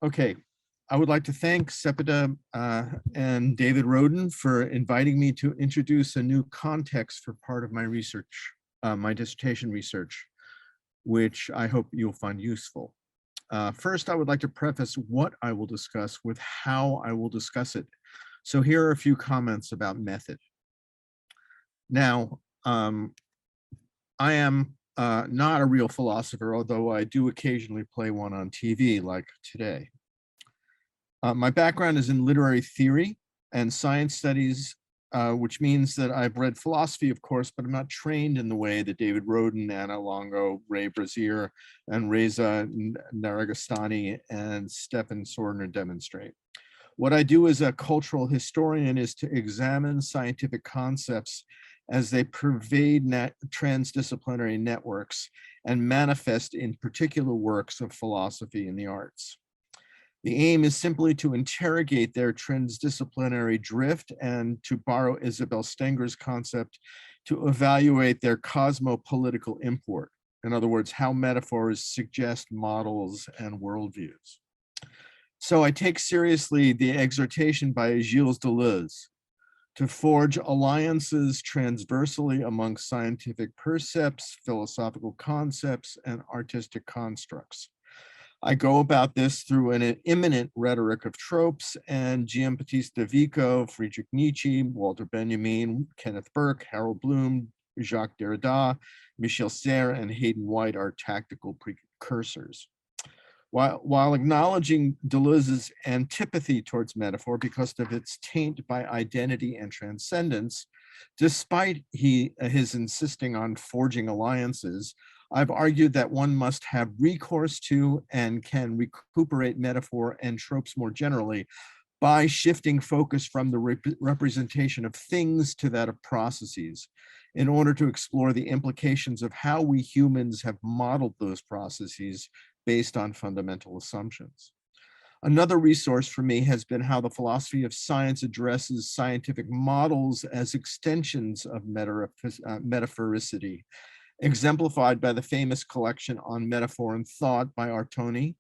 Okay, I would like to thank Sepida and David Roden for inviting me to introduce a new context for part of my research, my dissertation research, which I hope you'll find useful. First, I would like to preface what I will discuss with how I will discuss it. So here are a few comments about method. Now, I am not a real philosopher, although I do occasionally play one on TV like today. My background is in literary theory and science studies, which means that I've read philosophy, of course, but I'm not trained in the way that David Roden, Anna Longo, Ray Brazier, and Reza Naragastani and Stefan Sorner demonstrate. What I do as a cultural historian is to examine scientific concepts as they pervade transdisciplinary networks and manifest in particular works of philosophy and the arts. The aim is simply to interrogate their transdisciplinary drift and, to borrow Isabel Stenger's concept, to evaluate their cosmopolitical import. In other words, how metaphors suggest models and worldviews. So I take seriously the exhortation by Gilles Deleuze to forge alliances transversally among scientific percepts, philosophical concepts, and artistic constructs. I go about this through an immanent rhetoric of tropes, and Giambattista Vico, Friedrich Nietzsche, Walter Benjamin, Kenneth Burke, Harold Bloom, Jacques Derrida, Michel Serres, and Hayden White are tactical precursors. While acknowledging Deleuze's antipathy towards metaphor because of its taint by identity and transcendence, despite his insisting on forging alliances, I've argued that one must have recourse to and can recuperate metaphor and tropes more generally by shifting focus from the representation of things to that of processes in order to explore the implications of how we humans have modeled those processes based on fundamental assumptions. Another resource for me has been how the philosophy of science addresses scientific models as extensions of metaphoricity, exemplified by the famous collection on metaphor and thought by Artoni,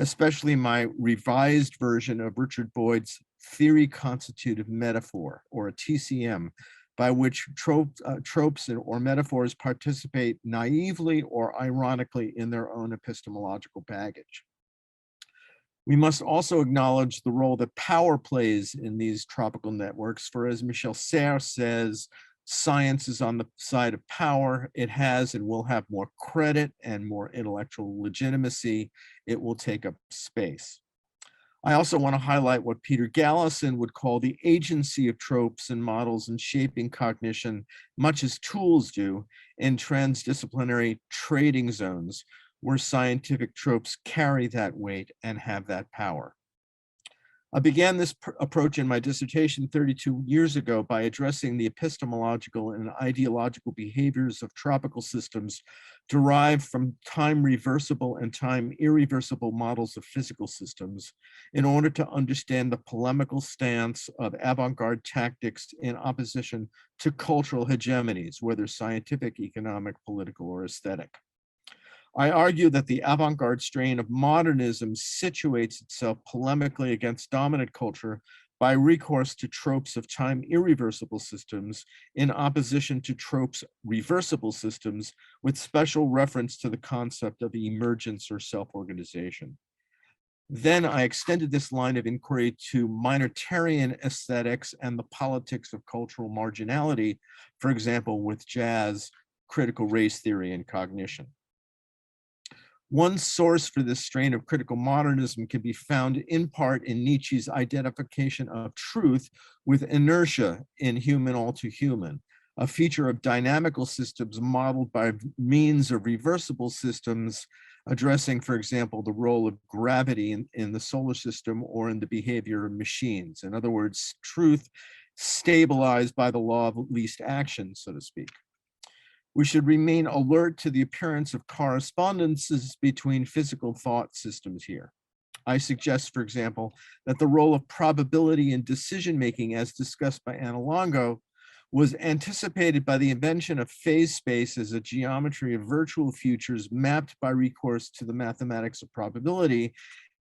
especially my revised version of Richard Boyd's Theory Constitutive Metaphor, or a TCM, by which tropes or metaphors participate naively or ironically in their own epistemological baggage. We must also acknowledge the role that power plays in these tropical networks, for as Michel Serres says, science is on the side of power. It has and will have more credit and more intellectual legitimacy. It will take up space. I also want to highlight what Peter Gallison would call the agency of tropes and models in shaping cognition, much as tools do in transdisciplinary trading zones, where scientific tropes carry that weight and have that power. I began this approach in my dissertation 32 years ago by addressing the epistemological and ideological behaviors of tropical systems derived from time reversible and time irreversible models of physical systems in order to understand the polemical stance of avant-garde tactics in opposition to cultural hegemonies, whether scientific, economic, political, or aesthetic. I argue that the avant-garde strain of modernism situates itself polemically against dominant culture by recourse to tropes of time irreversible systems in opposition to tropes reversible systems with special reference to the concept of emergence or self-organization. Then I extended this line of inquiry to minoritarian aesthetics and the politics of cultural marginality, for example, with jazz, critical race theory, and cognition. One source for this strain of critical modernism can be found in part in Nietzsche's identification of truth with inertia in Human All Too Human, a feature of dynamical systems modeled by means of reversible systems, addressing, for example, the role of gravity in the solar system or in the behavior of machines. In other words, truth stabilized by the law of least action, so to speak. We should remain alert to the appearance of correspondences between physical thought systems here. I suggest, for example, that the role of probability in decision-making, as discussed by Anna Longo, was anticipated by the invention of phase space as a geometry of virtual futures mapped by recourse to the mathematics of probability,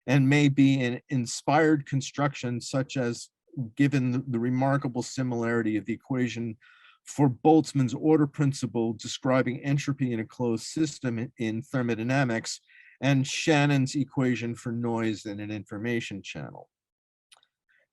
and may be an inspired construction, such as given the remarkable similarity of the equation for Boltzmann's order principle describing entropy in a closed system in thermodynamics, and Shannon's equation for noise in an information channel.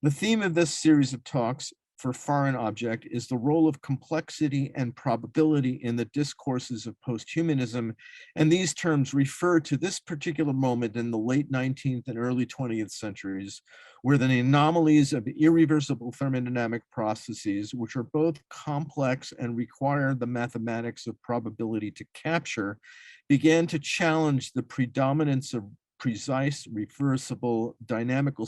The theme of this series of talks for Foreign Objekt is the role of complexity and probability in the discourses of posthumanism, and these terms refer to this particular moment in the late 19th and early 20th centuries, where the anomalies of irreversible thermodynamic processes, which are both complex and require the mathematics of probability to capture, began to challenge the predominance of precise, reversible, dynamical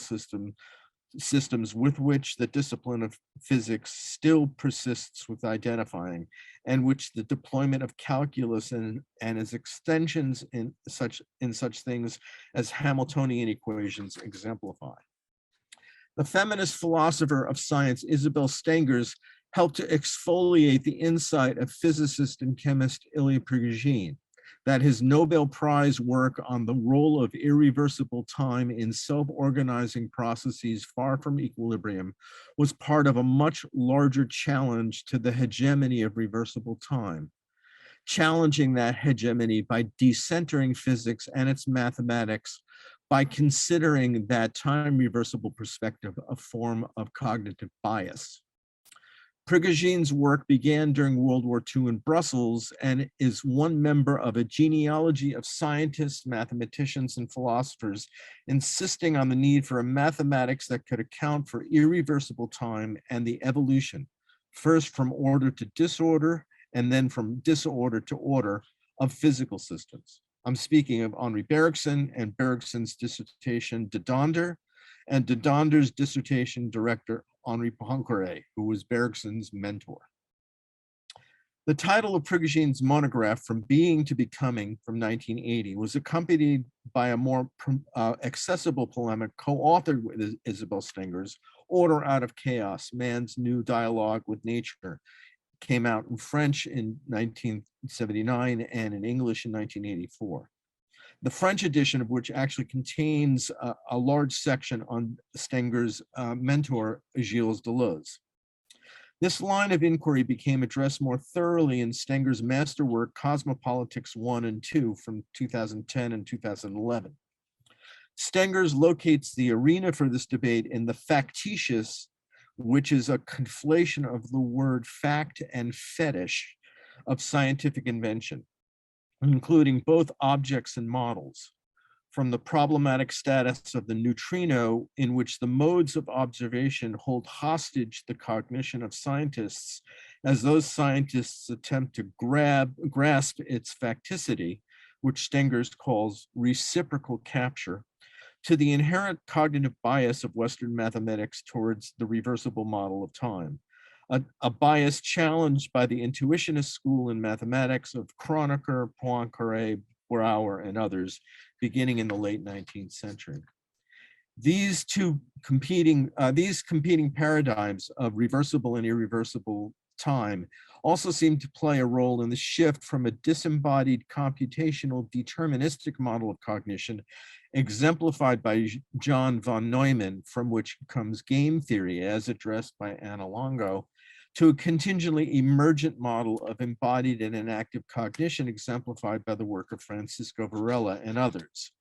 systems with which the discipline of physics still persists with identifying, and which the deployment of calculus and its extensions in such things as Hamiltonian equations exemplify. The feminist philosopher of science, Isabel Stengers, helped to exfoliate the insight of physicist and chemist Ilya Prigogine, that his Nobel Prize work on the role of irreversible time in self-organizing processes far from equilibrium was part of a much larger challenge to the hegemony of reversible time, challenging that hegemony by decentering physics and its mathematics, by considering that time reversible perspective a form of cognitive bias. Prigogine's work began during World War II in Brussels and is one member of a genealogy of scientists, mathematicians, and philosophers insisting on the need for a mathematics that could account for irreversible time and the evolution, first from order to disorder, and then from disorder to order of physical systems. I'm speaking of Henri Bergson and Bergson's dissertation De Donder, and De Donder's dissertation director, Henri Poincaré, who was Bergson's mentor. The title of Prigogine's monograph, From Being to Becoming, from 1980, was accompanied by a more accessible polemic co-authored with Isabel Stengers, Order Out of Chaos, Man's New Dialogue with Nature. It came out in French in 1979 and in English in 1984. The French edition of which actually contains a large section on Stengers' mentor, Gilles Deleuze. This line of inquiry became addressed more thoroughly in Stengers' masterwork, Cosmopolitics 1 and 2 from 2010 and 2011. Stengers locates the arena for this debate in the factitious, which is a conflation of the word fact and fetish of scientific invention, including both objects and models, from the problematic status of the neutrino, in which the modes of observation hold hostage the cognition of scientists as those scientists attempt to grasp its facticity, which Stengers calls reciprocal capture, to the inherent cognitive bias of Western mathematics towards the reversible model of time. A bias challenged by the intuitionist school in mathematics of Kronecker, Poincaré, Brouwer, and others, beginning in the late 19th century. These competing paradigms of reversible and irreversible time also seem to play a role in the shift from a disembodied computational deterministic model of cognition, exemplified by John von Neumann, from which comes game theory as addressed by Anna Longo, to a contingently emergent model of embodied and inactive cognition exemplified by the work of Francisco Varela and others.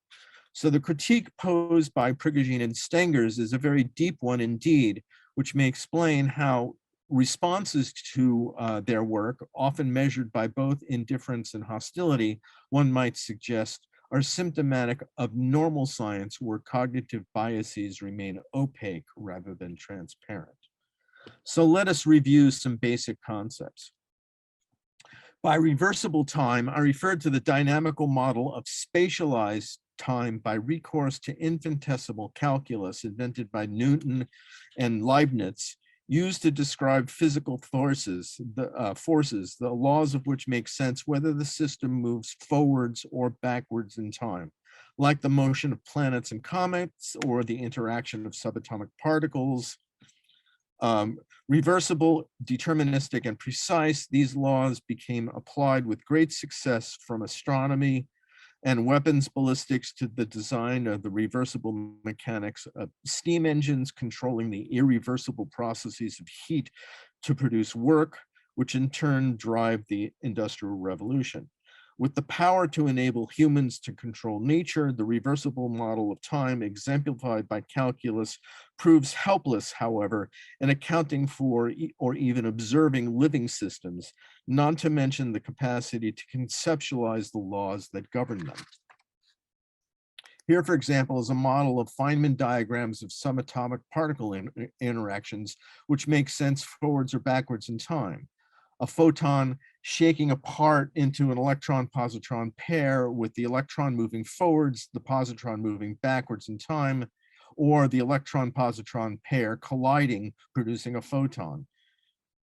So the critique posed by Prigogine and Stengers is a very deep one indeed, which may explain how responses to their work, often measured by both indifference and hostility, one might suggest, are symptomatic of normal science where cognitive biases remain opaque rather than transparent. So let us review some basic concepts. By reversible time, I referred to the dynamical model of spatialized time by recourse to infinitesimal calculus invented by Newton and Leibniz, used to describe physical forces, the laws of which make sense whether the system moves forwards or backwards in time, like the motion of planets and comets or the interaction of subatomic particles. Reversible, deterministic, and precise, these laws became applied with great success from astronomy and weapons ballistics to the design of the reversible mechanics of steam engines controlling the irreversible processes of heat to produce work, which in turn drive the Industrial Revolution. With the power to enable humans to control nature, the reversible model of time exemplified by calculus proves helpless, however, in accounting for or even observing living systems, not to mention the capacity to conceptualize the laws that govern them. Here, for example, is a model of Feynman diagrams of subatomic particle interactions, which make sense forwards or backwards in time. A photon shaking apart into an electron-positron pair with the electron moving forwards, the positron moving backwards in time, or the electron-positron pair colliding, producing a photon.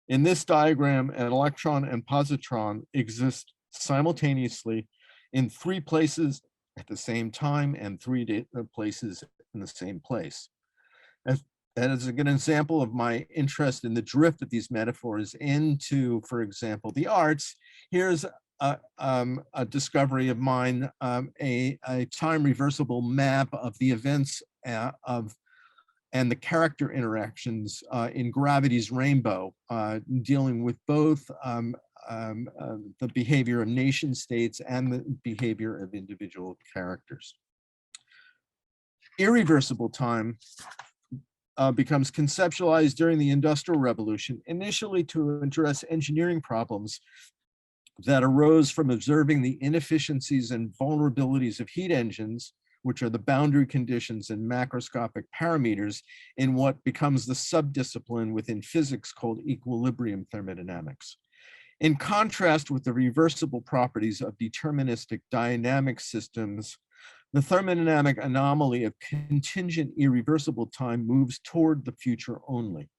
In this diagram, an electron and positron exist simultaneously in 3 places at the same time and 3 places in the same place. As a good example of my interest in the drift of these metaphors into, for example, the arts, here's a discovery of mine, a time reversible map of the events and the character interactions in Gravity's Rainbow, dealing with both the behavior of nation states and the behavior of individual characters. Irreversible time becomes conceptualized during the Industrial Revolution, initially to address engineering problems that arose from observing the inefficiencies and vulnerabilities of heat engines, which are the boundary conditions and macroscopic parameters in what becomes the subdiscipline within physics called equilibrium thermodynamics. In contrast with the reversible properties of deterministic dynamic systems, the thermodynamic anomaly of contingent irreversible time moves toward the future only.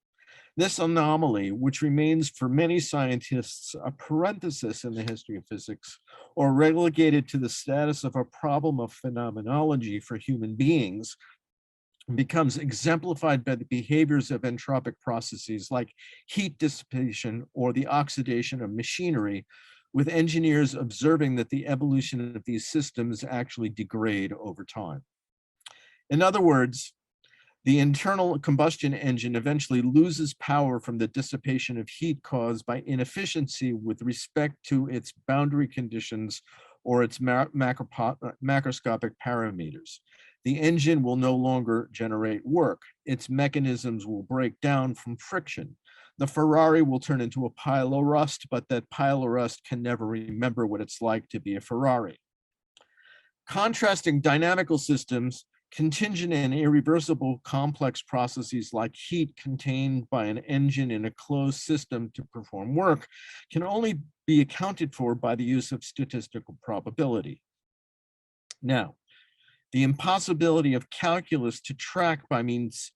This anomaly, which remains for many scientists a parenthesis in the history of physics, or relegated to the status of a problem of phenomenology for human beings, becomes exemplified by the behaviors of entropic processes like heat dissipation or the oxidation of machinery, with engineers observing that the evolution of these systems actually degrade over time. In other words, the internal combustion engine eventually loses power from the dissipation of heat caused by inefficiency with respect to its boundary conditions or its macroscopic parameters. The engine will no longer generate work. Its mechanisms will break down from friction. The Ferrari will turn into a pile of rust, but that pile of rust can never remember what it's like to be a Ferrari. Contrasting dynamical systems, contingent and irreversible complex processes like heat contained by an engine in a closed system to perform work can only be accounted for by the use of statistical probability. Now, the impossibility of calculus to track by means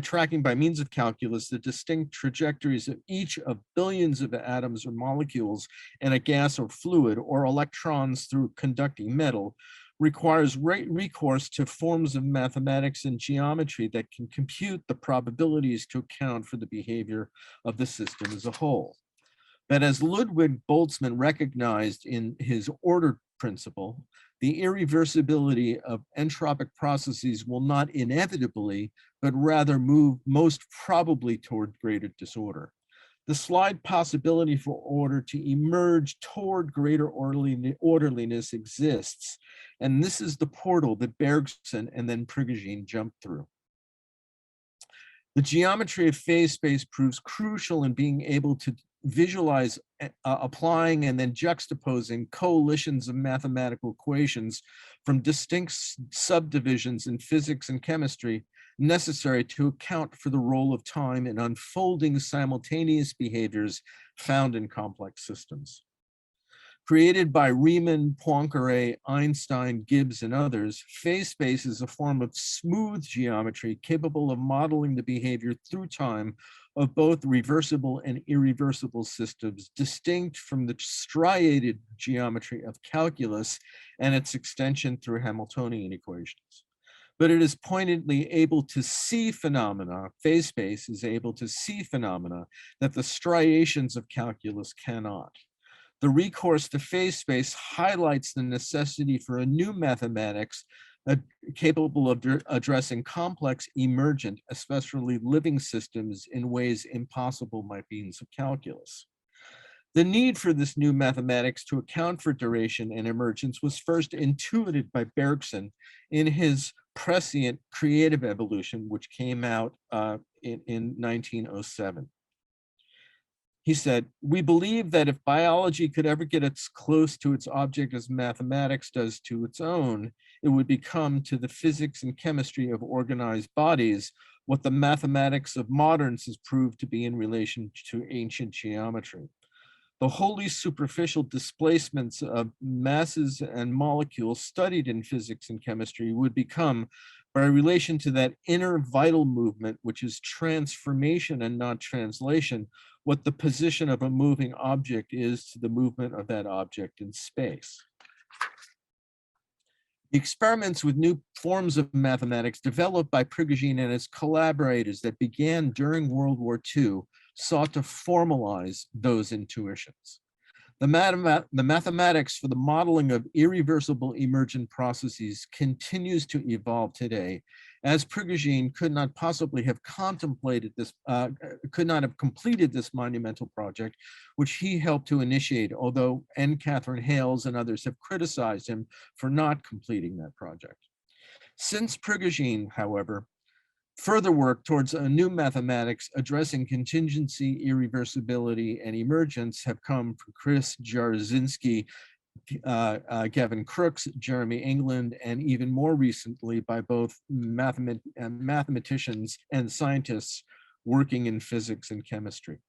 tracking by means of calculus the distinct trajectories of each of billions of atoms or molecules in a gas or fluid or electrons through conducting metal requires recourse to forms of mathematics and geometry that can compute the probabilities to account for the behavior of the system as a whole. But as Ludwig Boltzmann recognized in his order principle, the irreversibility of entropic processes will not inevitably, but rather move most probably toward greater disorder. The slight possibility for order to emerge toward greater orderliness exists, and this is the portal that Bergson and then Prigogine jumped through. The geometry of phase space proves crucial in being able to visualize applying and then juxtaposing coalitions of mathematical equations from distinct subdivisions in physics and chemistry necessary to account for the role of time in unfolding simultaneous behaviors found in complex systems. Created by Riemann, Poincaré, Einstein, Gibbs, and others, phase space is a form of smooth geometry capable of modeling the behavior through time of both reversible and irreversible systems, distinct from the striated geometry of calculus and its extension through Hamiltonian equations. But it is pointedly able to see phenomena, phase space is able to see phenomena that the striations of calculus cannot. The recourse to phase space highlights the necessity for a new mathematics capable of addressing complex emergent, especially living systems in ways impossible by means of calculus. The need for this new mathematics to account for duration and emergence was first intuited by Bergson in his prescient creative evolution, which came out in 1907. He said, "We believe that if biology could ever get as close to its object as mathematics does to its own, it would become to the physics and chemistry of organized bodies what the mathematics of moderns has proved to be in relation to ancient geometry. The wholly superficial displacements of masses and molecules studied in physics and chemistry would become, by relation to that inner vital movement, which is transformation and not translation, what the position of a moving object is to the movement of that object in space." The experiments with new forms of mathematics developed by Prigogine and his collaborators that began during World War II sought to formalize those intuitions. The mathematics for the modeling of irreversible emergent processes continues to evolve today, as Prigogine could not possibly have contemplated this, could not have completed this monumental project, which he helped to initiate, although Catherine Hales and others have criticized him for not completing that project. Since Prigogine, however, further work towards a new mathematics addressing contingency, irreversibility, and emergence have come from Chris Jarzynski, Gavin Crooks, Jeremy England, and even more recently by both mathematicians and scientists working in physics and chemistry.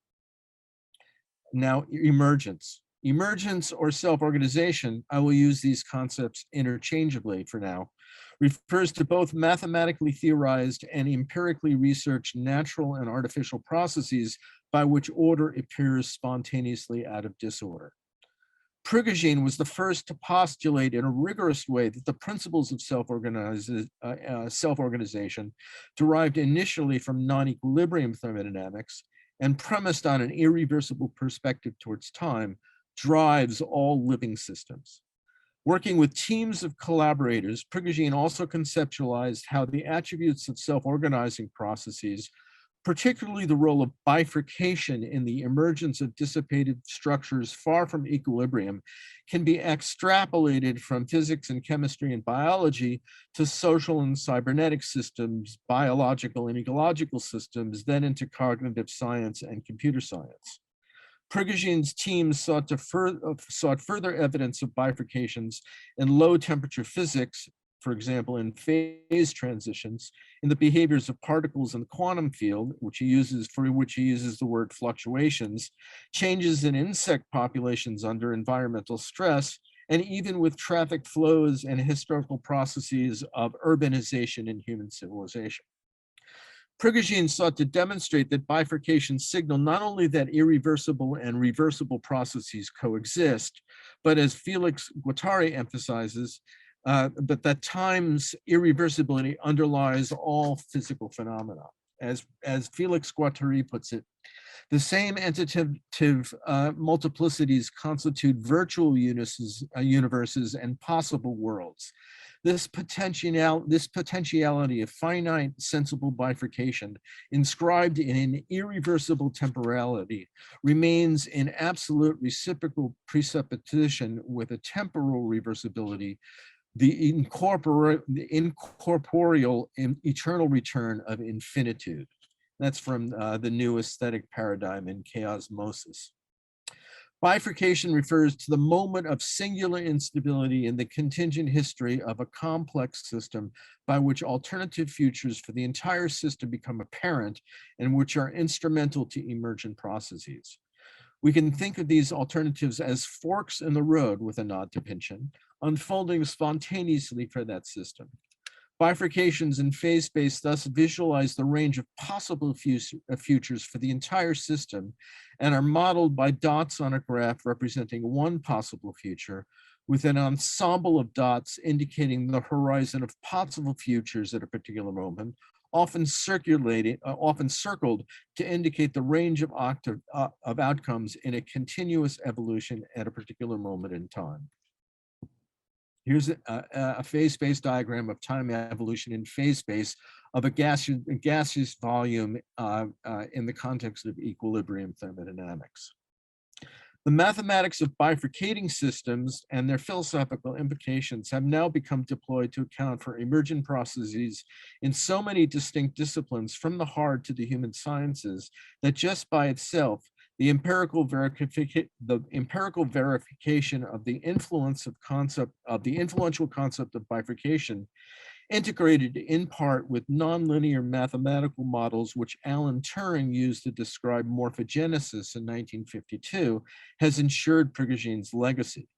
Now, emergence. Emergence or self-organization, I will use these concepts interchangeably for now, refers to both mathematically theorized and empirically researched natural and artificial processes by which order appears spontaneously out of disorder. Prigogine was the first to postulate in a rigorous way that the principles of self-organization, derived initially from non-equilibrium thermodynamics and premised on an irreversible perspective towards time, drives all living systems. Working with teams of collaborators, Prigogine also conceptualized how the attributes of self-organizing processes, particularly the role of bifurcation in the emergence of dissipated structures far from equilibrium, can be extrapolated from physics and chemistry and biology to social and cybernetic systems, biological and ecological systems, then into cognitive science and computer science. Prigogine's team sought further evidence of bifurcations in low temperature physics, for example, in phase transitions, in the behaviors of particles in the quantum field, for which he uses the word fluctuations, changes in insect populations under environmental stress, and even with traffic flows and historical processes of urbanization in human civilization. Prigogine sought to demonstrate that bifurcations signal not only that irreversible and reversible processes coexist, but as Felix Guattari emphasizes, but that time's irreversibility underlies all physical phenomena. As Felix Guattari puts it, the same entitative multiplicities constitute virtual universes and possible worlds. This potentiality of finite sensible bifurcation inscribed in an irreversible temporality remains in absolute reciprocal presupposition with a temporal reversibility, the incorporeal eternal return of infinitude. That's from the new aesthetic paradigm in chaosmosis. Bifurcation refers to the moment of singular instability in the contingent history of a complex system by which alternative futures for the entire system become apparent and which are instrumental to emergent processes. We can think of these alternatives as forks in the road, with a nod to Pynchon, unfolding spontaneously for that system. Bifurcations in phase space thus visualize the range of possible futures for the entire system and are modeled by dots on a graph representing one possible future, with an ensemble of dots indicating the horizon of possible futures at a particular moment, often circled to indicate the range of outcomes in a continuous evolution at a particular moment in time. Here's a phase space diagram of time evolution in phase space of a gaseous volume in the context of equilibrium thermodynamics. The mathematics of bifurcating systems and their philosophical implications have now become deployed to account for emergent processes in so many distinct disciplines, from the hard to the human sciences, that just by itself, the empirical verification of the influential concept of bifurcation, integrated in part with nonlinear mathematical models which Alan Turing used to describe morphogenesis in 1952, has ensured Prigoghine's legacy.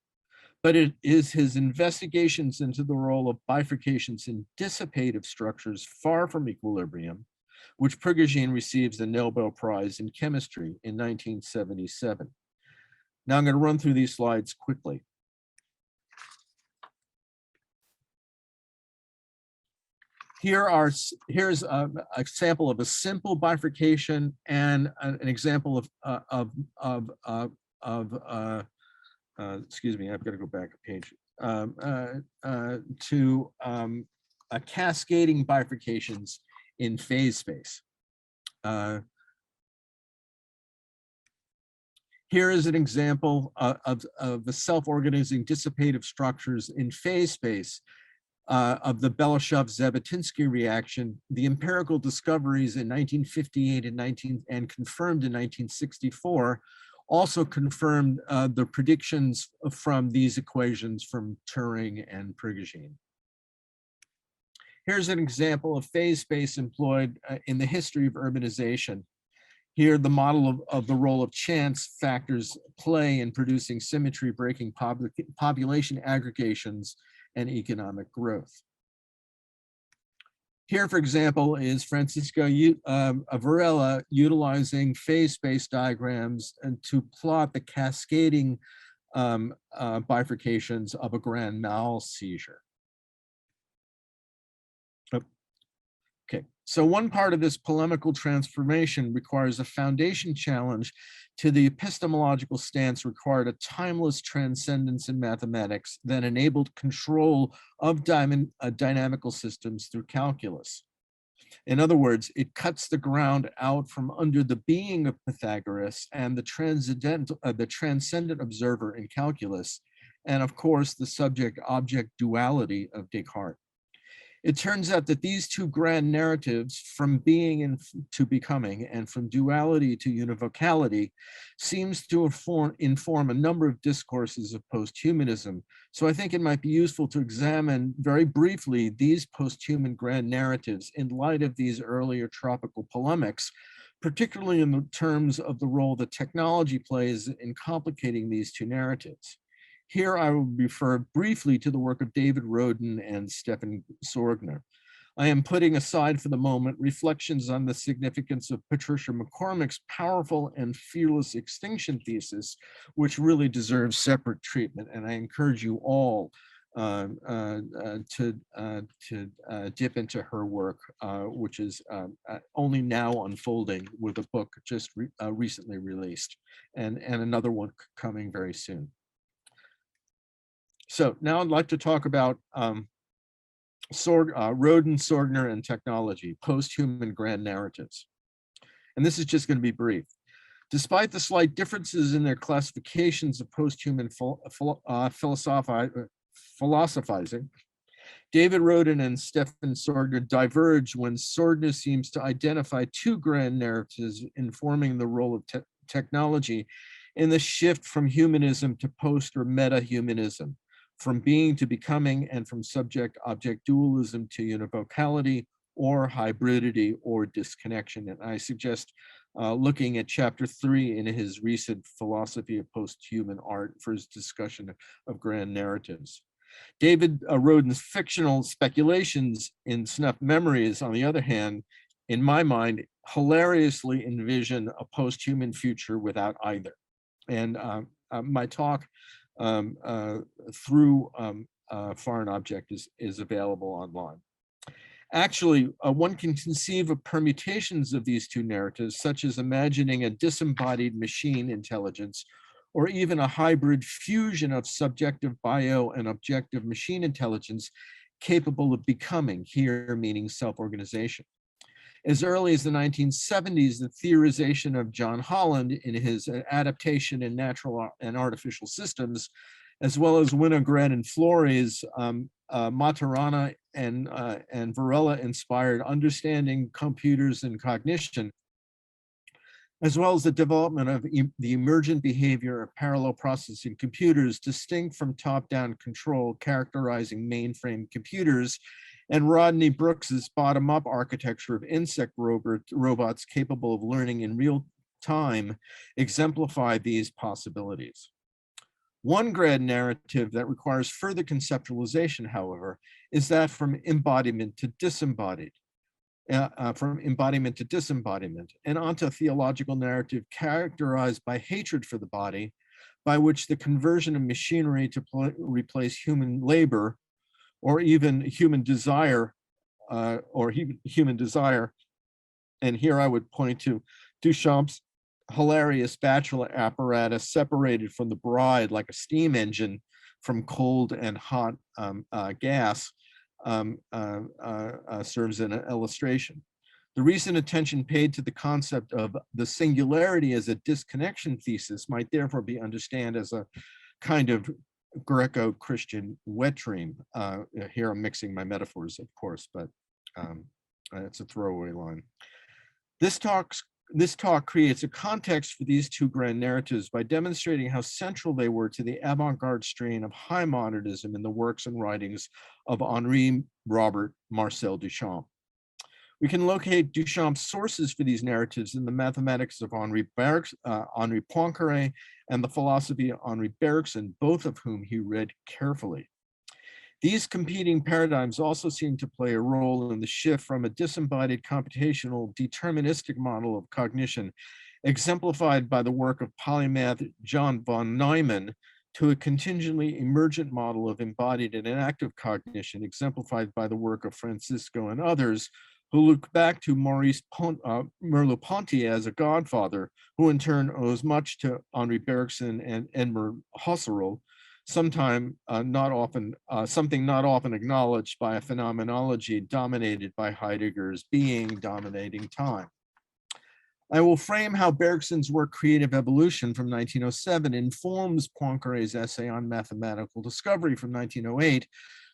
But it is his investigations into the role of bifurcations in dissipative structures far from equilibrium, which Prigogine receives the Nobel Prize in Chemistry in 1977. Now I'm going to run through these slides quickly. Here's a sample of a simple bifurcation and an example excuse me, I've got to go back a page, to a cascading bifurcations in phase space. Here is an example of the self-organizing dissipative structures in phase space of the Belousov-Zhabotinsky reaction. The empirical discoveries in 1958 and confirmed in 1964 also confirmed the predictions from these equations from Turing and Prigogine. Here's an example of phase space employed in the history of urbanization. Here, the model of the role of chance factors play in producing symmetry, breaking population aggregations and economic growth. Here, for example, is Francisco Varela utilizing phase space diagrams and to plot the cascading bifurcations of a grand mal seizure. Okay, so one part of this polemical transformation requires a foundation challenge to the epistemological stance required a timeless transcendence in mathematics that enabled control of dynamical systems through calculus. In other words, it cuts the ground out from under the being of Pythagoras and the transcendent observer in calculus, and of course, the subject-object duality of Descartes. It turns out that these two grand narratives, from being to becoming and from duality to univocality, seems to inform a number of discourses of posthumanism. So I think it might be useful to examine very briefly these posthuman grand narratives in light of these earlier tropical polemics, particularly in the terms of the role that technology plays in complicating these two narratives. Here I will refer briefly to the work of David Roden and Stefan Sorgner. I am putting aside for the moment reflections on the significance of Patricia McCormick's powerful and fearless extinction thesis, which really deserves separate treatment. And I encourage you all to dip into her work, which is only now unfolding with a book just recently released, and another one coming very soon. So now I'd like to talk about Roden, Sorgner, and technology, post-human grand narratives. And this is just going to be brief. Despite the slight differences in their classifications of post-human philosophizing, David Roden and Stefan Sorgner diverge when Sorgner seems to identify two grand narratives informing the role of technology in the shift from humanism to post or meta-humanism, from being to becoming, and from subject-object dualism to univocality or hybridity or disconnection. And I suggest looking at chapter 3 in his recent Philosophy of Post-Human Art for his discussion of grand narratives. David Roden's fictional speculations in Snuff Memories, on the other hand, in my mind, hilariously envision a post-human future without either. And my talk through Foreign Objekt is available online. Actually, one can conceive of permutations of these two narratives, such as imagining a disembodied machine intelligence, or even a hybrid fusion of subjective bio and objective machine intelligence capable of becoming, here meaning self-organization. As early as the 1970s, the theorization of John Holland in his Adaptation in Natural and Artificial Systems, as well as Winograd and Flores' Maturana and Varela-inspired Understanding Computers and Cognition, as well as the development of the emergent behavior of parallel processing computers distinct from top-down control characterizing mainframe computers, and Rodney Brooks's bottom-up architecture of insect robots capable of learning in real time exemplify these possibilities. One grad narrative that requires further conceptualization, however, is that from embodiment to disembodied. From embodiment to disembodiment, an onto-theological narrative characterized by hatred for the body, by which the conversion of machinery to replace human labor, or even human desire, and here I would point to Duchamp's hilarious spatula apparatus separated from the bride like a steam engine from cold and hot gas, serves an illustration. The recent attention paid to the concept of the singularity as a disconnection thesis might therefore be understood as a kind of Greco-Christian wet dream. Here I'm mixing my metaphors, of course, but it's a throwaway line. This talk creates a context for these two grand narratives by demonstrating how central they were to the avant-garde strain of high modernism in the works and writings of Henri Robert Marcel Duchamp. We can locate Duchamp's sources for these narratives in the mathematics of Henri Poincaré and the philosophy of Henri Bergson, both of whom he read carefully. These competing paradigms also seem to play a role in the shift from a disembodied computational deterministic model of cognition, exemplified by the work of polymath John von Neumann, to a contingently emergent model of embodied and inactive cognition, exemplified by the work of Francisco and others, who look back to Maurice Merleau-Ponty as a godfather, who in turn owes much to Henri Bergson and Edmund Husserl, something not often acknowledged by a phenomenology dominated by Heidegger's being dominating time. I will frame how Bergson's work Creative Evolution from 1907 informs Poincaré's essay on mathematical discovery from 1908,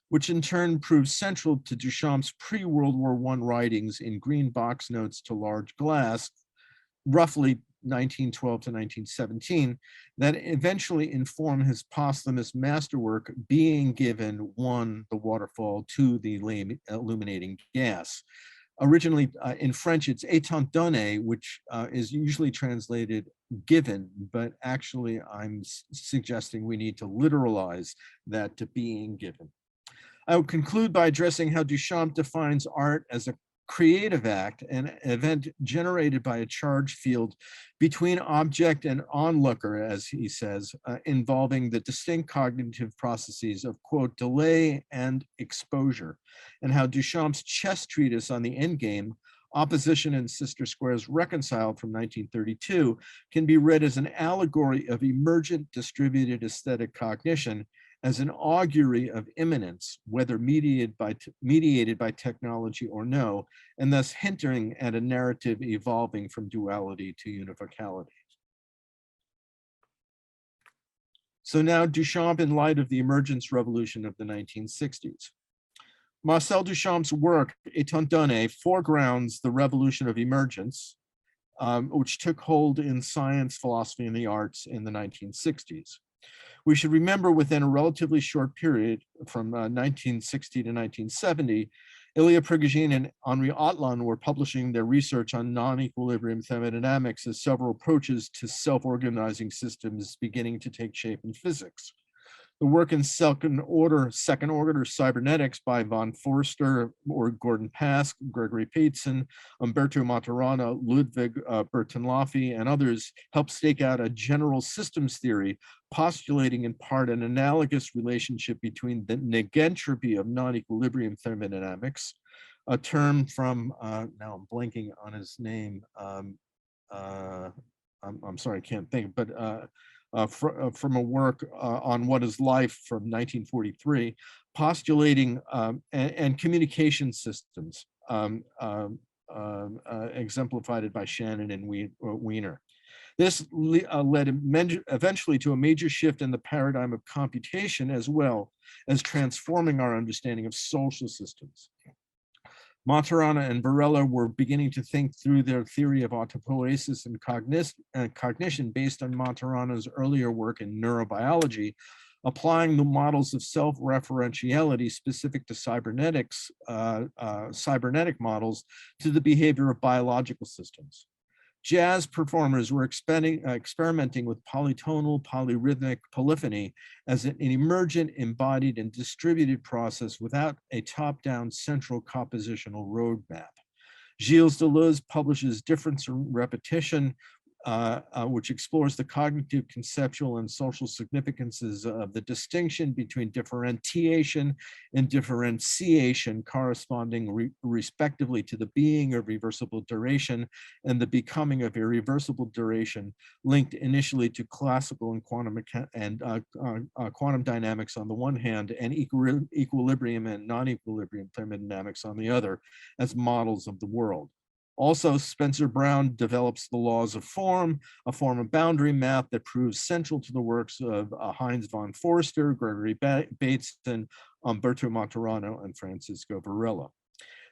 which in turn proves central to Duchamp's pre-World War I writings in green box notes to large glass, roughly 1912 to 1917, that eventually inform his posthumous masterwork, Being Given, 1, The Waterfall, 2, The Illuminating Gas. Originally in French, it's étant donné, which is usually translated given, but actually I'm suggesting we need to literalize that to being given. I will conclude by addressing how Duchamp defines art as a creative act, an event generated by a charged field between object and onlooker, as he says, involving the distinct cognitive processes of, quote, delay and exposure, and how Duchamp's chess treatise on the endgame, Opposition and Sister Squares Reconciled from 1932, can be read as an allegory of emergent distributed aesthetic cognition, as an augury of immanence, whether mediated by technology or no, and thus hinting at a narrative evolving from duality to univocality. So now Duchamp in light of the emergence revolution of the 1960s. Marcel Duchamp's work, Étant donné, foregrounds the revolution of emergence, which took hold in science, philosophy, and the arts in the 1960s. We should remember within a relatively short period from 1960 to 1970, Ilya Prigogine and Henri Atlan were publishing their research on non-equilibrium thermodynamics as several approaches to self-organizing systems beginning to take shape in physics. The work in second order cybernetics by von Forster or Gordon Pask, Gregory Peterson, Umberto Maturana, Ludwig Bertalanffy, and others helped stake out a general systems theory, postulating in part an analogous relationship between the negentropy of non-equilibrium thermodynamics, a term from, now I'm blanking on his name. I'm sorry, I can't think, but from a work on what is life from 1943, postulating and communication systems, exemplified by Shannon and Wiener. This led eventually to a major shift in the paradigm of computation, as well as transforming our understanding of social systems. Maturana and Varela were beginning to think through their theory of autopoiesis and cognition based on Maturana's earlier work in neurobiology, applying the models of self-referentiality specific to cybernetic models to the behavior of biological systems. Jazz performers were experimenting with polytonal, polyrhythmic polyphony as an emergent, embodied, and distributed process without a top-down central compositional roadmap. Gilles Deleuze publishes Difference and Repetition, which explores the cognitive, conceptual, and social significances of the distinction between differentiation and differentiation, corresponding respectively to the being of reversible duration and the becoming of irreversible duration, linked initially to classical and quantum dynamics on the one hand, and equilibrium and non-equilibrium thermodynamics on the other, as models of the world. Also, Spencer Brown develops the laws of form, a form of boundary map that proves central to the works of Heinz von Forster, Gregory Bateson, Umberto Maturana, and Francisco Varela.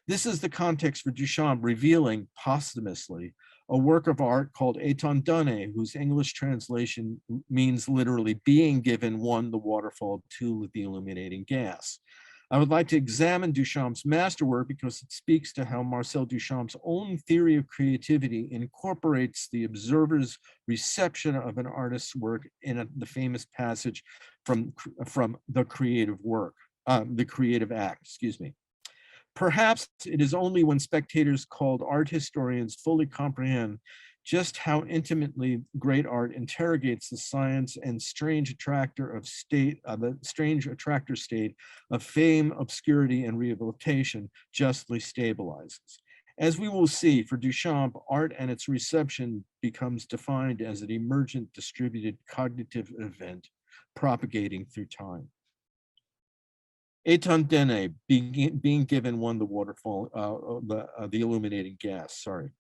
This is the context for Duchamp revealing posthumously a work of art called Étant donné, whose English translation means literally being given, one, the waterfall, two, the illuminating gas. I would like to examine Duchamp's masterwork because it speaks to how Marcel Duchamp's own theory of creativity incorporates the observer's reception of an artist's work in the famous passage from the creative work, the creative act, excuse me. Perhaps it is only when spectators called art historians fully comprehend just how intimately great art interrogates the science and strange attractor state of fame, obscurity, and rehabilitation justly stabilizes. As we will see, for Duchamp, art and its reception becomes defined as an emergent, distributed cognitive event propagating through time. Étant donné, being given, one, the waterfall, the illuminating gas, sorry.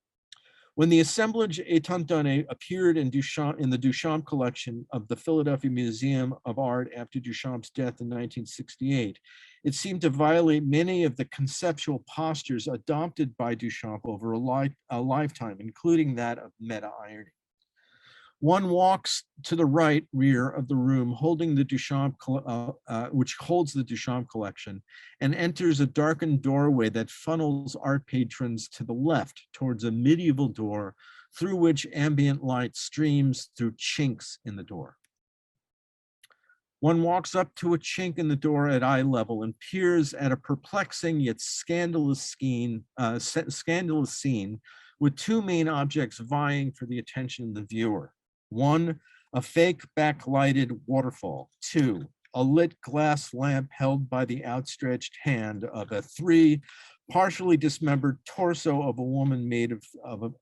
When the assemblage Étant donné appeared in the Duchamp collection of the Philadelphia Museum of Art after Duchamp's death in 1968, it seemed to violate many of the conceptual postures adopted by Duchamp over a lifetime, including that of meta-irony. One walks to the right rear of the room, holding the Duchamp, which holds the Duchamp collection, and enters a darkened doorway that funnels art patrons to the left towards a medieval door through which ambient light streams through chinks in the door. One walks up to a chink in the door at eye level and peers at a perplexing yet scandalous scene with two main objects vying for the attention of the viewer. One, a fake backlighted waterfall. Two, a lit glass lamp held by the outstretched hand of a three, partially dismembered torso of a woman made of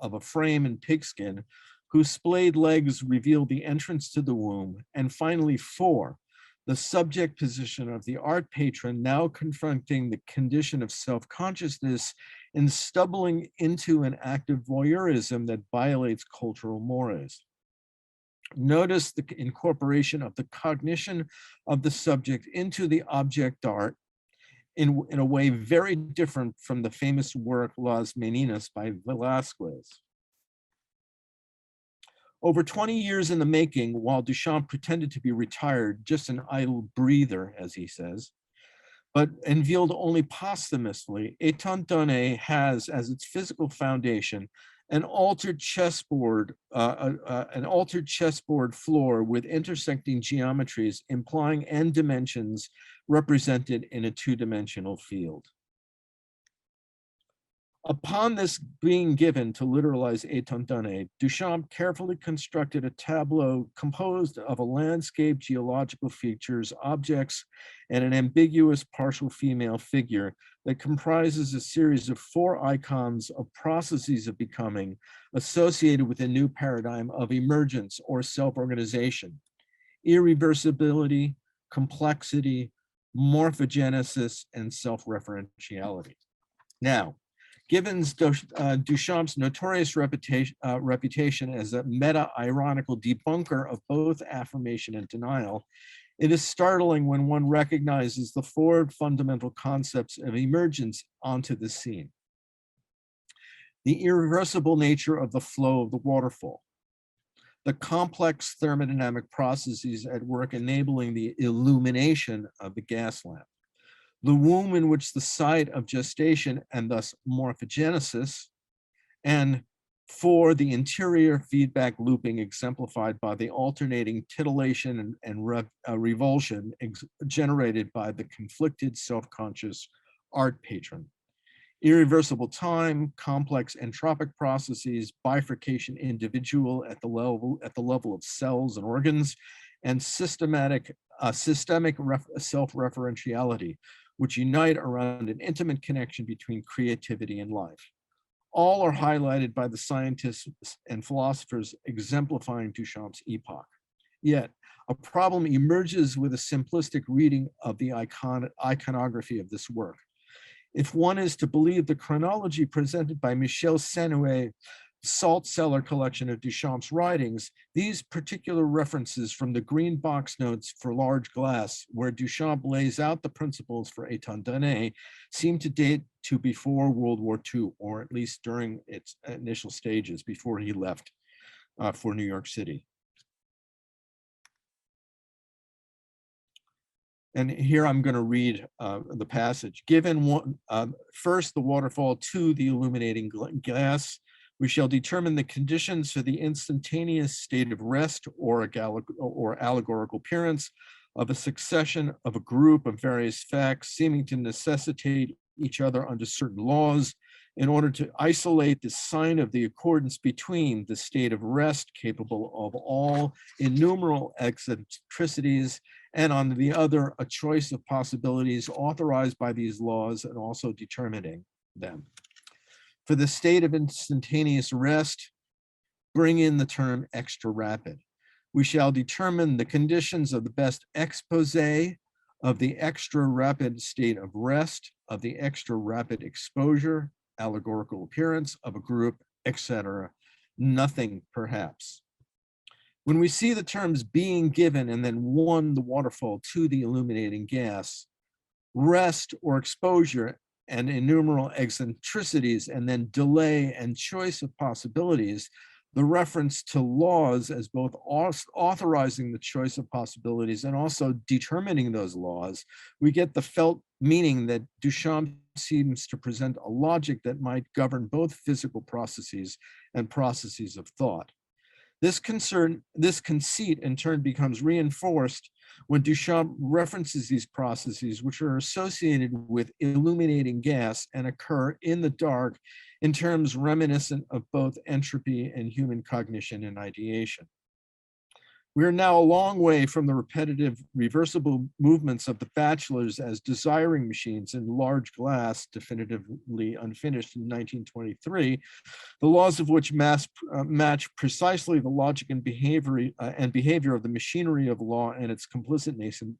a frame and pigskin, whose splayed legs reveal the entrance to the womb. And finally, four, the subject position of the art patron now confronting the condition of self-consciousness and stumbling into an act of voyeurism that violates cultural mores. Notice the incorporation of the cognition of the subject into the object art in a way very different from the famous work Las Meninas by Velázquez. Over 20 years in the making, while Duchamp pretended to be retired, just an idle breather, as he says, but unveiled only posthumously, Étant donné has as its physical foundation an altered chessboard floor with intersecting geometries implying n dimensions represented in a two-dimensional field. Upon this being given to literalize étant donné, Duchamp carefully constructed a tableau composed of a landscape, geological features, objects, and an ambiguous partial female figure that comprises a series of 4 icons of processes of becoming associated with a new paradigm of emergence or self-organization: irreversibility, complexity, morphogenesis, and self-referentiality. Now, given Duchamp's notorious reputation as a meta-ironical debunker of both affirmation and denial, it is startling when one recognizes the 4 fundamental concepts of emergence onto the scene. The irreversible nature of the flow of the waterfall, the complex thermodynamic processes at work enabling the illumination of the gas lamp, the womb in which the site of gestation and thus morphogenesis, and 4, the interior feedback looping exemplified by the alternating titillation and revulsion generated by the conflicted self-conscious art patron. Irreversible time, complex entropic processes, bifurcation individual at the level of cells and organs, and systemic self-referentiality, which unite around an intimate connection between creativity and life. All are highlighted by the scientists and philosophers exemplifying Duchamp's epoch. Yet, a problem emerges with a simplistic reading of the iconography of this work. If one is to believe the chronology presented by Michel Senouet's Salt Cellar collection of Duchamp's writings, these particular references from the green box notes for large glass, where Duchamp lays out the principles for étant donné, seem to date to before World War II, or at least during its initial stages before he left for New York City. And here I'm going to read the passage. Given first the waterfall, 2, the illuminating gas, we shall determine the conditions for the instantaneous state of rest or allegorical appearance of a succession of a group of various facts seeming to necessitate each other under certain laws in order to isolate the sign of the accordance between the state of rest capable of all innumerable eccentricities and on the other a choice of possibilities authorized by these laws and also determining them. For the state of instantaneous rest, bring in the term extra rapid. We shall determine the conditions of the best expose of the extra rapid state of rest, of the extra rapid exposure, allegorical appearance of a group, etc. Nothing perhaps. When we see the terms being given and then 1, the waterfall, 2, the illuminating gas, rest or exposure, and innumerable eccentricities, and then delay and choice of possibilities, the reference to laws as both authorizing the choice of possibilities and also determining those laws, we get the felt meaning that Duchamp seems to present a logic that might govern both physical processes and processes of thought. This conceit in turn becomes reinforced when Duchamp references these processes, which are associated with illuminating gas and occur in the dark in terms reminiscent of both entropy and human cognition and ideation. We are now a long way from the repetitive reversible movements of the bachelors as desiring machines in large glass, definitively unfinished in 1923, the laws of which match precisely the logic and behavior of the machinery of law and its complicit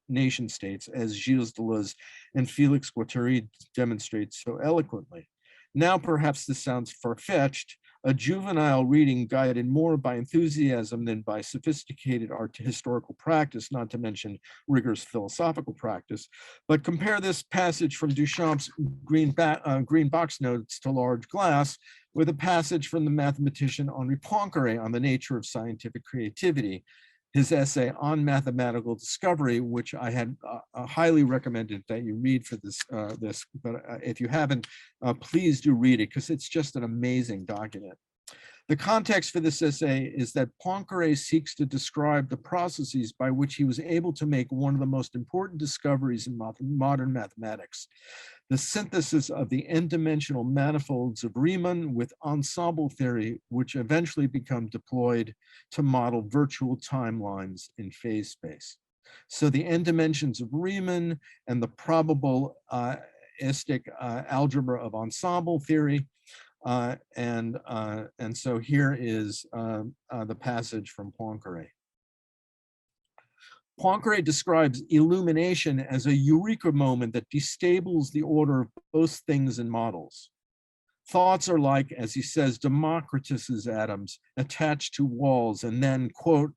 nation states, as Gilles Deleuze and Felix Guattari demonstrate so eloquently. Now, perhaps this sounds far-fetched, a juvenile reading guided more by enthusiasm than by sophisticated historical practice, not to mention rigorous philosophical practice. But compare this passage from Duchamp's green box notes to large glass with a passage from the mathematician Henri Poincaré on the nature of scientific creativity, his essay on mathematical discovery, which I had highly recommended that you read for this. But if you haven't, please do read it, because it's just an amazing document. The context for this essay is that Poincaré seeks to describe the processes by which he was able to make one of the most important discoveries in modern mathematics, the synthesis of the n-dimensional manifolds of Riemann with ensemble theory, which eventually become deployed to model virtual timelines in phase space. So the n dimensions of Riemann and the probabilistic algebra of ensemble theory. And so here is the passage from Poincaré. Poincaré describes illumination as a eureka moment that destables the order of both things and models. Thoughts are like, as he says, Democritus's atoms attached to walls, and then, quote,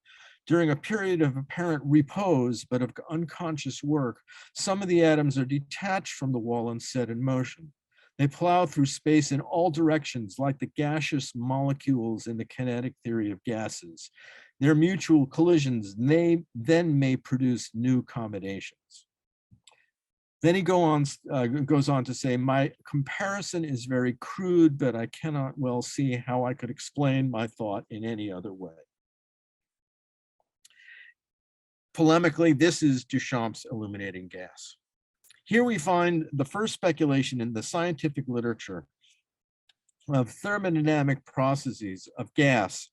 during a period of apparent repose, but of unconscious work, some of the atoms are detached from the wall and set in motion. They plow through space in all directions, like the gaseous molecules in the kinetic theory of gases. Their mutual collisions then may produce new combinations. Then he goes on to say, my comparison is very crude, but I cannot well see how I could explain my thought in any other way. Polemically, this is Duchamp's illuminating gas. Here we find the first speculation in the scientific literature of thermodynamic processes of gas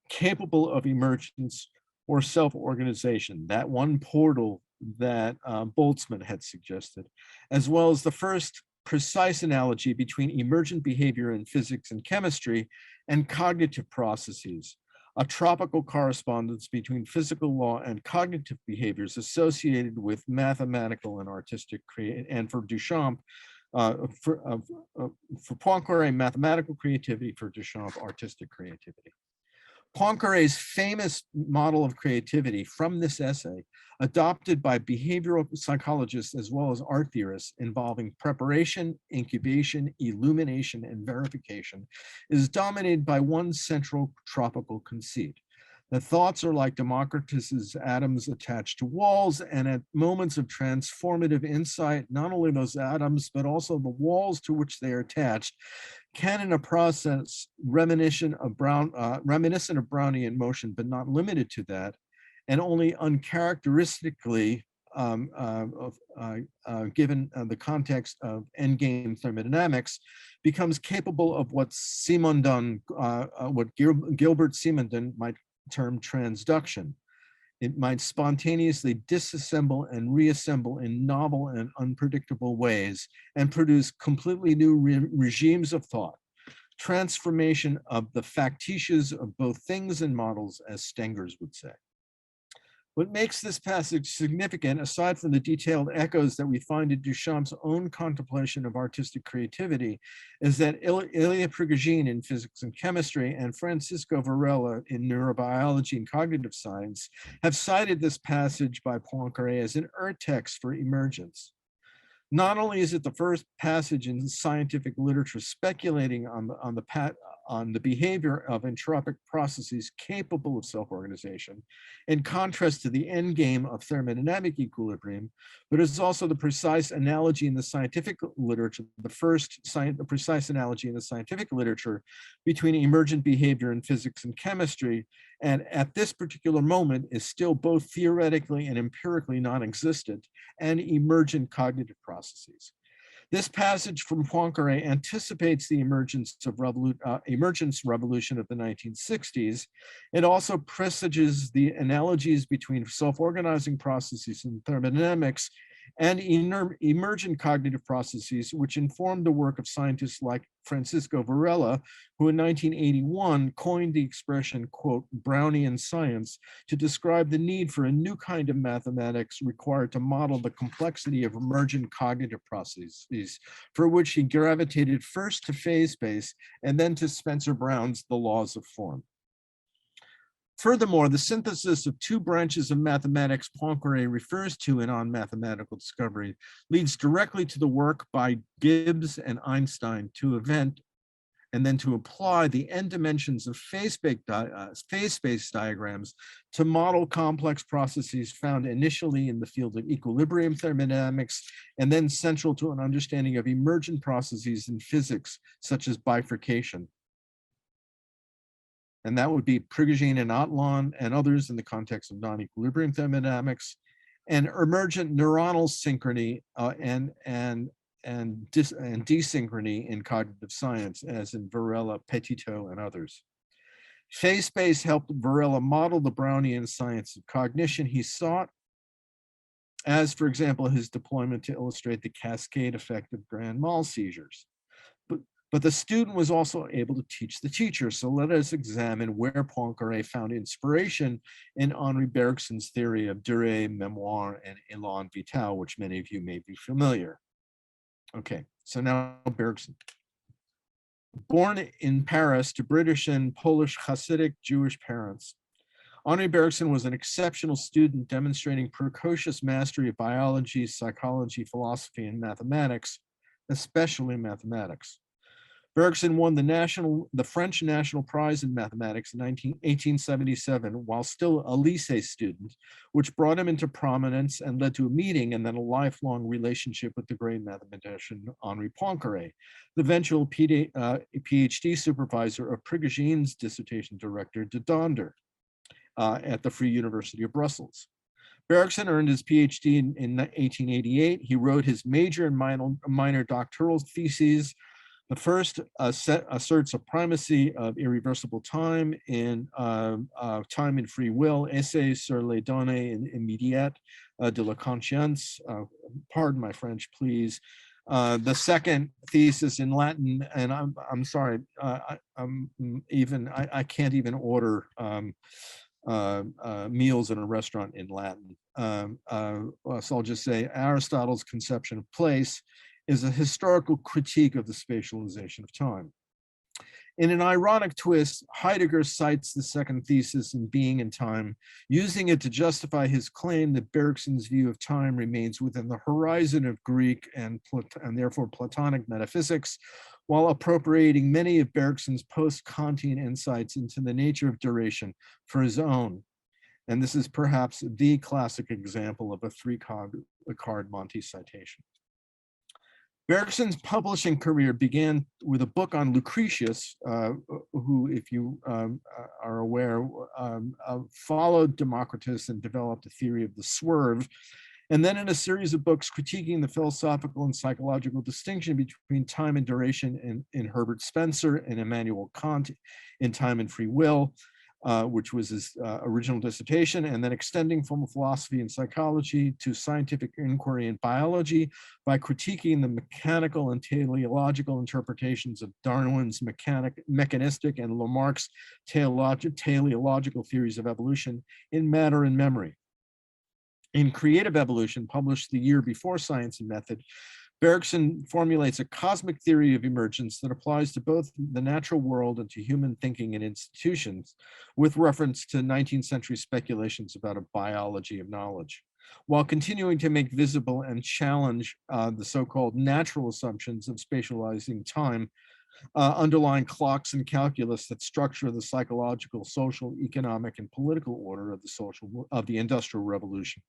capable of emergence or self-organization, that one portal that Boltzmann had suggested, as well as the first precise analogy between emergent behavior in physics and chemistry and cognitive processes, a tropical correspondence between physical law and cognitive behaviors associated with mathematical and artistic creativity. And for Duchamp, for Poincaré, mathematical creativity; for Duchamp, artistic creativity. Poincaré's famous model of creativity from this essay, adopted by behavioral psychologists as well as art theorists, involving preparation, incubation, illumination, and verification, is dominated by one central tropical conceit. The thoughts are like Democritus's atoms attached to walls, and at moments of transformative insight, not only those atoms, but also the walls to which they are attached, can in a process reminiscent of Brownian motion, but not limited to that, and only uncharacteristically given the context of endgame thermodynamics, becomes capable of what Gilbert Simondon might term transduction. It might spontaneously disassemble and reassemble in novel and unpredictable ways and produce completely new regimes of thought, transformation of the factitious of both things and models, as Stengers would say. What makes this passage significant, aside from the detailed echoes that we find in Duchamp's own contemplation of artistic creativity, is that Ilya Prigogine in physics and chemistry and Francisco Varela in neurobiology and cognitive science have cited this passage by Poincaré as an urtext for emergence. Not only is it the first passage in scientific literature speculating on the behavior of entropic processes capable of self-organization, in contrast to the endgame of thermodynamic equilibrium, but is also the precise analogy in the scientific literature, the precise analogy in the scientific literature between emergent behavior in physics and chemistry, and at this particular moment is still both theoretically and empirically non-existent, and emergent cognitive processes. This passage from Poincaré anticipates the emergence revolution of the 1960s. It also presages the analogies between self-organizing processes in thermodynamics and emergent cognitive processes, which informed the work of scientists like Francisco Varela, who in 1981 coined the expression, quote, Brownian science, to describe the need for a new kind of mathematics required to model the complexity of emergent cognitive processes, for which he gravitated first to phase space and then to Spencer Brown's The Laws of Form. Furthermore, the synthesis of two branches of mathematics Poincaré refers to in On Mathematical Discovery leads directly to the work by Gibbs and Einstein to invent and then to apply the n dimensions of phase space diagrams to model complex processes found initially in the field of equilibrium thermodynamics and then central to an understanding of emergent processes in physics, such as bifurcation. and that would be Prigogine and Atlan and others in the context of non-equilibrium thermodynamics, and emergent neuronal synchrony and desynchrony in cognitive science, as in Varela, Petitot, and others. Phase space helped Varela model the Brownian science of cognition he sought, as, for example, his deployment to illustrate the cascade effect of grand mal seizures. But the student was also able to teach the teacher. So let us examine where Poincaré found inspiration in Henri Bergson's theory of durée, mémoire, and élan vital, which many of you may be familiar. Okay, so now Bergson. Born in Paris to British and Polish Hasidic Jewish parents, Henri Bergson was an exceptional student demonstrating precocious mastery of biology, psychology, philosophy, and mathematics, especially mathematics. Bergson won the French National Prize in Mathematics in 1877 while still a lycée student, which brought him into prominence and led to a meeting and then a lifelong relationship with the great mathematician Henri Poincaré, the eventual PhD supervisor of Prigogine's dissertation director, de Donder, at the Free University of Brussels. Bergson earned his PhD in 1888. He wrote his major and minor doctoral theses. The first asserts a primacy of irreversible time in Time and Free Will, Essai sur les données immédiates de la conscience. Pardon my French, please. The second thesis in Latin, and I'm sorry, I can't even order meals in a restaurant in Latin. So I'll just say Aristotle's conception of place is a historical critique of the spatialization of time. In an ironic twist, Heidegger cites the second thesis in Being and Time, using it to justify his claim that Bergson's view of time remains within the horizon of Greek and therefore Platonic metaphysics, while appropriating many of Bergson's post-Kantian insights into the nature of duration for his own. And this is perhaps the classic example of a three-card Monty citation. Bergson's publishing career began with a book on Lucretius, who, if you are aware, followed Democritus and developed a theory of the swerve, and then in a series of books critiquing the philosophical and psychological distinction between time and duration in Herbert Spencer and Immanuel Kant in Time and Free Will, which was his original dissertation, and then extending from philosophy and psychology to scientific inquiry and biology by critiquing the mechanical and teleological interpretations of Darwin's mechanistic and Lamarck's teleological theories of evolution in Matter and Memory. In Creative Evolution, published the year before Science and Method, Bergson formulates a cosmic theory of emergence that applies to both the natural world and to human thinking and institutions, with reference to 19th century speculations about a biology of knowledge, while continuing to make visible and challenge the so-called natural assumptions of spatializing time, underlying clocks and calculus that structure the psychological, social, economic, and political order of the Industrial Revolution.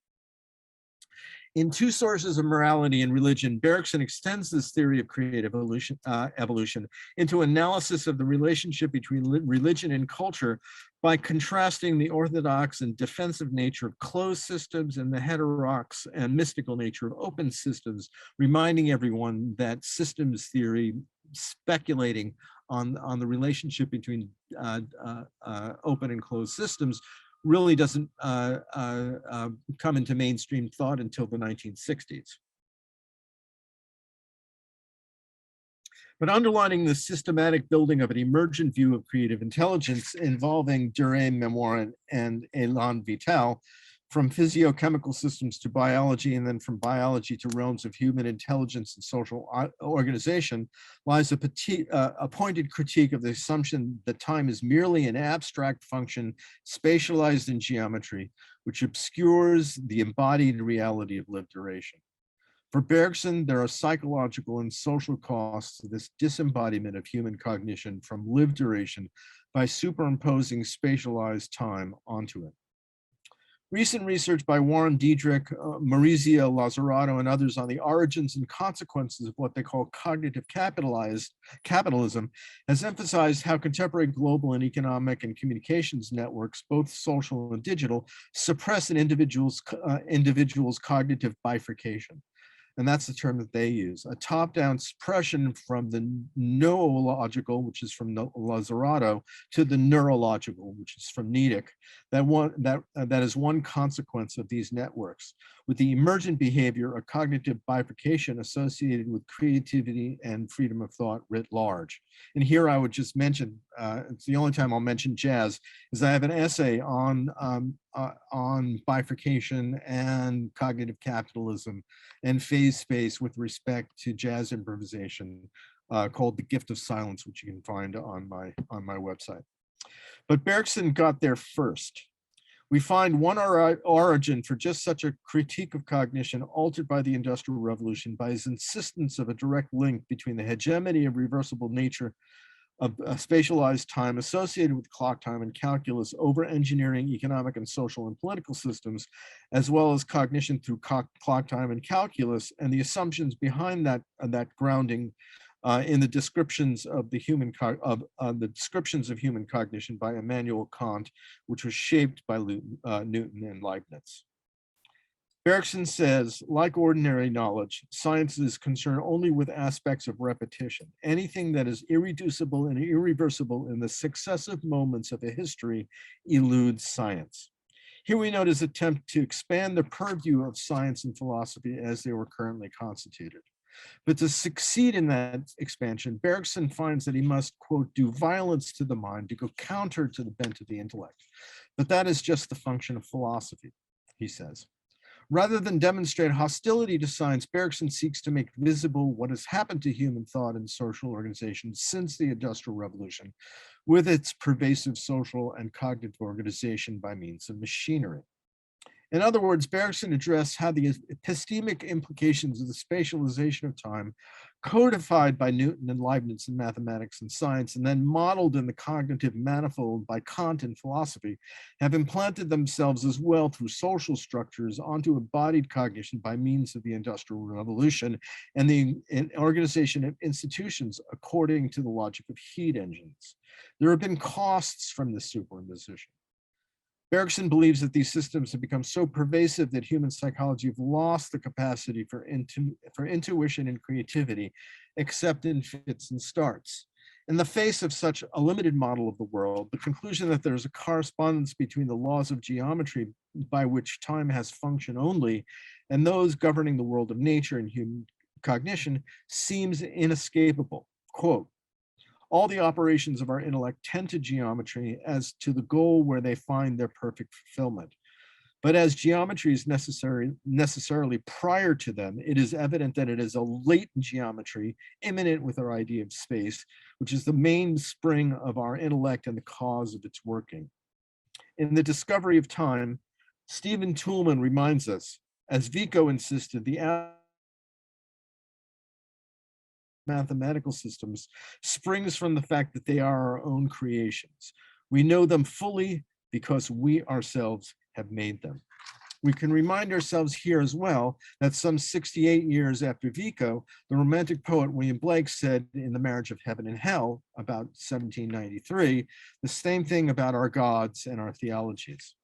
In Two Sources of Morality and Religion, Bergson extends this theory of creative evolution into analysis of the relationship between religion and culture by contrasting the orthodox and defensive nature of closed systems and the heterodox and mystical nature of open systems, reminding everyone that systems theory, speculating on the relationship between open and closed systems, really doesn't come into mainstream thought until the 1960s. But underlining the systematic building of an emergent view of creative intelligence involving durée, mémoire, and élan vital, from physiochemical systems to biology, and then from biology to realms of human intelligence and social organization, lies a pointed critique of the assumption that time is merely an abstract function spatialized in geometry, which obscures the embodied reality of lived duration. For Bergson, there are psychological and social costs to this disembodiment of human cognition from lived duration by superimposing spatialized time onto it. Recent research by Warren Diedrich, Maurizio Lazzarato, and others on the origins and consequences of what they call cognitive capitalism has emphasized how contemporary global and economic and communications networks, both social and digital, suppress an individual's cognitive bifurcation. And that's the term that they use, a top-down suppression from the noological, which is from Lazzarato, to the neurological, which is from Niedick. That is one consequence of these networks, with the emergent behavior of cognitive bifurcation associated with creativity and freedom of thought writ large. And here I would just mention, it's the only time I'll mention jazz, is I have an essay on bifurcation and cognitive capitalism and phase space with respect to jazz improvisation called The Gift of Silence, which you can find on my website. But Bergson got there first. We find one origin for just such a critique of cognition altered by the Industrial Revolution by his insistence of a direct link between the hegemony of reversible nature of spatialized time associated with clock time and calculus over engineering economic and social and political systems, as well as cognition through clock time and calculus, and the assumptions behind that grounding in the descriptions of the human cognition by Immanuel Kant, which was shaped by Newton and Leibniz. Bergson says, like ordinary knowledge, science is concerned only with aspects of repetition. Anything that is irreducible and irreversible in the successive moments of a history eludes science. Here we note his attempt to expand the purview of science and philosophy as they were currently constituted. But to succeed in that expansion, Bergson finds that he must, quote, do violence to the mind to go counter to the bent of the intellect. But that is just the function of philosophy, he says. Rather than demonstrate hostility to science, Bergson seeks to make visible what has happened to human thought and social organization since the Industrial Revolution, with its pervasive social and cognitive organization by means of machinery. In other words, Bergson addressed how the epistemic implications of the spatialization of time, codified by Newton and Leibniz in mathematics and science, and then modeled in the cognitive manifold by Kant in philosophy, have implanted themselves as well through social structures onto embodied cognition by means of the Industrial Revolution and the organization of institutions according to the logic of heat engines. There have been costs from this superimposition. Bergson believes that these systems have become so pervasive that human psychology have lost the capacity for intuition and creativity, except in fits and starts. In the face of such a limited model of the world, the conclusion that there is a correspondence between the laws of geometry by which time has function only and those governing the world of nature and human cognition seems inescapable. Quote, all the operations of our intellect tend to geometry as to the goal where they find their perfect fulfillment. But as geometry is necessarily prior to them, it is evident that it is a latent geometry immanent with our idea of space, which is the mainspring of our intellect and the cause of its working. In The Discovery of Time, Stephen Toulmin reminds us, as Vico insisted, the mathematical systems springs from the fact that they are our own creations. We know them fully because we ourselves have made them. We can remind ourselves here as well that some 68 years after Vico, the Romantic poet William Blake said in The Marriage of Heaven and Hell, about 1793, the same thing about our gods and our theologies.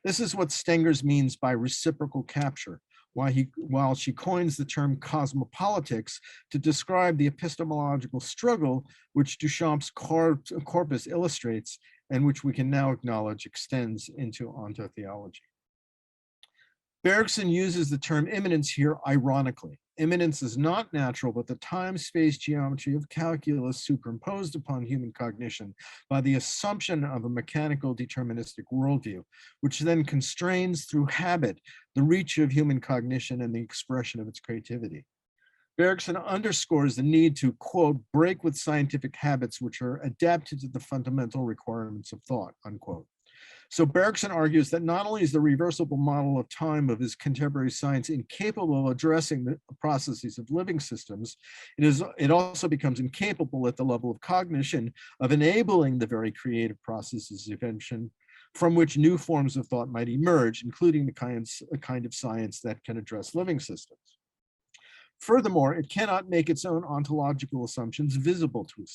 This is what Stengers means by reciprocal capture, while she coins the term cosmopolitics to describe the epistemological struggle which Duchamp's corpus illustrates and which we can now acknowledge extends into ontotheology. Bergson uses the term immanence here ironically. Immanence is not natural, but the time-space geometry of calculus superimposed upon human cognition by the assumption of a mechanical deterministic worldview, which then constrains through habit the reach of human cognition and the expression of its creativity. Bergson underscores the need to, quote, break with scientific habits which are adapted to the fundamental requirements of thought, unquote. So Bergson argues that not only is the reversible model of time of his contemporary science incapable of addressing the processes of living systems, it also becomes incapable at the level of cognition of enabling the very creative processes of invention, from which new forms of thought might emerge, including the kind of science that can address living systems. Furthermore, it cannot make its own ontological assumptions visible to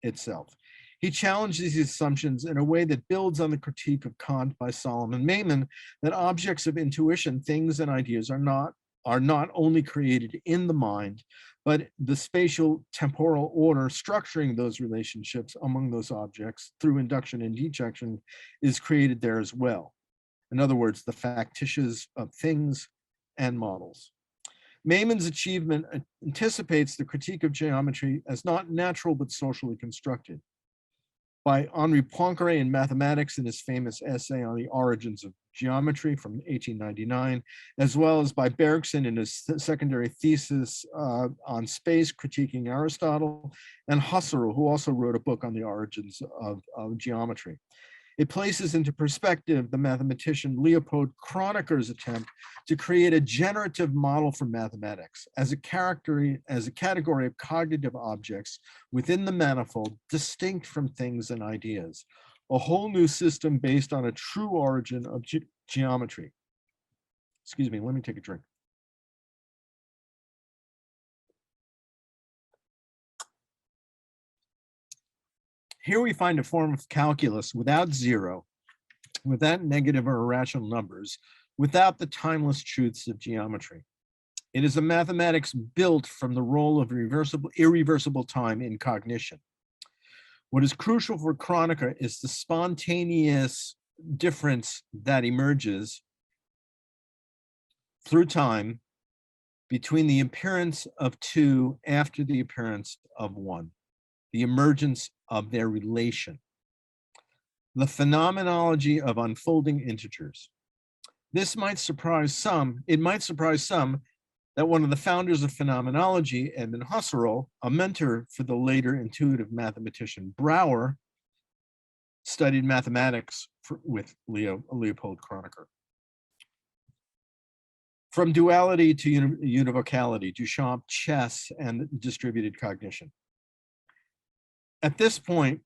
itself. He challenges these assumptions in a way that builds on the critique of Kant by Solomon Maimon that objects of intuition, things and ideas are not only created in the mind, but the spatial temporal order structuring those relationships among those objects through induction and deduction is created there as well. In other words, the factitious of things and models. Maimon's achievement anticipates the critique of geometry as not natural but socially constructed. By Henri Poincaré in Mathematics in his famous essay on the origins of geometry from 1899, as well as by Bergson in his secondary thesis on space critiquing Aristotle, and Husserl, who also wrote a book on the origins of geometry. It places into perspective the mathematician Leopold Kroneker's attempt to create a generative model for mathematics as a category of cognitive objects within the manifold, distinct from things and ideas, a whole new system based on a true origin of geometry. Excuse me, let me take a drink. Here we find a form of calculus without zero, without negative or irrational numbers, without the timeless truths of geometry. It is a mathematics built from the role of irreversible time in cognition. What is crucial for Kroneker is the spontaneous difference that emerges through time between the appearance of two after the appearance of one, the emergence of their relation, the phenomenology of unfolding integers. This might surprise some. It might surprise some that one of the founders of phenomenology, Edmund Husserl, a mentor for the later intuitive mathematician Brouwer, studied mathematics with Leopold Kroneker. From duality to univocality, Duchamp, chess, and distributed cognition. At this point,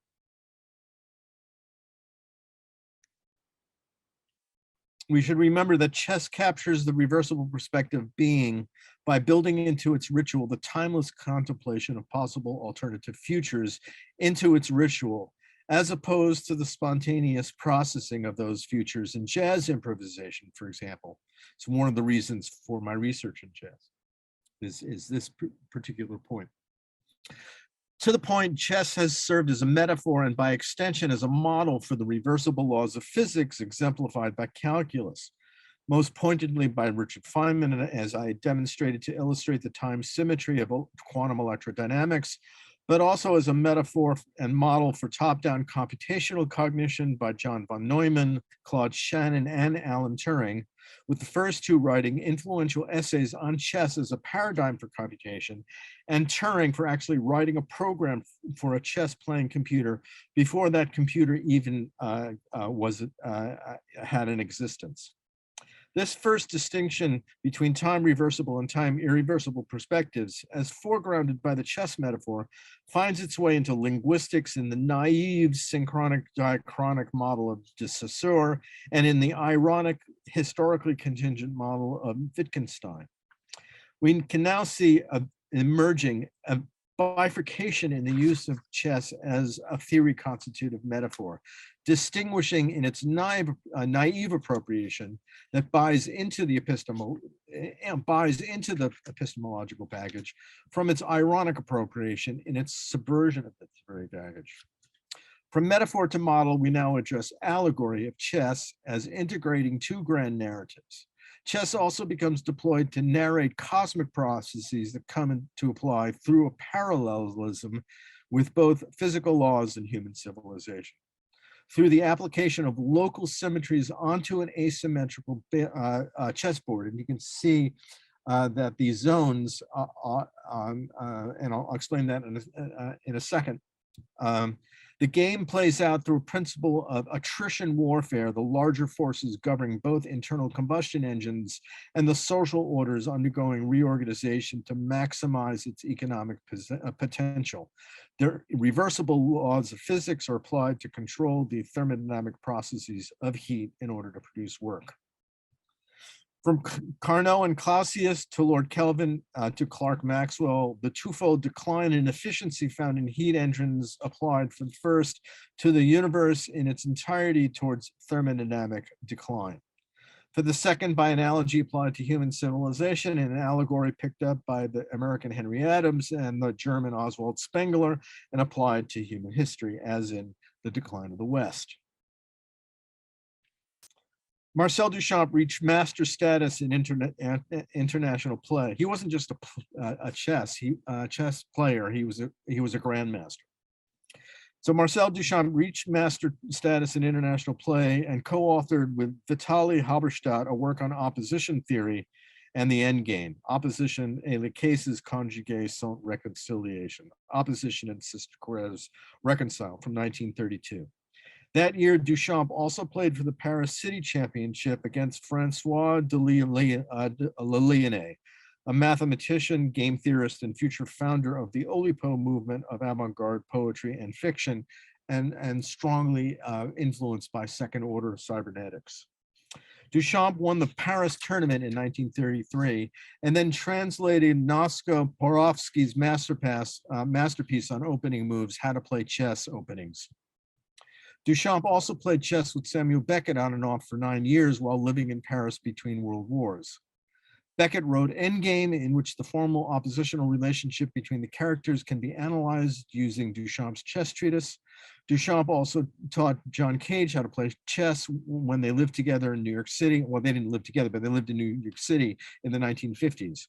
we should remember that chess captures the reversible perspective of being by building into its ritual the timeless contemplation of possible alternative futures into its ritual, as opposed to the spontaneous processing of those futures in jazz improvisation, for example. It's one of the reasons for my research in jazz, is this particular point. To the point, chess has served as a metaphor and by extension as a model for the reversible laws of physics exemplified by calculus, most pointedly by Richard Feynman, as I demonstrated to illustrate the time symmetry of quantum electrodynamics, but also as a metaphor and model for top-down computational cognition by John von Neumann, Claude Shannon, and Alan Turing, with the first two writing influential essays on chess as a paradigm for computation, and Turing for actually writing a program for a chess-playing computer before that computer even had an existence. This first distinction between time reversible and time irreversible perspectives, as foregrounded by the chess metaphor, finds its way into linguistics in the naive synchronic diachronic model of de Saussure and in the ironic historically contingent model of Wittgenstein. We can now see emerging a bifurcation in the use of chess as a theory constitutive metaphor, distinguishing in its naive appropriation that buys into the epistemological baggage from its ironic appropriation in its subversion of its very baggage. From metaphor to model, we now address allegory of chess as integrating two grand narratives. Chess also becomes deployed to narrate cosmic processes that come into apply through a parallelism with both physical laws and human civilization. Through the application of local symmetries onto an asymmetrical chessboard. And you can see that these zones, and I'll explain that in a second, The game plays out through a principle of attrition warfare, the larger forces governing both internal combustion engines and the social orders undergoing reorganization to maximize its economic potential. The reversible laws of physics are applied to control the thermodynamic processes of heat in order to produce work. From Carnot and Clausius to Lord Kelvin to Clerk Maxwell, the twofold decline in efficiency found in heat engines applied from first to the universe in its entirety towards thermodynamic decline. For the second, by analogy applied to human civilization, and an allegory picked up by the American Henry Adams and the German Oswald Spengler and applied to human history, as in The Decline of the West. Marcel Duchamp reached master status in international play. He wasn't just a chess player, he was a grandmaster. So Marcel Duchamp reached master status in international play and co-authored with Vitaly Halberstadt a work on opposition theory and the endgame, opposition et les cases conjuguées sans réconciliation, opposition and sister squares reconciled, from 1932. That year, Duchamp also played for the Paris City Championship against Francois de Lalienné, a mathematician, game theorist, and future founder of the Oulipo movement of avant-garde poetry and fiction, and strongly influenced by second-order cybernetics. Duchamp won the Paris tournament in 1933 and then translated Nosko Porofsky's masterpiece on opening moves, How to Play Chess Openings. Duchamp also played chess with Samuel Beckett on and off for 9 years while living in Paris between world wars. Beckett wrote Endgame, in which the formal oppositional relationship between the characters can be analyzed using Duchamp's chess treatise. Duchamp also taught John Cage how to play chess when they lived together in New York City. Well, they didn't live together, but they lived in New York City in the 1950s.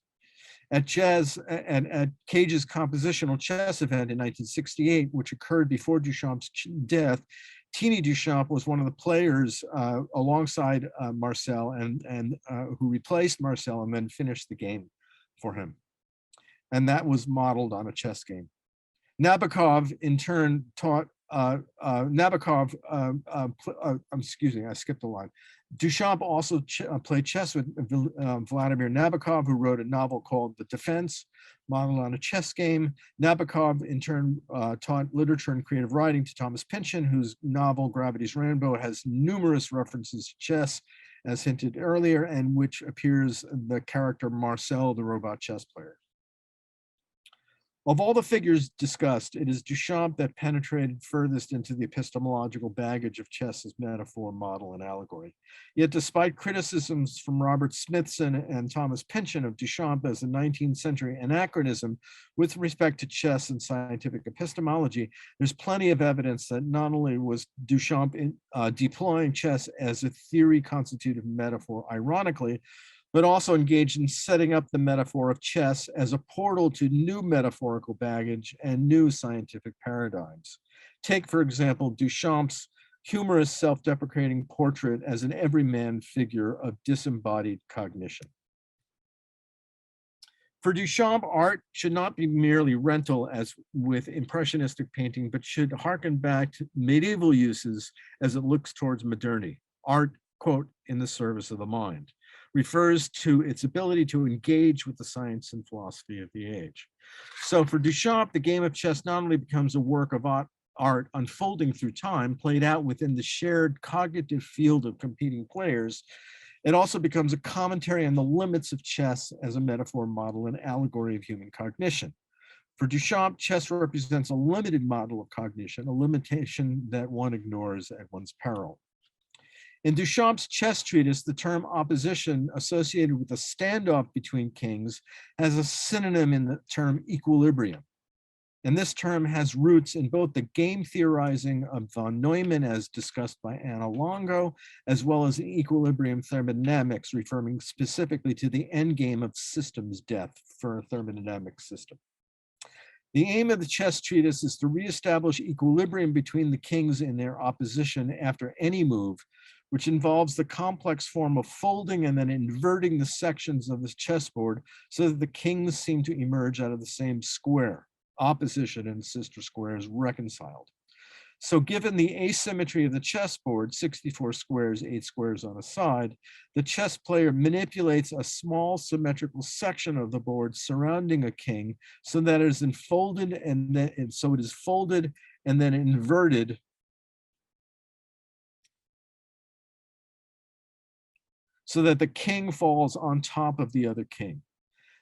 At Cage's compositional chess event in 1968, which occurred before Duchamp's death, Teeny Duchamp was one of the players alongside Marcel and who replaced Marcel and then finished the game for him. And that was modeled on a chess game. Nabokov in turn taught excuse me, I skipped a line. Duchamp also played chess with Vladimir Nabokov, who wrote a novel called The Defense, modeled on a chess game. Nabokov in turn taught literature and creative writing to Thomas Pynchon, whose novel Gravity's Rainbow has numerous references to chess, as hinted earlier, and which appears the character Marcel, the robot chess player. Of all the figures discussed, it is Duchamp that penetrated furthest into the epistemological baggage of chess as metaphor, model, and allegory. Yet despite criticisms from Robert Smithson and Thomas Pynchon of Duchamp as a 19th century anachronism with respect to chess and scientific epistemology, there's plenty of evidence that not only was Duchamp deploying chess as a theory-constitutive metaphor, ironically, but also engaged in setting up the metaphor of chess as a portal to new metaphorical baggage and new scientific paradigms. Take, for example, Duchamp's humorous self-deprecating portrait as an everyman figure of disembodied cognition. For Duchamp, art should not be merely rental as with impressionistic painting, but should harken back to medieval uses as it looks towards modernity. Art, quote, in the service of the mind, refers to its ability to engage with the science and philosophy of the age. So for Duchamp, the game of chess not only becomes a work of art unfolding through time, played out within the shared cognitive field of competing players, it also becomes a commentary on the limits of chess as a metaphor, model, and allegory of human cognition. For Duchamp, chess represents a limited model of cognition, a limitation that one ignores at one's peril. In Duchamp's chess treatise, the term opposition associated with a standoff between kings has a synonym in the term equilibrium. And this term has roots in both the game theorizing of von Neumann, as discussed by Anna Longo, as well as equilibrium thermodynamics, referring specifically to the endgame of systems death for a thermodynamic system. The aim of the chess treatise is to reestablish equilibrium between the kings in their opposition after any move, which involves the complex form of folding and then inverting the sections of the chessboard so that the kings seem to emerge out of the same square, opposition and sister squares reconciled. So given the asymmetry of the chessboard, 64 squares, 8 squares on a side, the chess player manipulates a small symmetrical section of the board surrounding a king so that it is enfolded and then so it is folded and then inverted so that the king falls on top of the other king.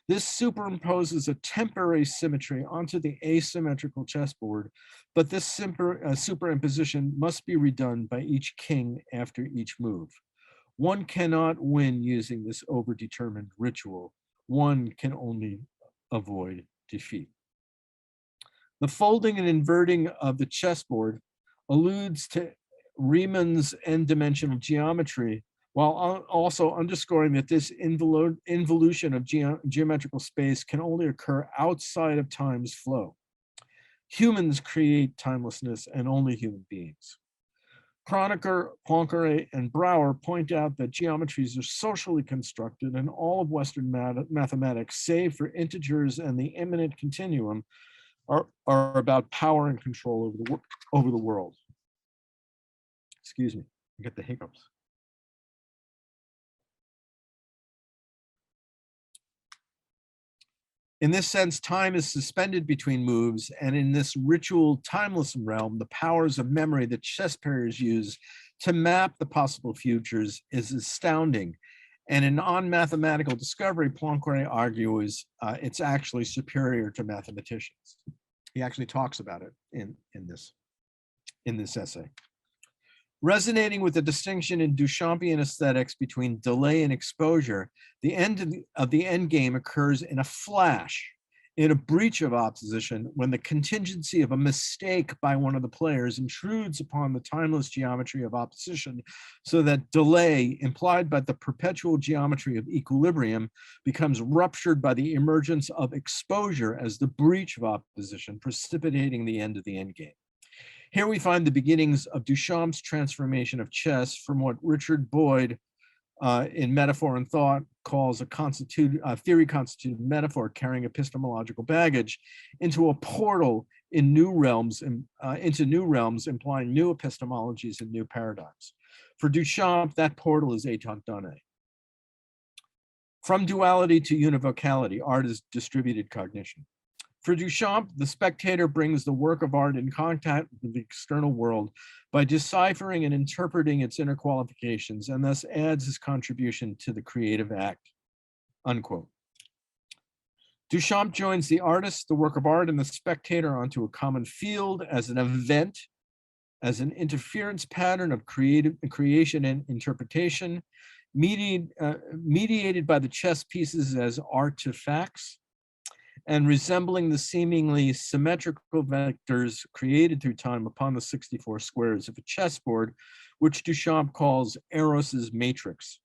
This superimposes a temporary symmetry onto the asymmetrical chessboard, but this superimposition must be redone by each king after each move. One cannot win using this overdetermined ritual. One can only avoid defeat. The folding and inverting of the chessboard alludes to Riemann's n-dimensional geometry, while also underscoring that this involution of geometrical space can only occur outside of time's flow. Humans create timelessness, and only human beings. Kronecker, Poincaré, and Brouwer point out that geometries are socially constructed, and all of Western mathematics, save for integers and the immanent continuum, are about power and control over the world. Excuse me, I get the hiccups. In this sense, time is suspended between moves, and in this ritual timeless realm, the powers of memory that chess players use to map the possible futures is astounding. And in On-Mathematical Discovery, Poincaré argues it's actually superior to mathematicians. He actually talks about it in this essay. Resonating with the distinction in Duchampian aesthetics between delay and exposure, the end of the end game occurs in a flash, in a breach of opposition, when the contingency of a mistake by one of the players intrudes upon the timeless geometry of opposition, so that delay, implied by the perpetual geometry of equilibrium, becomes ruptured by the emergence of exposure as the breach of opposition, precipitating the end of the end game. Here we find the beginnings of Duchamp's transformation of chess from what Richard Boyd in Metaphor and Thought calls a theory-constituted metaphor carrying epistemological baggage into a portal in new realms, into new realms implying new epistemologies and new paradigms. For Duchamp, that portal is étant donné. From duality to univocality, art is distributed cognition. For Duchamp, the spectator brings the work of art in contact with the external world by deciphering and interpreting its inner qualifications, and thus adds his contribution to the creative act, unquote. Duchamp joins the artist, the work of art, and the spectator onto a common field as an event, as an interference pattern of creation and interpretation, mediated by the chess pieces as artifacts, and resembling the seemingly symmetrical vectors created through time upon the 64 squares of a chessboard, which Duchamp calls Eros's matrix.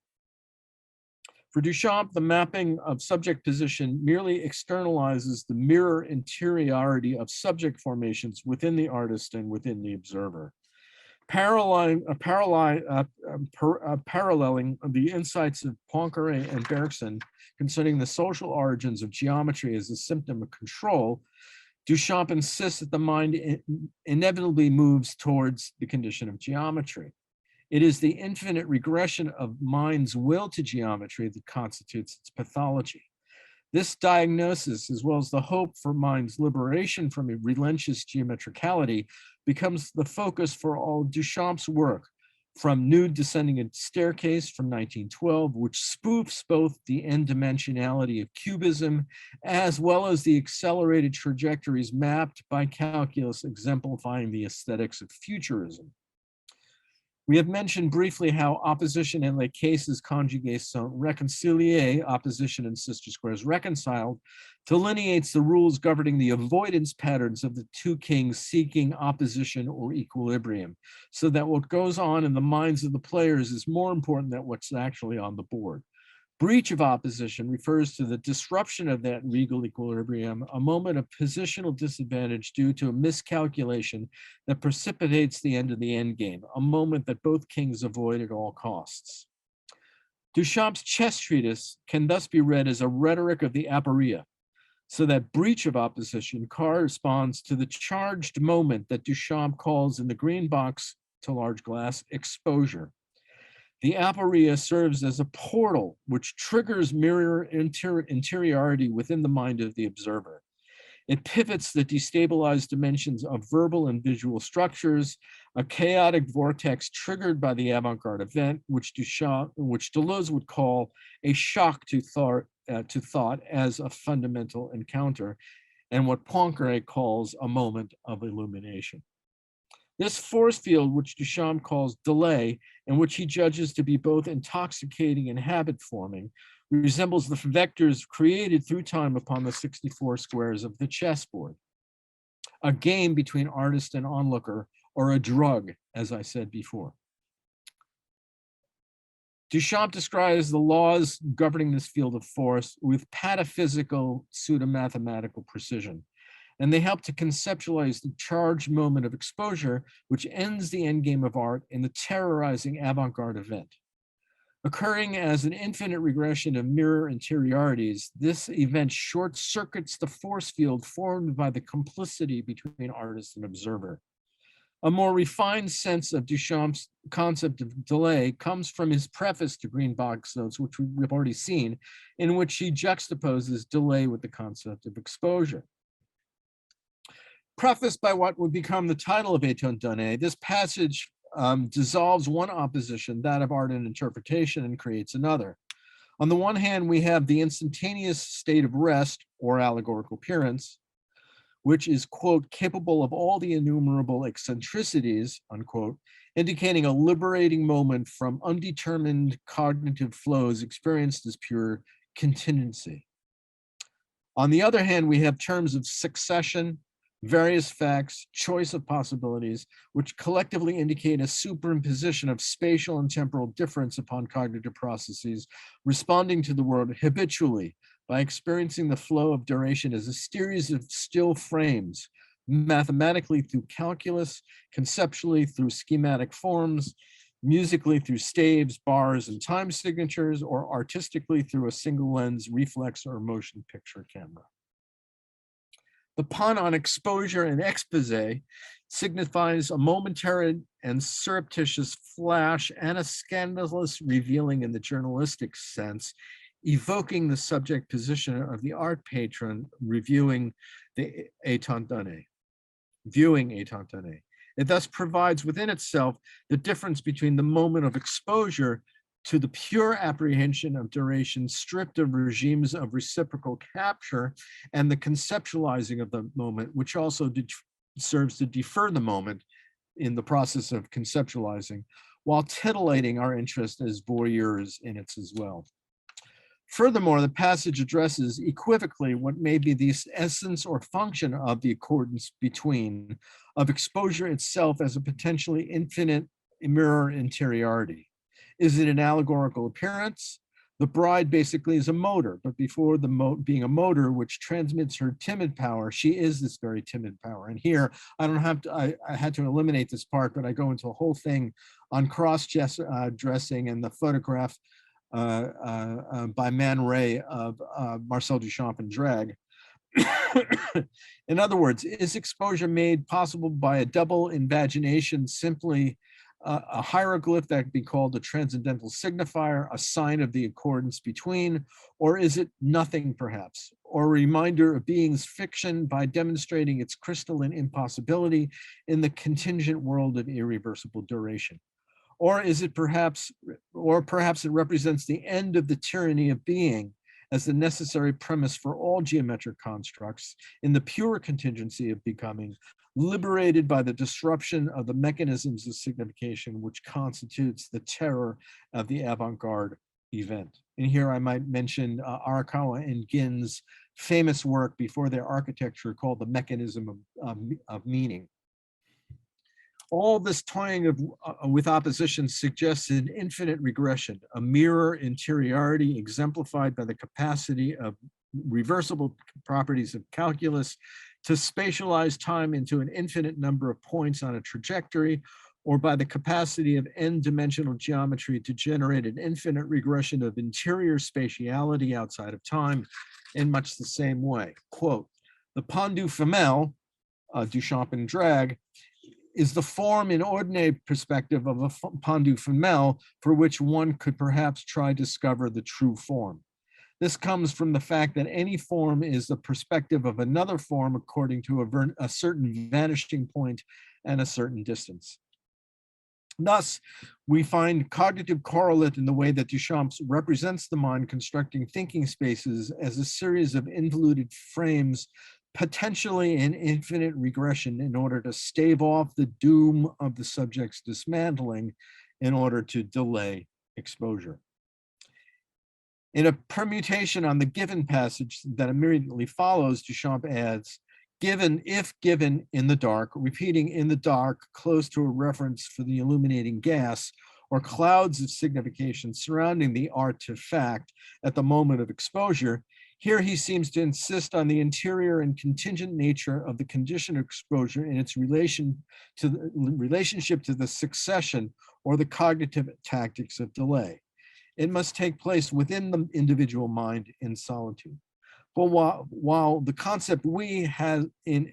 For Duchamp, the mapping of subject position merely externalizes the mirror interiority of subject formations within the artist and within the observer. Paralleling the insights of Poincaré and Bergson concerning the social origins of geometry as a symptom of control, Duchamp insists that the mind inevitably moves towards the condition of geometry. It is the infinite regression of mind's will to geometry that constitutes its pathology. This diagnosis, as well as the hope for mind's liberation from a relentless geometricality, becomes the focus for all Duchamp's work, from Nude Descending a Staircase from 1912, which spoofs both the n-dimensionality of cubism, as well as the accelerated trajectories mapped by calculus exemplifying the aesthetics of futurism. We have mentioned briefly how opposition and les cases conjugués sont réconciliés, opposition and sister squares reconciled, delineates the rules governing the avoidance patterns of the two kings seeking opposition or equilibrium, so that what goes on in the minds of the players is more important than what's actually on the board. Breach of opposition refers to the disruption of that regal equilibrium, a moment of positional disadvantage due to a miscalculation that precipitates the end of the endgame, a moment that both kings avoid at all costs. Duchamp's chess treatise can thus be read as a rhetoric of the aporia, So that breach of opposition corresponds to the charged moment that Duchamp calls in the green box to large glass exposure. The aporia serves as a portal which triggers mirror interiority within the mind of the observer. It pivots the destabilized dimensions of verbal and visual structures, a chaotic vortex triggered by the avant-garde event, which Deleuze would call a shock to thought as a fundamental encounter, and what Poincaré calls a moment of illumination. This force field, which Duchamp calls delay, and which he judges to be both intoxicating and habit-forming, resembles the vectors created through time upon the 64 squares of the chessboard. A game between artist and onlooker, or a drug, as I said before. Duchamp describes the laws governing this field of force with pataphysical pseudo-mathematical precision, and they help to conceptualize the charged moment of exposure, which ends the endgame of art in the terrorizing avant-garde event. Occurring as an infinite regression of mirror interiorities, this event short-circuits the force field formed by the complicity between artist and observer. A more refined sense of Duchamp's concept of delay comes from his preface to Green Box Notes, which we've already seen, in which he juxtaposes delay with the concept of exposure. Prefaced by what would become the title of Étant donné, this passage dissolves one opposition, that of art and interpretation, and creates another. On the one hand, we have the instantaneous state of rest or allegorical appearance, which is, quote, capable of all the innumerable eccentricities, unquote, indicating a liberating moment from undetermined cognitive flows experienced as pure contingency. On the other hand, we have terms of succession, various facts, choice of possibilities, which collectively indicate a superimposition of spatial and temporal difference upon cognitive processes, responding to the world habitually by experiencing the flow of duration as a series of still frames, mathematically through calculus, conceptually through schematic forms, musically through staves, bars, and time signatures, or artistically through a single lens, reflex, or motion picture camera. The pun on exposure and expose signifies a momentary and surreptitious flash and a scandalous revealing in the journalistic sense, evoking the subject position of the art patron reviewing the Étant donné, viewing Étant donné. It thus provides within itself the difference between the moment of exposure to the pure apprehension of duration stripped of regimes of reciprocal capture, and the conceptualizing of the moment, which also serves to defer the moment in the process of conceptualizing, while titillating our interest as voyeurs in it as well. Furthermore, the passage addresses equivocally what may be the essence or function of the accordance between of exposure itself as a potentially infinite mirror interiority. Is it an allegorical appearance? The bride basically is a motor, but before being a motor which transmits her timid power, she is this very timid power. And here, I don't have to, I had to eliminate this part, but I go into a whole thing on cross-dressing and the photograph by Man Ray of Marcel Duchamp in drag. In other words, is exposure made possible by a double invagination, simply a hieroglyph that could be called a transcendental signifier, a sign of the accordance between, or is it nothing perhaps, or a reminder of being's fiction by demonstrating its crystalline impossibility in the contingent world of irreversible duration? Or is it perhaps it represents the end of the tyranny of being as the necessary premise for all geometric constructs in the pure contingency of becoming, liberated by the disruption of the mechanisms of signification which constitutes the terror of the avant-garde event. And here I might mention Arakawa and Gin's famous work before their architecture called The Mechanism of Meaning. All this toying with opposition suggests an infinite regression, a mirror interiority exemplified by the capacity of reversible properties of calculus to spatialize time into an infinite number of points on a trajectory, or by the capacity of n-dimensional geometry to generate an infinite regression of interior spatiality outside of time in much the same way. Quote, the pendu femelle, Duchamp and drag, is the form in ordinate perspective of a pendu femelle for which one could perhaps try to discover the true form. This comes from the fact that any form is the perspective of another form according to a certain vanishing point and a certain distance. Thus, we find cognitive correlate in the way that Duchamp represents the mind constructing thinking spaces as a series of involuted frames, potentially in infinite regression, in order to stave off the doom of the subject's dismantling in order to delay exposure. In a permutation on the given passage that immediately follows, Duchamp adds, given, if given in the dark, repeating in the dark close to a reference for the illuminating gas, or clouds of signification surrounding the artifact at the moment of exposure, here he seems to insist on the interior and contingent nature of the condition of exposure in its relationship to the succession or the cognitive tactics of delay. It must take place within the individual mind in solitude. But while the concept we has in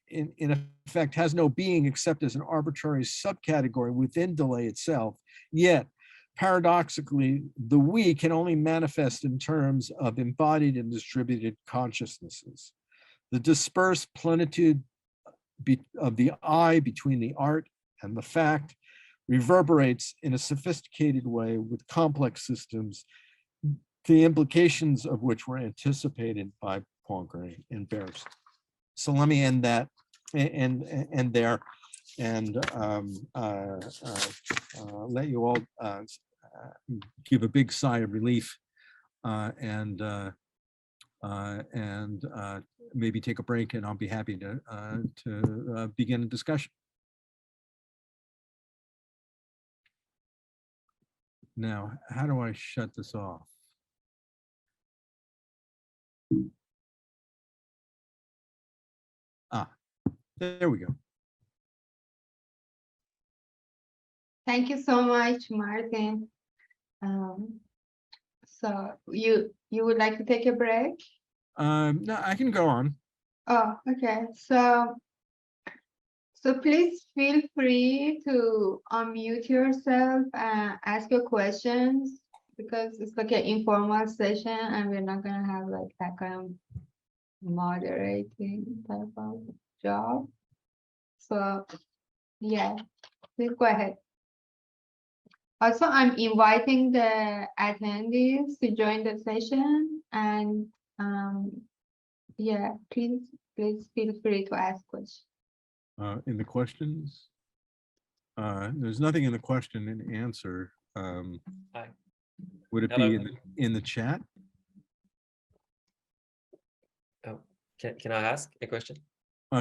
effect has no being except as an arbitrary subcategory within delay itself, yet paradoxically, the we can only manifest in terms of embodied and distributed consciousnesses. The dispersed plenitude of the I between the art and the fact reverberates in a sophisticated way with complex systems, the implications of which were anticipated by Poincare and Bears. So let me end that and there, and let you all give a big sigh of relief and maybe take a break, and I'll be happy to begin a discussion. Now, how do I shut this off? Ah, there we go. Thank you so much, Martin. So you would like to take a break? No, I can go on. Oh, okay. So please feel free to unmute yourself and ask your questions, because it's like an informal session and we're not gonna have like that kind of moderating type of job. So yeah, please go ahead. Also, I'm inviting the attendees to join the session, and yeah, please feel free to ask questions. In the questions, there's nothing in the question and answer. Hi. Would it Hello. be in the chat? Oh, can I ask a question?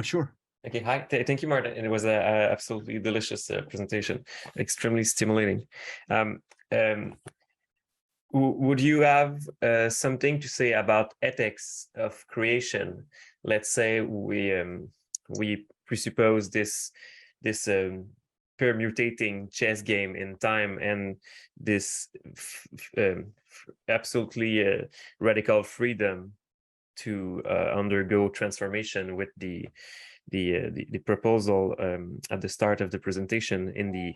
Sure. Okay, hi. Thank you, Martin. It was a absolutely delicious presentation, extremely stimulating. Would you have something to say about ethics of creation? Let's say we presuppose this permutating chess game in time, and this absolutely radical freedom to undergo transformation with the proposal at the start of the presentation in the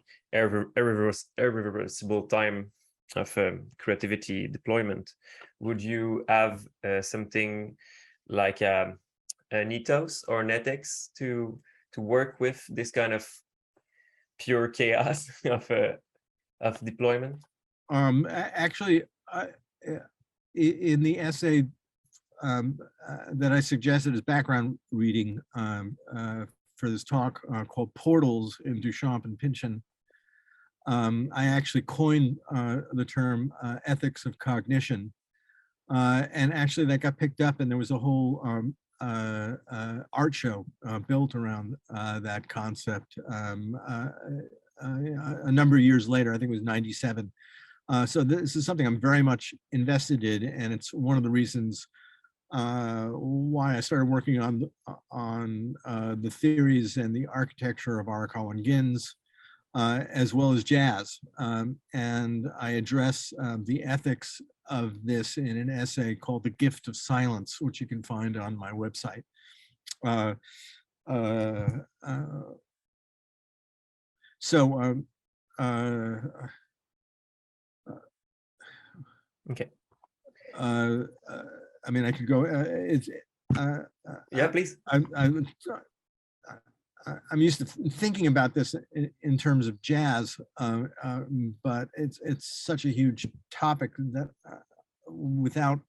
irreversible time of creativity deployment. Would you have something like an ethos or an ethics to work with this kind of pure chaos of deployment? Actually, in the essay that I suggested as background reading for this talk called Portals in Duchamp and Pynchon, I actually coined the term ethics of cognition. And actually that got picked up, and there was a whole art show built around that concept a number of years later. I think it was '97. So this is something I'm very much invested in, and it's one of the reasons why I started working on the theories and the architecture of Arakawa and Gin's, as well as jazz. And I address the ethics of this in an essay called The Gift of Silence, which you can find on my website. Okay. I mean, I could go. Yeah, please. I'm used to thinking about this in terms of jazz, but it's such a huge topic that without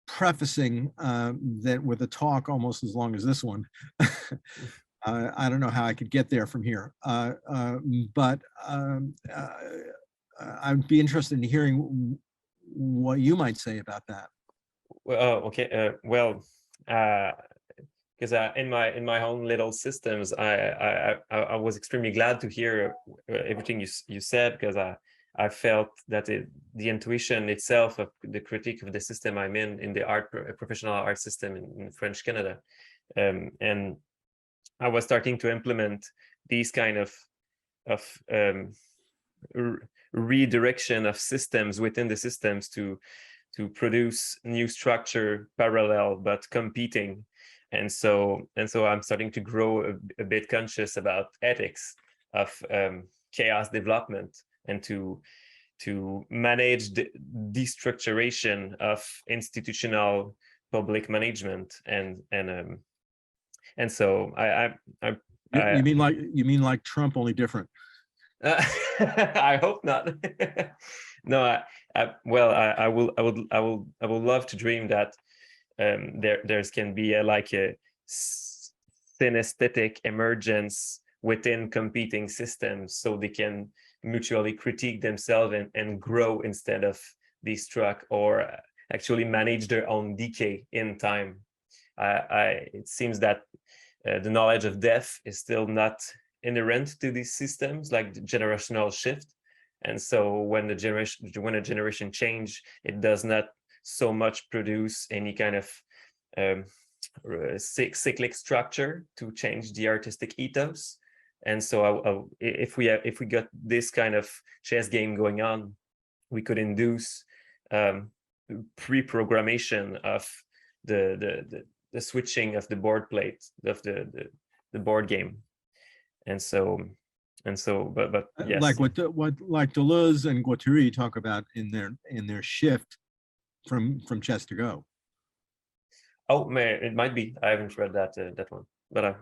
prefacing that with a talk almost as long as this one, I don't know how I could get there from here. But I'd be interested in hearing what you might say about that. Well, okay. Well, because in my own little systems, I was extremely glad to hear everything you said, because I felt that the intuition itself of the critique of the system I'm in the professional art system in French Canada, and I was starting to implement these kind of redirection of systems within the systems to produce new structure, parallel but competing. And so I'm starting to grow a bit conscious about ethics of chaos development, and to manage the destructuration of institutional public management, and so You mean like Trump, only different? I hope not. No, I would love to dream that there's can be a synesthetic emergence within competing systems, so they can mutually critique themselves and grow instead of destruct, or actually manage their own decay in time. It seems that the knowledge of death is still not inherent to these systems, like the generational shift. And so when a generation change, it does not so much produce any kind of cyclic structure to change the artistic ethos. And so if we got this kind of chess game going on, we could induce pre-programmation of the switching of the board plate of the board game. And so but yes, like what Deleuze and Guattari talk about in their shift from chess to go. Oh man, it might be. I haven't read that one, but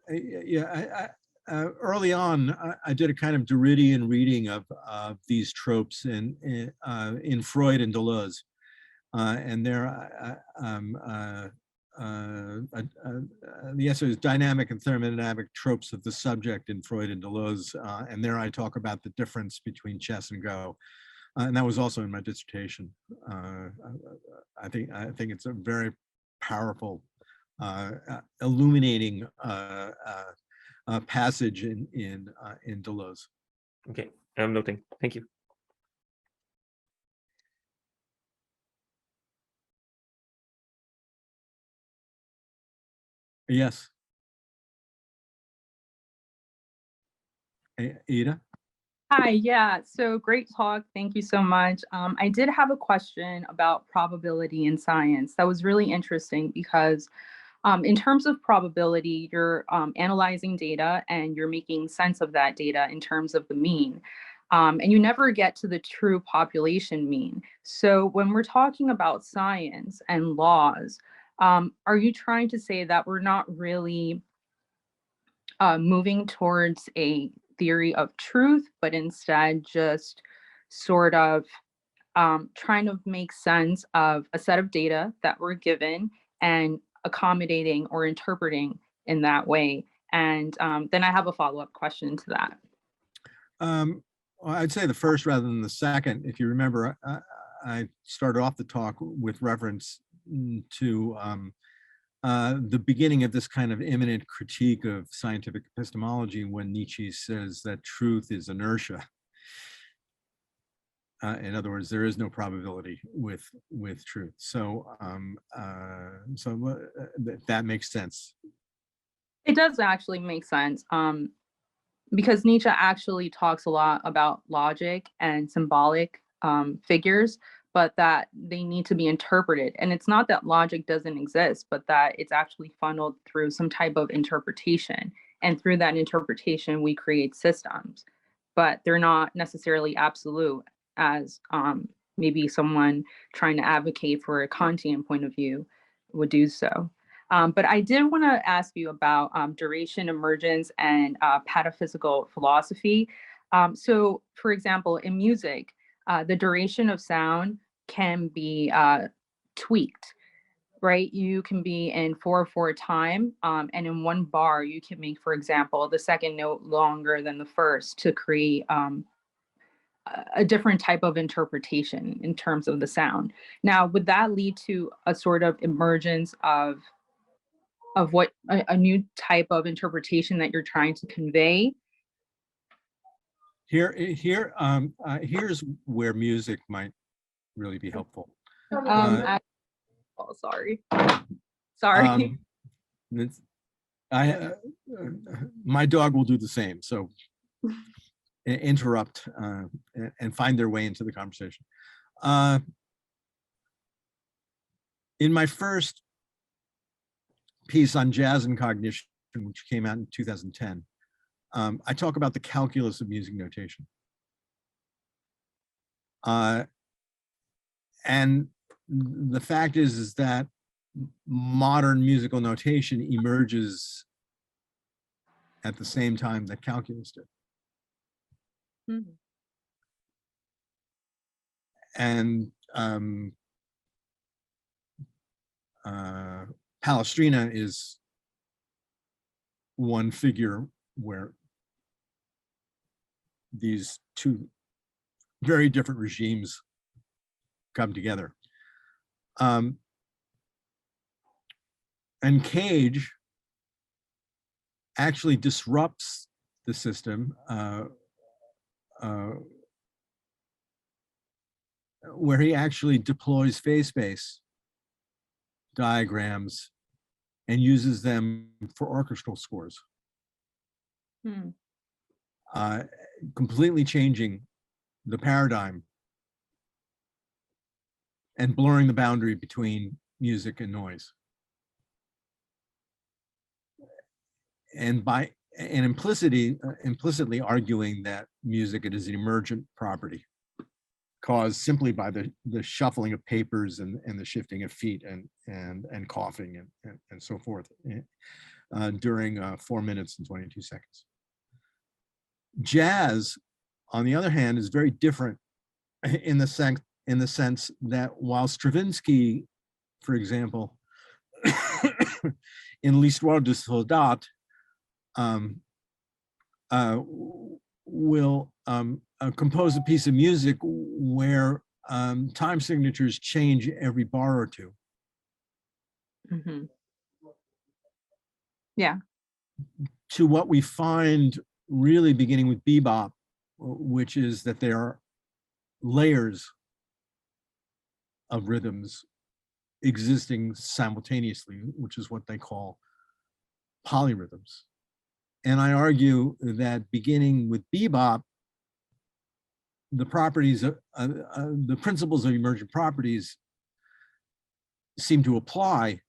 yeah. Early on, I did a kind of Derridian reading of these tropes in Freud and Deleuze, and there the essay is Dynamic and Thermodynamic Tropes of the Subject in Freud and Deleuze, and there I talk about the difference between chess and Go, and that was also in my dissertation. I think it's a very powerful, illuminating passage in Deleuze. Okay, I'm noting. Thank you. Yes. Ida? Hi, yeah, so great talk. Thank you so much. I did have a question about probability in science. That was really interesting because in terms of probability, you're analyzing data and you're making sense of that data in terms of the mean. And you never get to the true population mean. So when we're talking about science and laws, are you trying to say that we're not really moving towards a theory of truth, but instead just sort of trying to make sense of a set of data that we're given and accommodating or interpreting in that way? And then I have a follow-up question to that. Well, I'd say the first rather than the second. If you remember, I started off the talk with reference to the beginning of this kind of imminent critique of scientific epistemology, when Nietzsche says that truth is inertia. In other words, there is no probability with truth. So that makes sense. It does actually make sense. because Nietzsche actually talks a lot about logic and symbolic figures, but that they need to be interpreted. And it's not that logic doesn't exist, but that it's actually funneled through some type of interpretation. And through that interpretation, we create systems, but they're not necessarily absolute, as maybe someone trying to advocate for a Kantian point of view would do so. But I did want to ask you about duration, emergence, and pataphysical philosophy. So, for example, in music, the duration of sound can be tweaked, right? You can be in 4/4 time, and in one bar, you can make, for example, the second note longer than the first to create a different type of interpretation in terms of the sound. Now, would that lead to a sort of emergence of what a new type of interpretation that you're trying to convey? Here's where music might really be helpful. Oh, sorry. Sorry. My dog will do the same, so interrupt and find their way into the conversation. In my first piece on jazz and cognition, which came out in 2010, I talk about the calculus of music notation. And the fact is that modern musical notation emerges at the same time that calculus did. Mm-hmm. And Palestrina is one figure where these two very different regimes come together. And Cage actually disrupts the system where he actually deploys phase space diagrams and uses them for orchestral scores. Completely changing the paradigm and blurring the boundary between music and noise. And implicitly arguing that music is an emergent property caused simply by the shuffling of papers and the shifting of feet and coughing and so forth during 4 minutes and 22 seconds. Jazz, on the other hand, is very different in the sense that while Stravinsky, for example, in L'Histoire du Soldat, will compose a piece of music where time signatures change every bar or two. Mm-hmm. Yeah. To what we find really beginning with bebop, which is that there are layers of rhythms existing simultaneously, which is what they call polyrhythms. And I argue that beginning with bebop, the properties, the principles of emergent properties seem to apply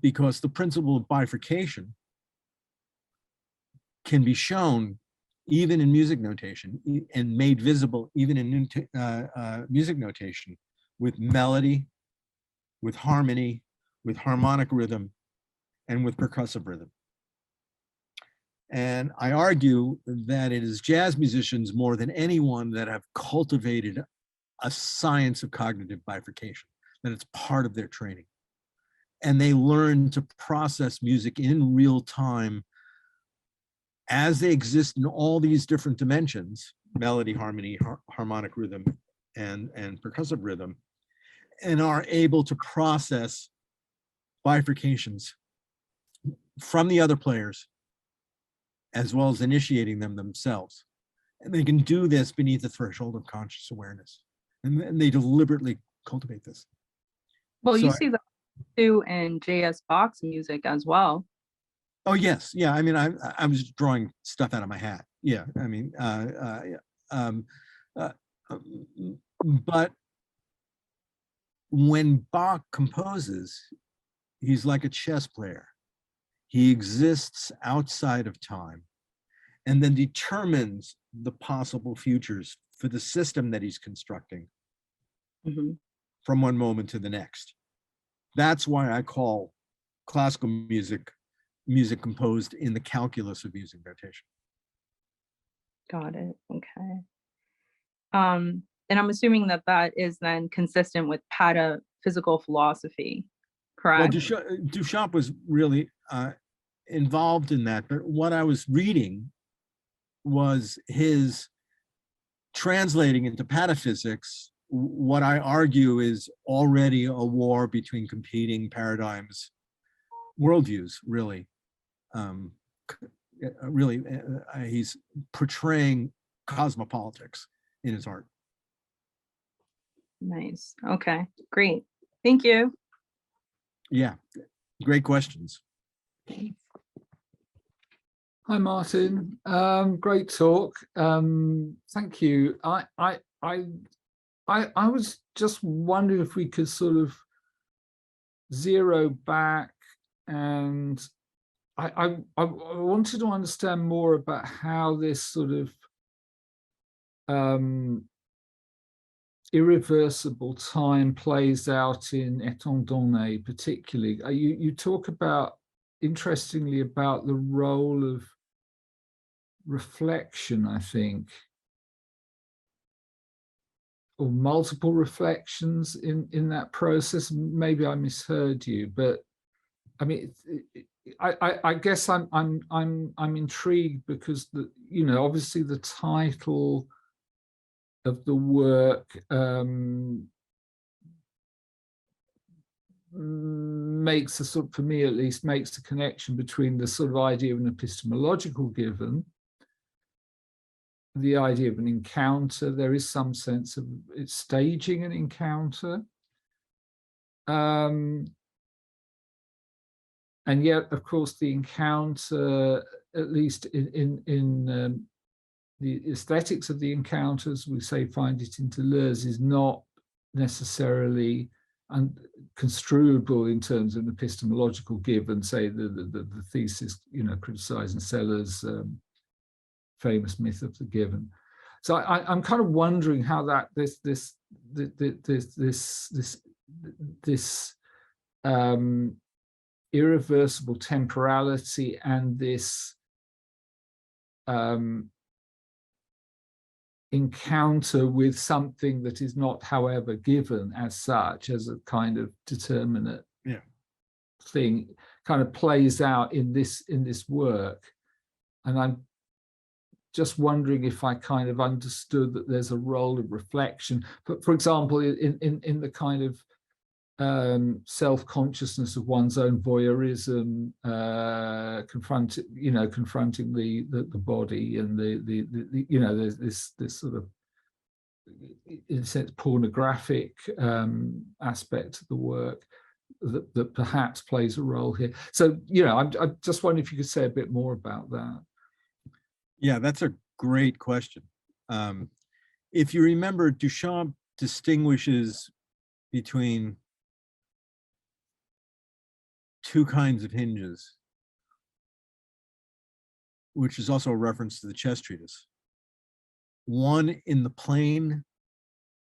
because the principle of bifurcation can be shown even in music notation and made visible even in music notation with melody, with harmony, with harmonic rhythm, and with percussive rhythm. And I argue that it is jazz musicians more than anyone that have cultivated a science of cognitive bifurcation, that it's part of their training. And they learn to process music in real time as they exist in all these different dimensions, melody, harmony, harmonic rhythm, and percussive rhythm, and are able to process bifurcations from the other players, as well as initiating them themselves. And they can do this beneath the threshold of conscious awareness. And they deliberately cultivate this. Well, so you see that too in J.S. Bach's music as well. Oh, yes. Yeah. I mean, I was just drawing stuff out of my hat. Yeah. I mean, um, uh, but when Bach composes, he's like a chess player. He exists outside of time and then determines the possible futures for the system that he's constructing Mhm. from one moment to the next. That's why I call classical music composed in the calculus of music notation. Got it. Okay. And I'm assuming that that is then consistent with pataphysical philosophy, Well, correct? Duchamp was really involved in that, but what I was reading was his translating into pataphysics what I argue is already a war between competing paradigms, worldviews, really. Really, he's portraying cosmopolitics in his art. Nice. Okay, great. Thank you. Yeah, great questions. Hi, Martin. Great talk. Thank you. I was just wondering if we could sort of zero back, and I wanted to understand more about how this sort of irreversible time plays out in Étant donné, particularly. You talk about, interestingly, about the role of reflection, I think, or multiple reflections in that process. Maybe I misheard you, but I mean, I guess I'm intrigued because obviously the title of the work makes a sort of, for me at least, makes a connection between the sort of idea of an epistemological given, the idea of an encounter. There is some sense of it's staging an encounter. And yet, of course, the encounter, at least in the aesthetics of the encounters, we say find it in Deleuze, is not necessarily construable in terms of an epistemological given, say the thesis, criticizing Seller's famous myth of the given. So I'm kind of wondering how that this irreversible temporality and this encounter with something that is not, however, given as such, as a kind of determinate thing, kind of plays out in this work. And I'm just wondering if I kind of understood that there's a role of reflection, but for example, in the kind of self-consciousness of one's own voyeurism, confronting the body, and there's this sort of, in a sense, pornographic aspect of the work that perhaps plays a role here. So I'm just wondering if you could say a bit more about that. Yeah, that's a great question. If you remember, Duchamp distinguishes between two kinds of hinges, which is also a reference to the chess treatise. One in the plane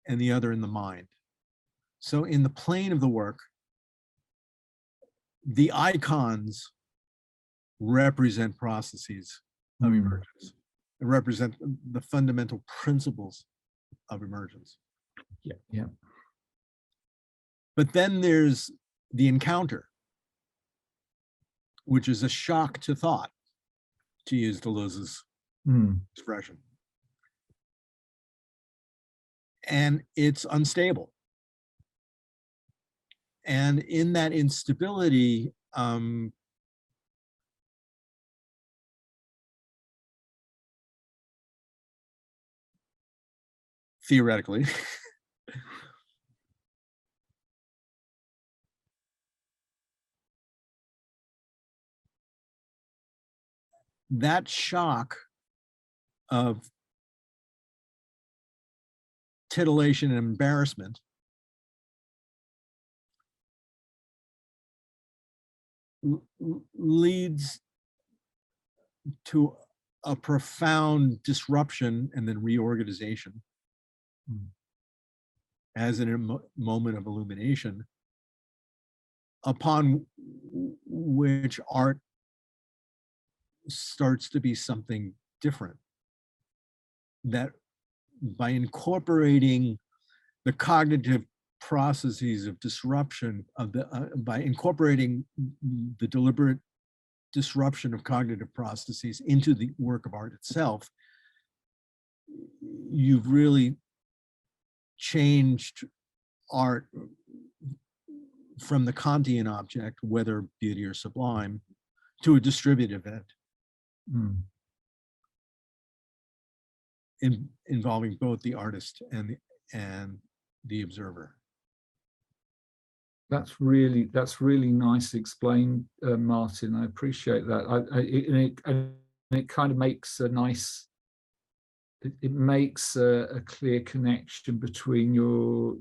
and the other in the mind. So in the plane of the work, the icons represent processes of emergence. They represent the fundamental principles of emergence. Yeah. But then there's the encounter, which is a shock to thought, to use Deleuze's expression. And it's unstable. And in that instability, theoretically, that shock of titillation and embarrassment leads to a profound disruption and then reorganization as in a moment of illumination, upon which art starts to be something different. That by incorporating the cognitive processes of disruption of the, by incorporating the deliberate disruption of cognitive processes into the work of art itself, you've really changed art from the Kantian object, whether beauty or sublime, to a distributive event. Involving both the artist and the observer. That's really nice explained, Martin. I appreciate that. It kind of makes a nice. It makes a clear connection between your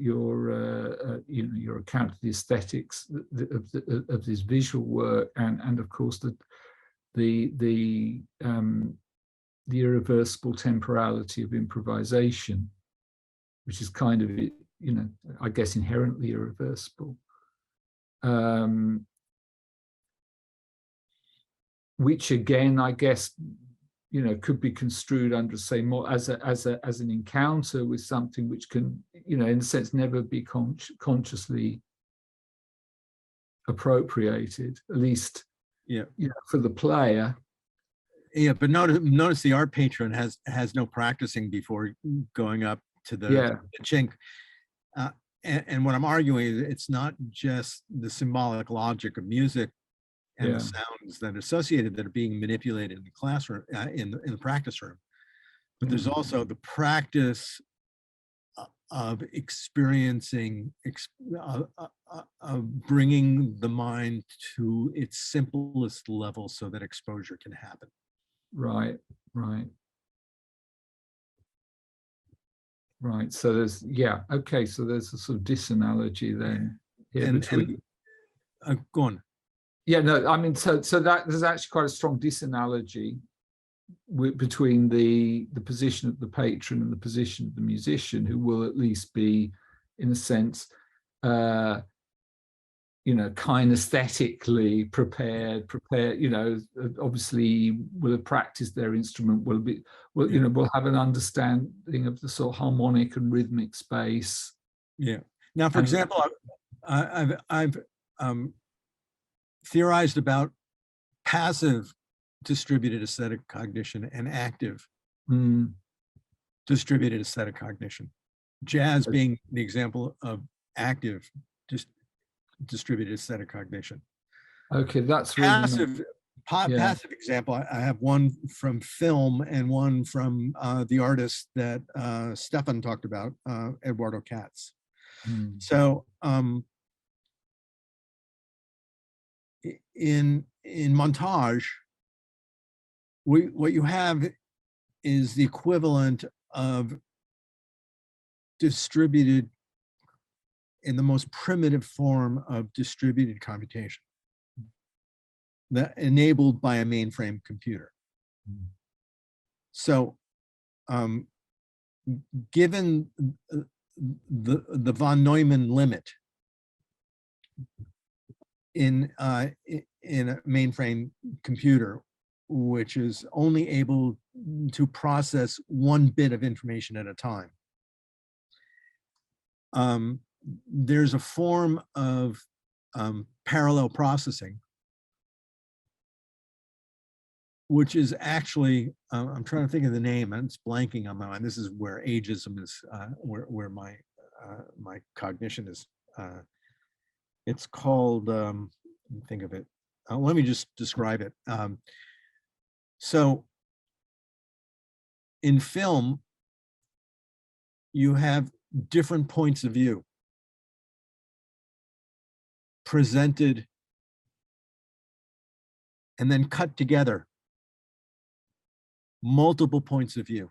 account of the aesthetics of this visual work and of course the irreversible temporality of improvisation, which is kind of, I guess, inherently irreversible. Which again, I guess, could be construed under, say, more as an encounter with something which can, in a sense, never be consciously appropriated, at least, for the player. Yeah, but notice the art patron has no practicing before going up to the chink. And what I'm arguing is it's not just the symbolic logic of music and the sounds that are associated that are being manipulated in the classroom, in the practice room, but there's also the practice of experiencing, of bringing the mind to its simplest level so that exposure can happen. Right. So there's, okay. So there's a sort of disanalogy then. Go on. Yeah, no, I mean, so that there's actually quite a strong disanalogy between the position of the patron and the position of the musician, who will at least be, in a sense, kinesthetically prepared, obviously will have practiced their instrument, will have an understanding of the sort of harmonic and rhythmic space. Yeah. Now, for example, I've theorized about passive distributed aesthetic cognition and active distributed aesthetic cognition. Jazz being the example of active distributed aesthetic cognition. Okay, that's passive. Passive example. I have one from film and one from the artist that Stefan talked about, Eduardo Katz. So in montage, what you have is the equivalent of distributed, in the most primitive form of distributed computation that enabled by a mainframe computer. So given the von Neumann limit in a mainframe computer, which is only able to process one bit of information at a time, there's a form of parallel processing, which is actually, I'm trying to think of the name, and it's blanking on my mind. This is where ageism is, where my my cognition is. It's called, think of it. Let me just describe it. So in film, you have different points of view presented and then cut together multiple points of view,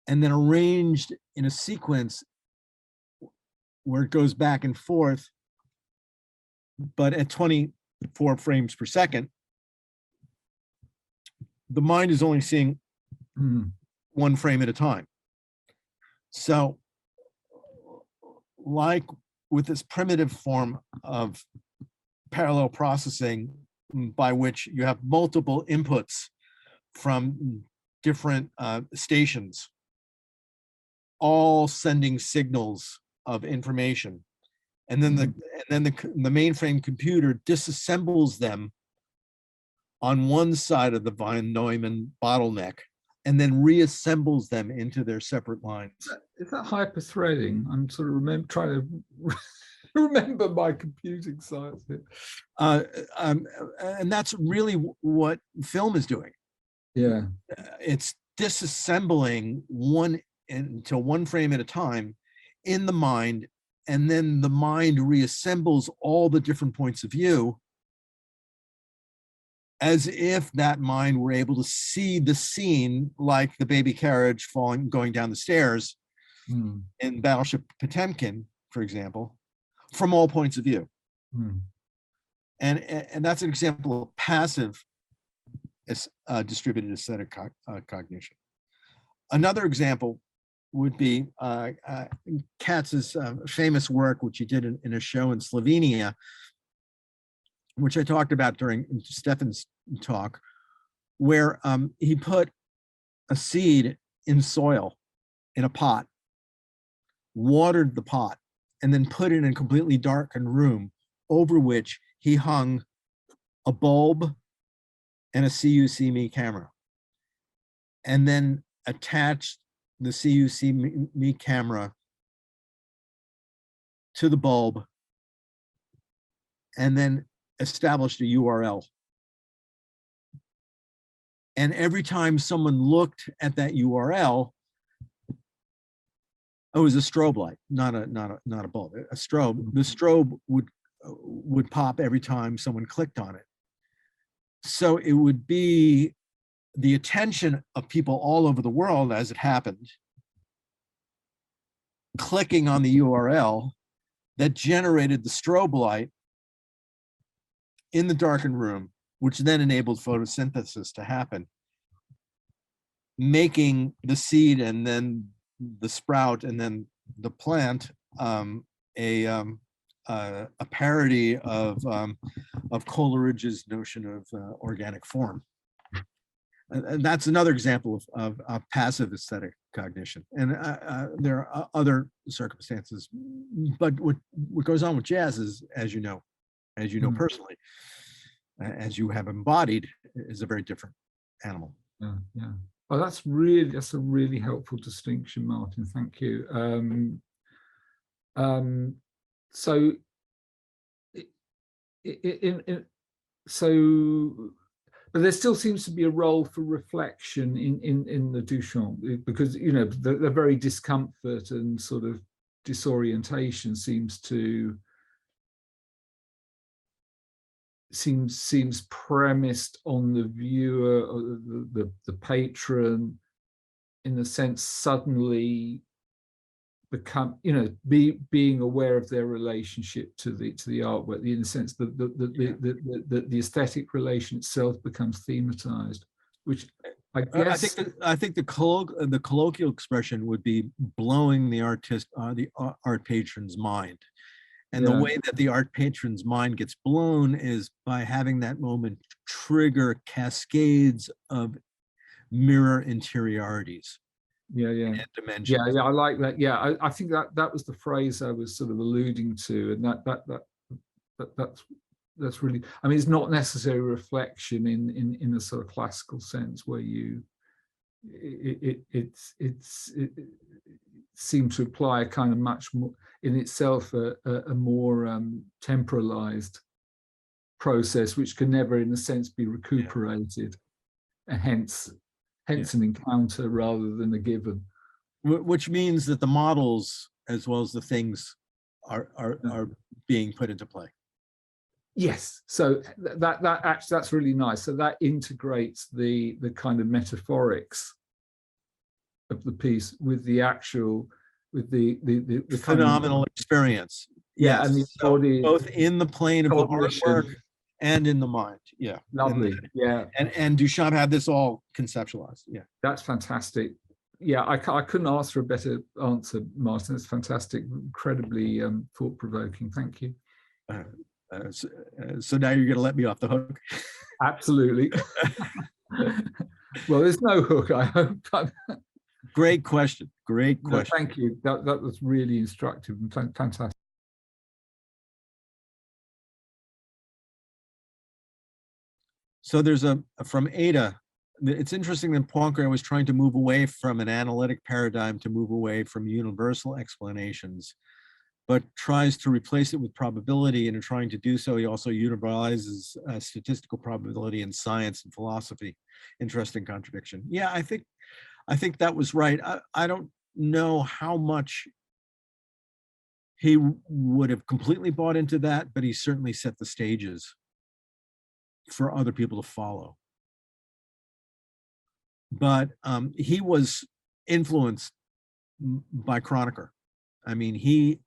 and then arranged in a sequence where it goes back and forth, but at 24 frames per second, the mind is only seeing one frame at a time. So, like with this primitive form of parallel processing, by which you have multiple inputs from different stations, all sending signals of information, and then the mainframe computer disassembles them on one side of the von Neumann bottleneck, and then reassembles them into their separate lines. Is that hyper-threading? I'm sort of trying to remember my computing science here. And that's really what film is doing. Yeah. It's disassembling one into one frame at a time in the mind, and then the mind reassembles all the different points of view as if that mind were able to see the scene, like the baby carriage going down the stairs in Battleship Potemkin, for example, from all points of view. And that's an example of passive distributed aesthetic cognition. Another example would be Katz's famous work, which he did in a show in Slovenia, which I talked about during Stefan's talk, where he put a seed in soil in a pot, watered the pot, and then put it in a completely darkened room over which he hung a bulb and a CU-CME camera, and then attached the CU-CME camera to the bulb, and then established a URL. And every time someone looked at that URL, it was a strobe light, not a bulb, a strobe. The strobe would pop every time someone clicked on it. So it would be the attention of people all over the world, as it happened, clicking on the URL that generated the strobe light in the darkened room, which then enabled photosynthesis to happen, making the seed and then the sprout and then the plant a parody of Coleridge's notion of organic form. And that's another example of passive aesthetic cognition. And there are other circumstances, but what goes on with jazz is, as you know personally, as you have embodied, is a very different animal. Yeah. Well, that's a really helpful distinction, Martin. Thank you. So, but there still seems to be a role for reflection in the Duchamp, because the very discomfort and sort of disorientation seems premised on the viewer, or the patron, in the sense suddenly become, being aware of their relationship to the artwork, in the sense that the aesthetic relation itself becomes thematized, which I guess I think the colloquial expression would be blowing the art patron's mind. And the way that the art patron's mind gets blown is by having that moment trigger cascades of mirror interiorities. And dimensions. Yeah, I like that. Yeah, I think that was the phrase I was sort of alluding to, and that's really, I mean, it's not necessarily reflection in a sort of classical sense, where it seems to apply a kind of much more in itself a more temporalized process, which can never in a sense be recuperated, and hence an encounter rather than a given. Which means that the models as well as the things are being put into play. Yes, so that actually that's really nice. So that integrates the kind of metaphorics of the piece with the actual the kind Phenomenal of, experience. yeah, Yes. and the So body both in the plane of the cognition. artwork and in the mind. Yeah. Lovely. Yeah, And Duchamp had this all conceptualized. Yeah. that's fantastic. Yeah, I couldn't ask for a better answer, Martin. It's fantastic, incredibly thought-provoking. Thank you. So now you're going to let me off the hook. Absolutely. Well, there's no hook, I hope. Great question. Great No, question. thank you. That was really instructive and fantastic. So there's from Ada. It's interesting that Poincare was trying to move away from an analytic paradigm to move away from universal explanations, but tries to replace it with probability. And in trying to do so, he also universalizes statistical probability in science and philosophy. Interesting contradiction. Yeah, I think that was right. I don't know how much he would have completely bought into that, but he certainly set the stages for other people to follow. But he was influenced by Kronecker. I mean, he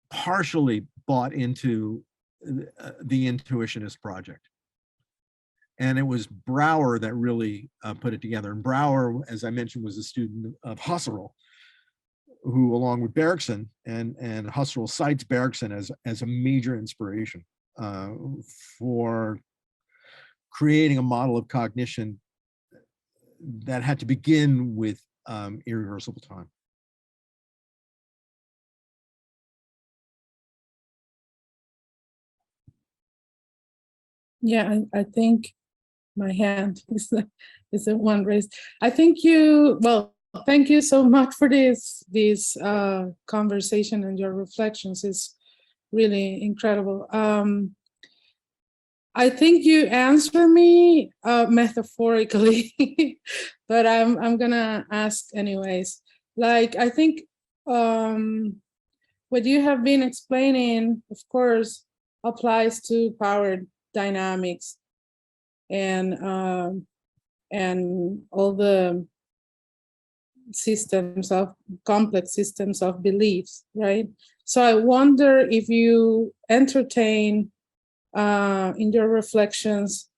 partially bought into the intuitionist project. And it was Brouwer that really put it together. And Brouwer, as I mentioned, was a student of Husserl, who, along with Bergson, and Husserl cites Bergson as a major inspiration for creating a model of cognition that had to begin with irreversible time. Yeah, I think my hand is the one raised. I think well, thank you so much for this conversation and your reflections. It's really incredible. I think you answer me metaphorically, but I'm gonna ask anyways. Like, I think what you have been explaining, of course, applies to power dynamics and all the complex systems of beliefs, right? So I wonder if you entertain in your reflections,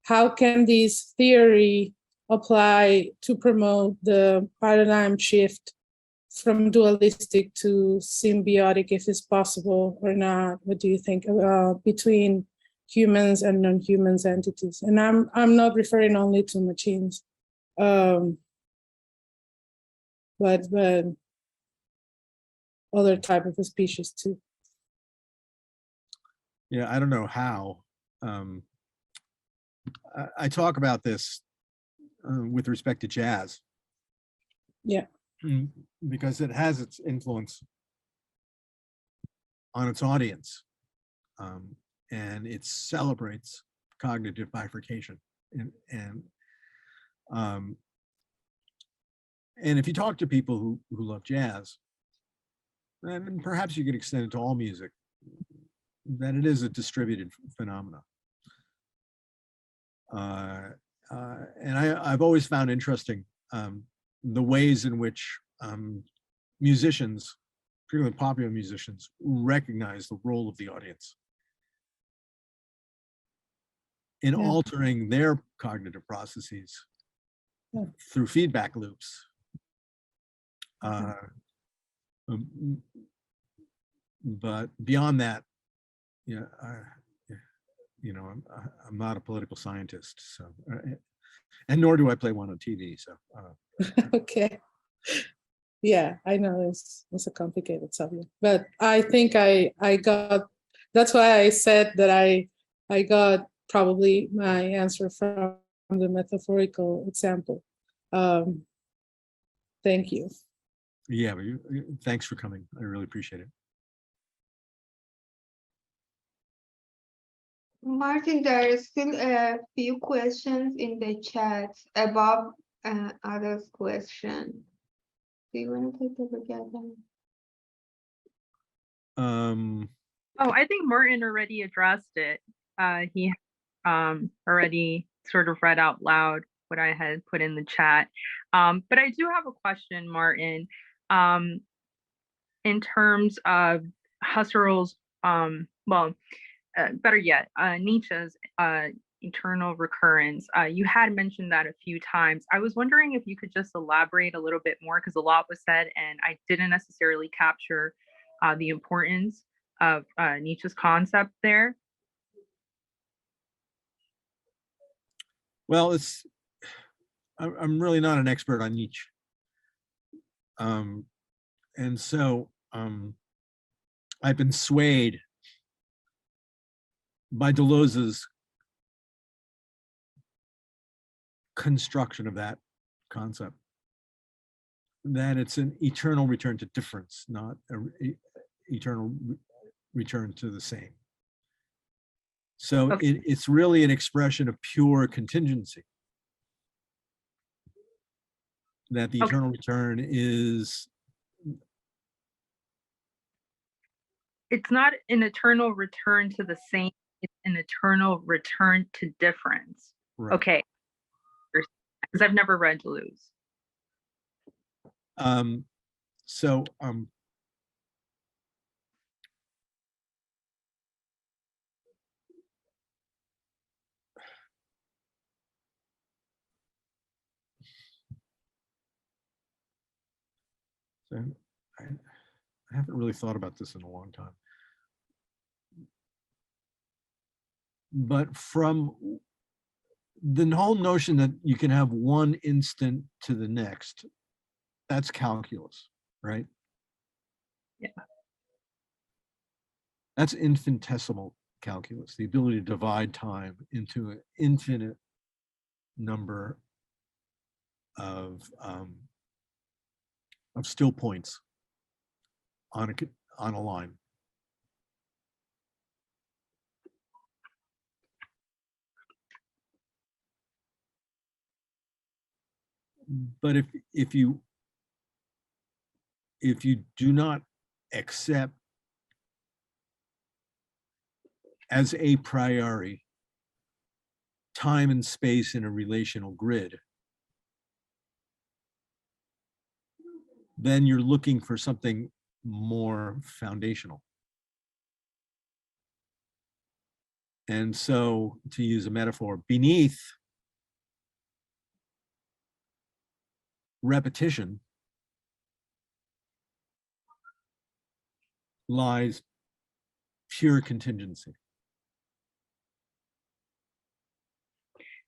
how can this theory apply to promote the paradigm shift from dualistic to symbiotic, if it's possible or not? What do you think between humans and non-humans entities? And I'm not referring only to machines, but other type of species too. Yeah, I don't know how. I talk about this with respect to jazz. Yeah. Because it has its influence on its audience, and it celebrates cognitive bifurcation. And if you talk to people who love jazz, and perhaps you could extend it to all music, that it is a distributed phenomenon. And I've always found interesting the ways in which musicians, particularly popular musicians, recognize the role of the audience in altering their cognitive processes through feedback loops. But beyond that, I'm not a political scientist, so and nor do I play one on TV. So okay, yeah, I know it's a complicated subject, but I think I got. That's why I said that I got probably my answer from the metaphorical example. Thank you. Yeah, but thanks for coming. I really appreciate it. Martin, there are still a few questions in the chat above others' question. Do you want to take a look at them? Oh, I think Martin already addressed it. He already sort of read out loud what I had put in the chat. But I do have a question, Martin. In terms of Husserl's, better yet, Nietzsche's eternal recurrence. You had mentioned that a few times. I was wondering if you could just elaborate a little bit more, because a lot was said and I didn't necessarily capture the importance of Nietzsche's concept there. Well, I'm really not an expert on Nietzsche. And so I've been swayed by Deleuze's construction of that concept, that it's an eternal return to difference, not an eternal return to the same. So Okay. it's really an expression of pure contingency, that the eternal return is. It's not an eternal return to the same, it's an eternal return to difference. Right. Okay. Because I've never read Deleuze. So I haven't really thought about this in a long time. But from the whole notion that you can have one instant to the next, that's calculus, right? Yeah. That's infinitesimal calculus, the ability to divide time into an infinite number of still points on a line. But if you do not accept as a priori time and space in a relational grid, then you're looking for something more foundational. And so, to use a metaphor, beneath repetition lies pure contingency.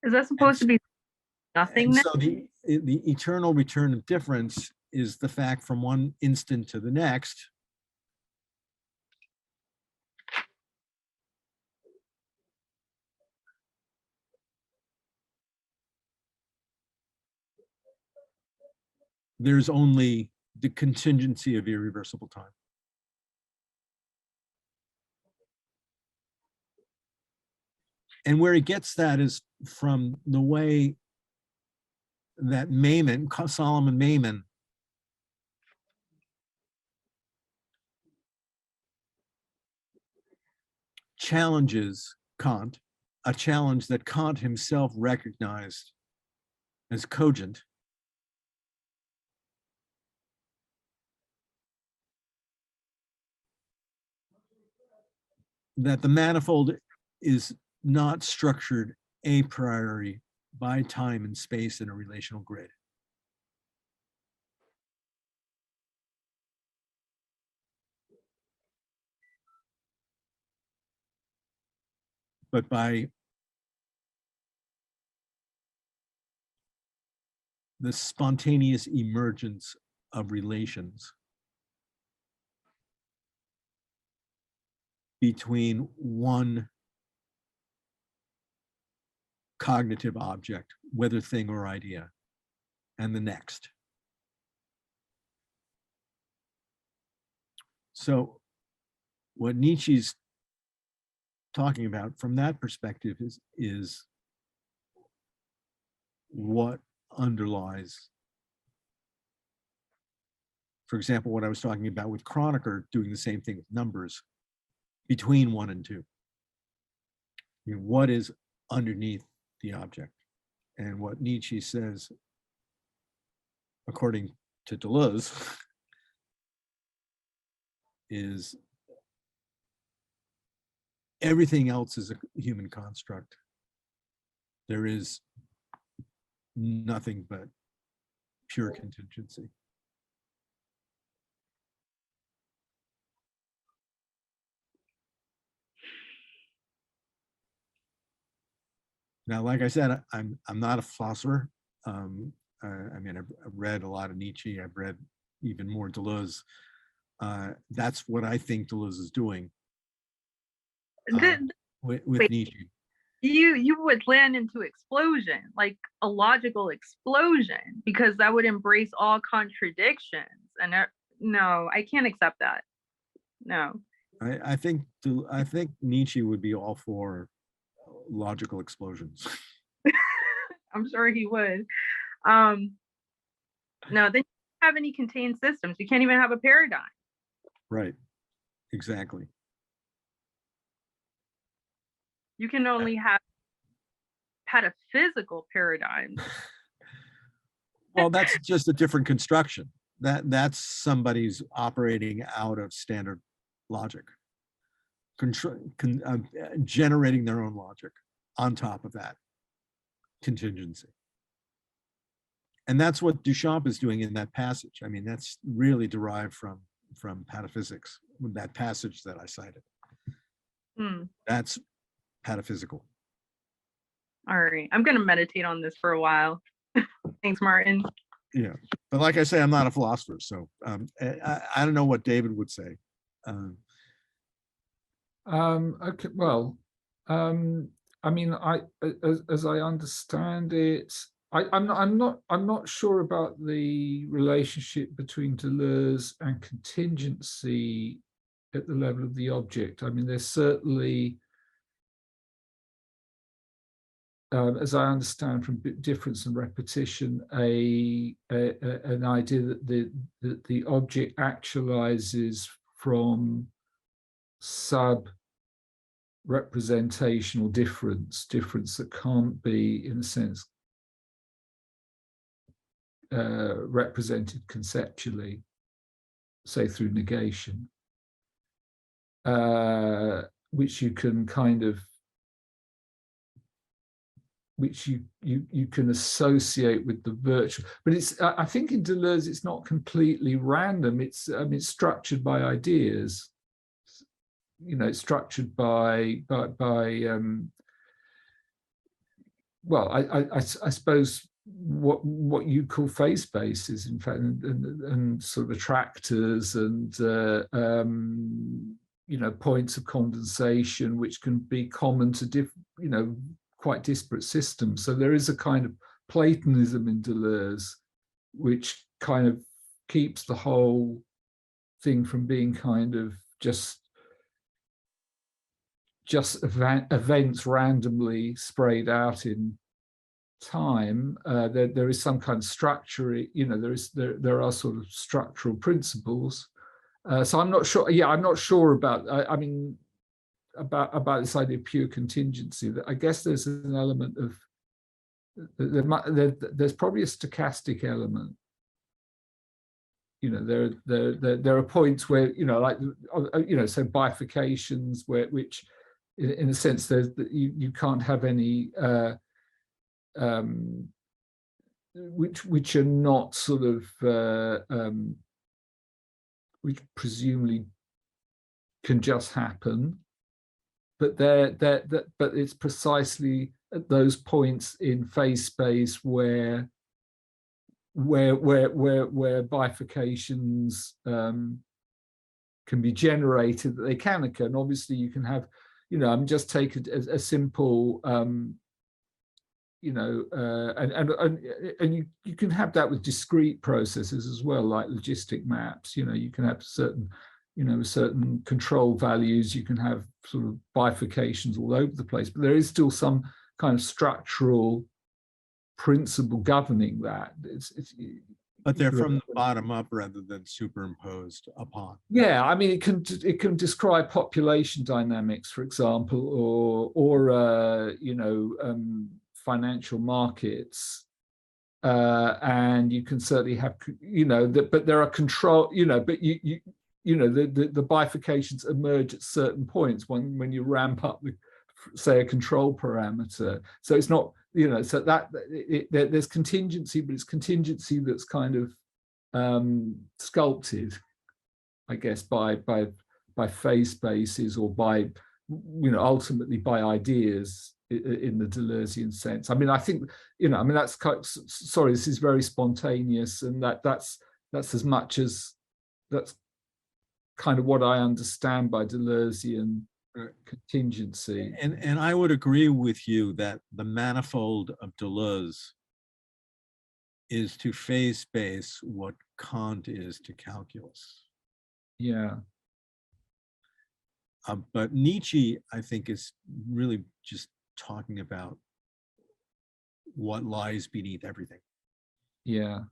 Is that supposed to be nothingness? So the eternal return of difference is the fact from one instant to the next there's only the contingency of irreversible time. And where he gets that is from the way that Solomon Maimon, challenges Kant, a challenge that Kant himself recognized as cogent. That the manifold is not structured a priori by time and space in a relational grid. But by the spontaneous emergence of relations between one cognitive object, whether thing or idea, and the next. So what Nietzsche's talking about from that perspective is what underlies, for example, what I was talking about with Kronecker doing the same thing with numbers. between 1 and 2. I mean, what is underneath the object? And what Nietzsche says, according to Deleuze, is everything else is a human construct. There is nothing but pure contingency. Now, like I said, I'm not a philosopher. I mean, I've read a lot of Nietzsche. I've read even more Deleuze. That's what I think Deleuze is doing with wait. Nietzsche. You would land into explosion, like a logical explosion, because that would embrace all contradictions. And no, I can't accept that. No. I think Nietzsche would be all for logical explosions. I'm sure he would. No, then you don't have any contained systems. You can't even have a paradigm. Right. Exactly. You can only have pataphysical paradigms. Well, that's just a different construction. That's somebody's operating out of standard logic, generating their own logic on top of that contingency. And that's what Duchamp is doing in that passage. I mean, that's really derived from pataphysics, that passage that I cited. That's pataphysical. All right, I'm going to meditate on this for a while. Thanks, Martin. Yeah, but like I say, I'm not a philosopher, so I don't know what David would say. Okay, well, I mean, as I understand it, I'm not sure about the relationship between Deleuze and contingency at the level of the object. I mean, there's certainly, as I understand from difference and repetition, an idea that the object actualizes from sub-representational difference that can't be, in a sense, represented conceptually, say through negation, which you can kind of, which you can associate with the virtual. But it's, I think in Deleuze, it's not completely random. It's structured by ideas. You know, it's structured by well, I suppose what you call phase spaces, in fact, and sort of attractors and you know, points of condensation, which can be common to quite disparate systems. So there is a kind of Platonism in Deleuze, which kind of keeps the whole thing from being kind of just events randomly sprayed out in time. There is some kind of structure, you know, there are sort of structural principles. So I'm not sure. Yeah, I'm not sure about. I mean, about this idea of pure contingency. That I guess there's an element of there's probably a stochastic element. You know, there are points where, you know, like, you know, so bifurcations which in a sense there's you can't have any which are not sort of which presumably can just happen, but but it's precisely at those points in phase space where bifurcations can be generated, that they can occur. And obviously you can have, you know, I'm just taking a simple you know, and you can have that with discrete processes as well, like logistic maps. You know, you can have certain, you know, certain control values. You can have sort of bifurcations all over the place, but there is still some kind of structural principle governing that. It's But they're from the bottom up rather than superimposed upon. Yeah, I mean, it can describe population dynamics, for example, or you know, financial markets, and you can certainly have, you know, but there are control, you know, but you know, the bifurcations emerge at certain points when you ramp up the, say, a control parameter. So it's not, you know, so that there's contingency, but it's contingency that's kind of sculpted, I guess, by phase spaces, or by, you know, ultimately by ideas in the Deleuzian sense. I mean, I think, you know, I mean, that's quite, sorry, this is very spontaneous, and that's as much as, that's kind of what I understand by Deleuzian contingency. And I would agree with you that the manifold of Deleuze is to phase space what Kant is to calculus. Yeah. But Nietzsche, I think, is really just talking about what lies beneath everything. Yeah.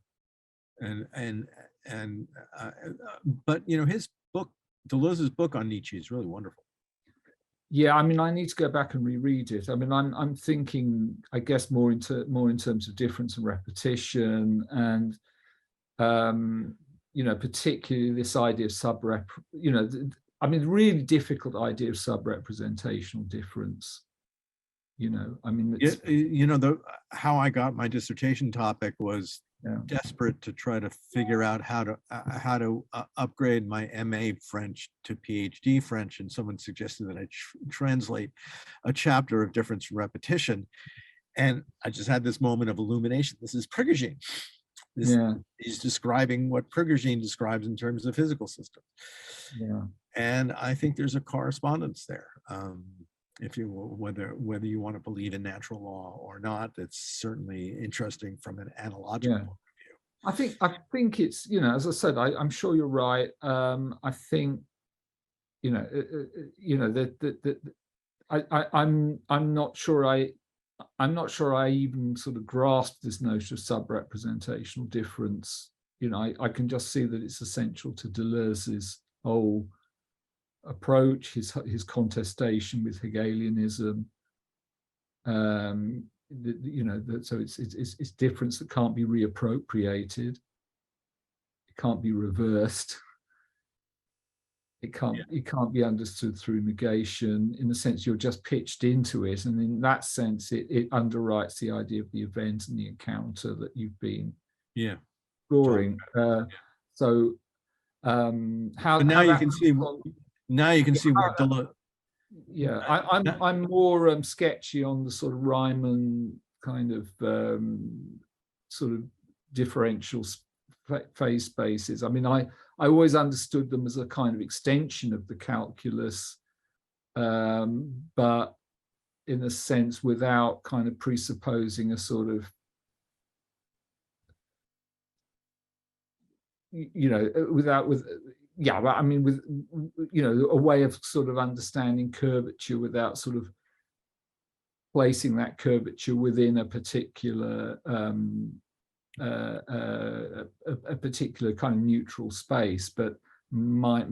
But you know, his book, Deleuze's book on Nietzsche, is really wonderful. Yeah, I mean, I need to go back and reread it. I mean, I'm thinking, I guess, more in terms of difference and repetition, and you know, particularly this idea of you know, I mean, really difficult idea of sub-representational difference. You know, I mean, it's, you know, how I got my dissertation topic was desperate to try to figure out how to upgrade my MA French to PhD French, and someone suggested that I translate a chapter of difference and repetition, and I just had this moment of illumination. This is Prigogine. He's describing what Prigogine describes in terms of physical systems. Yeah. And I think there's a correspondence there. If you, whether you want to believe in natural law or not, it's certainly interesting from an analogical point of view. I think it's, you know, as I said, I'm sure you're right. I think, you know, I'm not sure I even sort of grasp this notion of sub-representational difference. You know, I can just see that it's essential to Deleuze's whole approach, his contestation with Hegelianism. You know, so it's difference that can't be reappropriated. It can't be reversed. It can't be understood through negation. In the sense, you're just pitched into it, and in that sense, it underwrites the idea of the event and the encounter that you've been exploring. So now you can see where Deleuze. Yeah, I'm more sketchy on the sort of Riemann kind of sort of differential phase spaces. I mean, I always understood them as a kind of extension of the calculus, but in a sense without kind of presupposing a sort of, you know, I mean, with, you know, a way of sort of understanding curvature without sort of placing that curvature within a particular a particular kind of neutral space. But my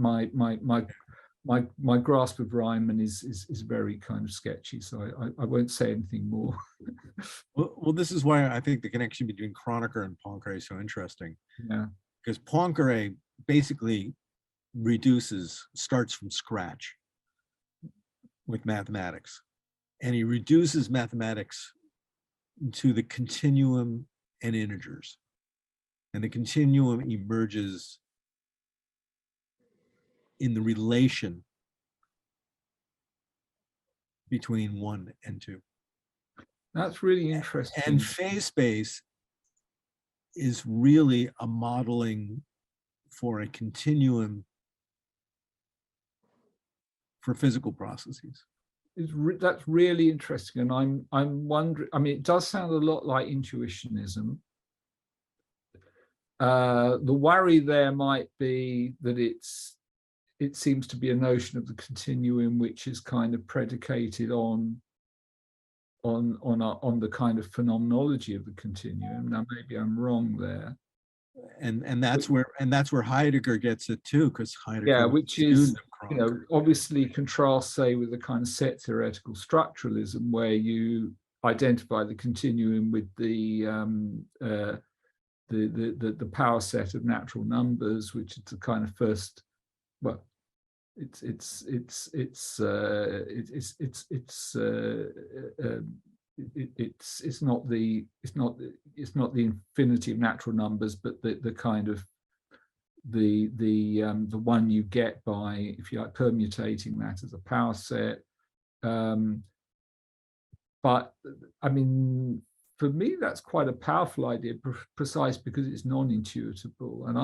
grasp of Riemann is very kind of sketchy, so I won't say anything more. Well, this is why I think the connection between Kronecker and Poincaré is so interesting. Yeah, because Poincaré basically starts from scratch with mathematics, and he reduces mathematics to the continuum and integers, and the continuum emerges in the relation between 1 and 2. That's really interesting. And phase space is really a modeling for a continuum for physical processes. That's really interesting, and I'm wondering. I mean, it does sound a lot like intuitionism. The worry there might be that it seems to be a notion of the continuum which is kind of predicated on the kind of phenomenology of the continuum. Now, maybe I'm wrong there. and that's where Heidegger gets it too, because Heidegger Yeah, was a which student is, of you know, Kronecker. obviously contrast, say, with the kind of set theoretical structuralism where you identify the continuum with the power set of natural numbers, which is the kind of first, well, it's not the infinity of natural numbers, but the kind of the one you get by, if you like, permutating that as a power set. But I mean, for me, that's quite a powerful idea, precise because it's non-intuitable, and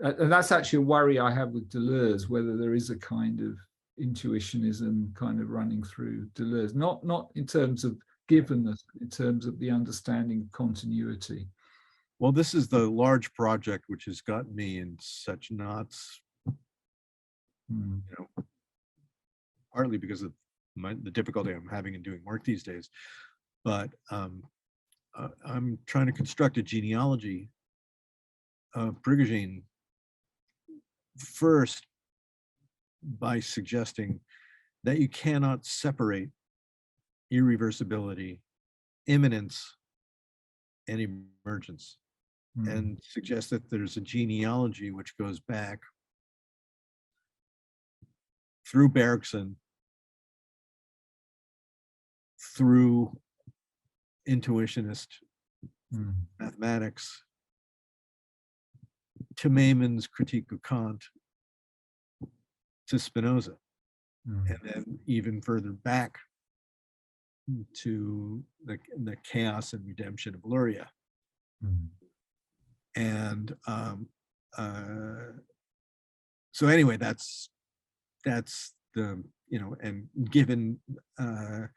and that's actually a worry I have with Deleuze, whether there is a kind of intuitionism kind of running through Deleuze, not in terms of givenness, but in terms of the understanding of continuity. Well, this is the large project which has gotten me in such knots, you know, partly because of the difficulty I'm having in doing work these days, but I'm trying to construct a genealogy of Prigogine, first by suggesting that you cannot separate irreversibility, immanence, and emergence, and suggest that there's a genealogy which goes back through Bergson, through intuitionist mathematics, to Maimond's critique of Kant, to Spinoza, and then even further back to the chaos and redemption of Luria. And so anyway, that's the, you know, and given the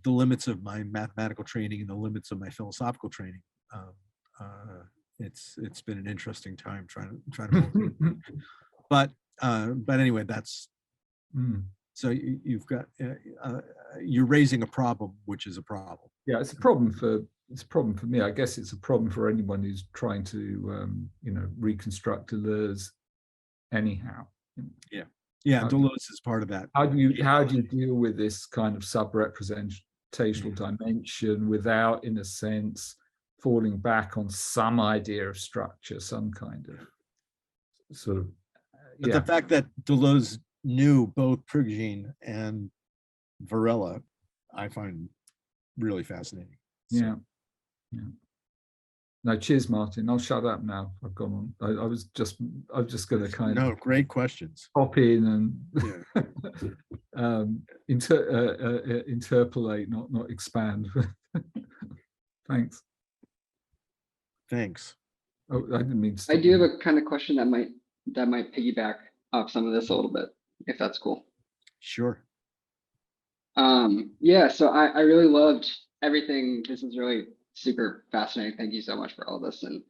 limits of my mathematical training and the limits of my philosophical training, it's been an interesting time trying to but anyway, that's so you've got you're raising a problem, which is a problem. Yeah, it's a problem for me. I guess it's a problem for anyone who's trying to you know, reconstruct Deleuze anyhow. Yeah, Deleuze is part of that. How do you deal with this kind of sub-representational dimension without, in a sense, falling back on some idea of structure, some kind of sort of But the fact that Deleuze knew both Prigogine and Varela, I find really fascinating. So. Yeah. No, cheers, Martin. I'll shut up now. I've gone on. I was just going to kind of great questions. Hop in and interpolate, not expand. Thanks. Oh, I didn't mean to. I do have a kind of question that might piggyback off some of this a little bit, if that's cool. Sure. Yeah, so I really loved everything. This is really super fascinating. Thank you so much for all this. And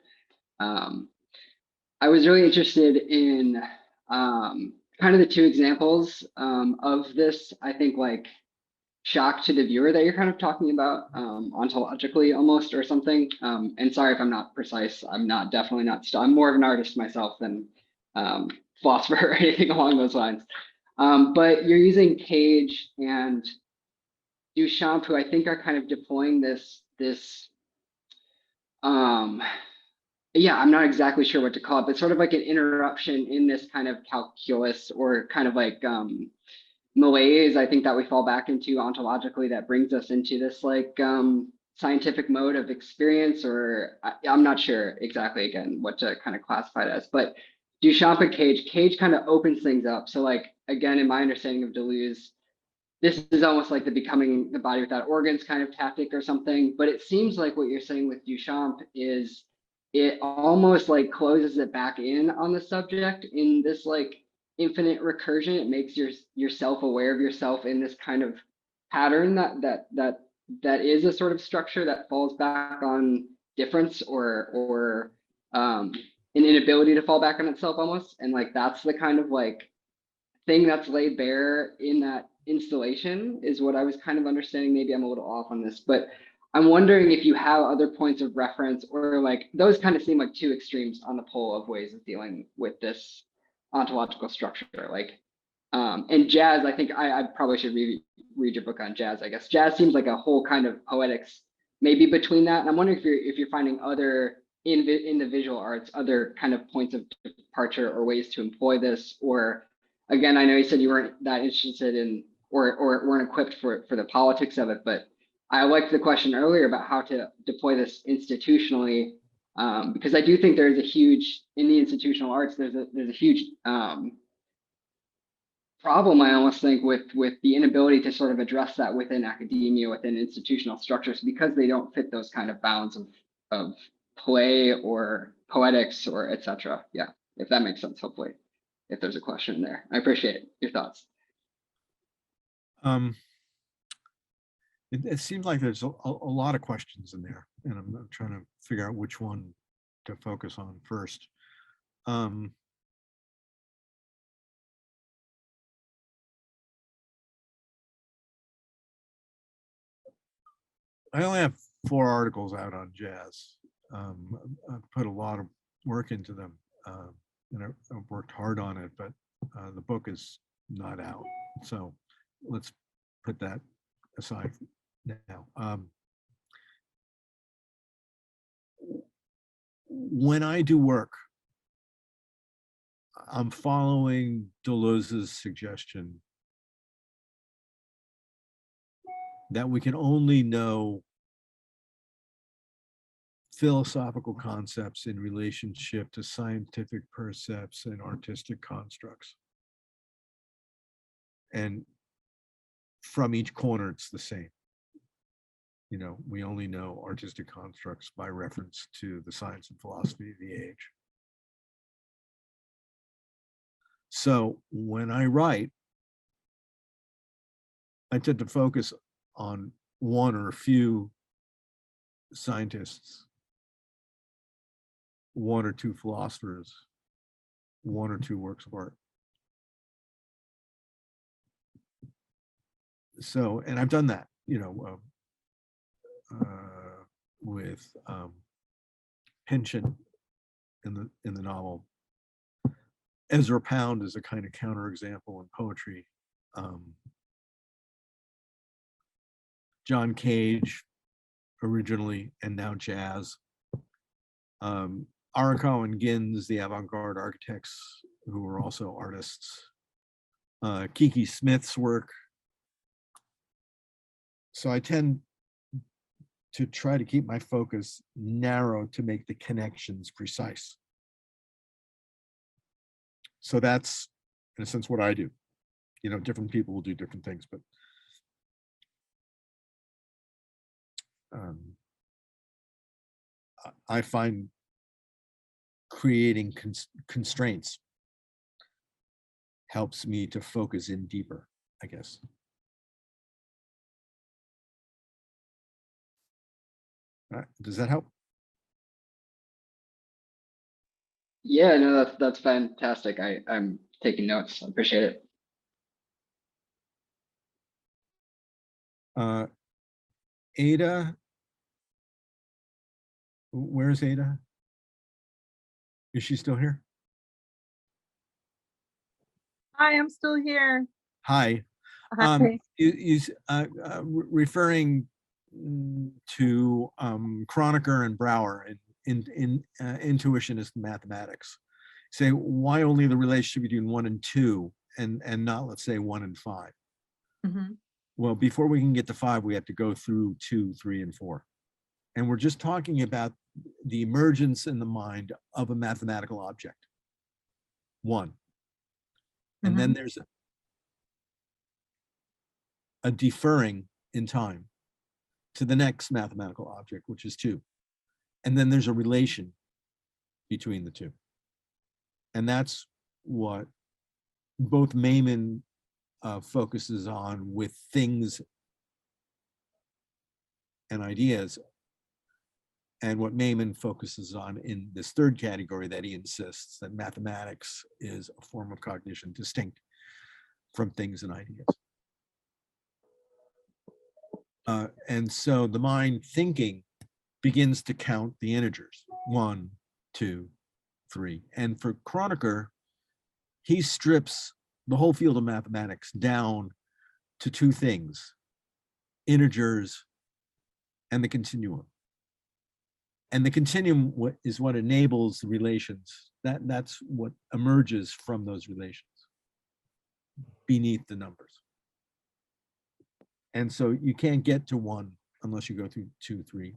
I was really interested in kind of the two examples of this, I think, like shock to the viewer that you're kind of talking about ontologically almost, or something. And sorry if I'm not precise. I'm definitely not. I'm more of an artist myself than philosopher or anything along those lines. But you're using Cage and Duchamp, who I think are kind of deploying this yeah, I'm not exactly sure what to call it, but sort of like an interruption in this kind of calculus, or kind of like malaise, I think, that we fall back into ontologically, that brings us into this like scientific mode of experience, or I'm not sure exactly, again, what to kind of classify it as. But Duchamp and Cage kind of opens things up. So like, again, in my understanding of Deleuze, this is almost like the becoming the body without organs kind of tactic or something. But it seems like what you're saying with Duchamp is it almost like closes it back in on the subject in this like infinite recursion. It makes yourself aware of yourself in this kind of pattern that is a sort of structure that falls back on difference, or an inability to fall back on itself almost. And like, that's the kind of like thing that's laid bare in that installation, is what I was kind of understanding. Maybe I'm a little off on this, but I'm wondering if you have other points of reference, or like those kind of seem like two extremes on the pole of ways of dealing with this ontological structure. Like, and jazz, I think I probably should read your book on jazz. I guess jazz seems like a whole kind of poetics maybe between that. And I'm wondering if you're finding other in the visual arts, other kind of points of departure or ways to employ this. Or again, I know you said you weren't that interested in or weren't equipped for the politics of it, but I liked the question earlier about how to deploy this institutionally, because I do think there's a huge, in the institutional arts, there's a huge problem, I almost think, with the inability to sort of address that within academia, within institutional structures, because they don't fit those kind of bounds of play or poetics or etc. Yeah, if that makes sense, hopefully, if there's a question there. I appreciate your thoughts. It seems like there's a lot of questions in there, and I'm trying to figure out which one to focus on first. I only have 4 articles out on jazz. I've put a lot of work into them, and I've worked hard on it, but the book is not out. So let's put that aside now. When I do work, I'm following Deleuze's suggestion that we can only know philosophical concepts in relationship to scientific percepts and artistic constructs. And from each corner, it's the same. You know, we only know artistic constructs by reference to the science and philosophy of the age. So when I write, I tend to focus on one or a few scientists, 1 or 2 philosophers, 1 or 2 works of art. So, and I've done that, you know, with Pynchon in the novel. Ezra Pound is a kind of counterexample in poetry. John Cage originally, and now jazz. Arako and Gins, the avant-garde architects who were also artists. Kiki Smith's work. So I tend to try to keep my focus narrow to make the connections precise. So that's, in a sense, what I do. You know, different people will do different things, but I find creating constraints helps me to focus in deeper, I guess. Does that help? Yeah, no, that's fantastic. I'm taking notes. I appreciate it. Ada, where's Ada? Is she still here? Hi, I'm still here. Hi. Hi. Referring to Kronecker and Brouwer in intuitionist mathematics. Say, why only the relationship between 1 and 2 and not, let's say, 1 and 5? Mm-hmm. Well, before we can get to 5, we have to go through 2, 3, and 4. And we're just talking about the emergence in the mind of a mathematical object. 1. And then there's a deferring in time to the next mathematical object, which is 2. And then there's a relation between the 2. And that's what both Maimon focuses on with things and ideas, and what Maimon focuses on in this third category, that he insists that mathematics is a form of cognition distinct from things and ideas. And so the mind thinking begins to count the integers, 1, 2, 3. And for Kronecker, he strips the whole field of mathematics down to two things: integers and the continuum. And the continuum is what enables the relations. That's what emerges from those relations beneath the numbers. And so you can't get to 1 unless you go through 2, 3,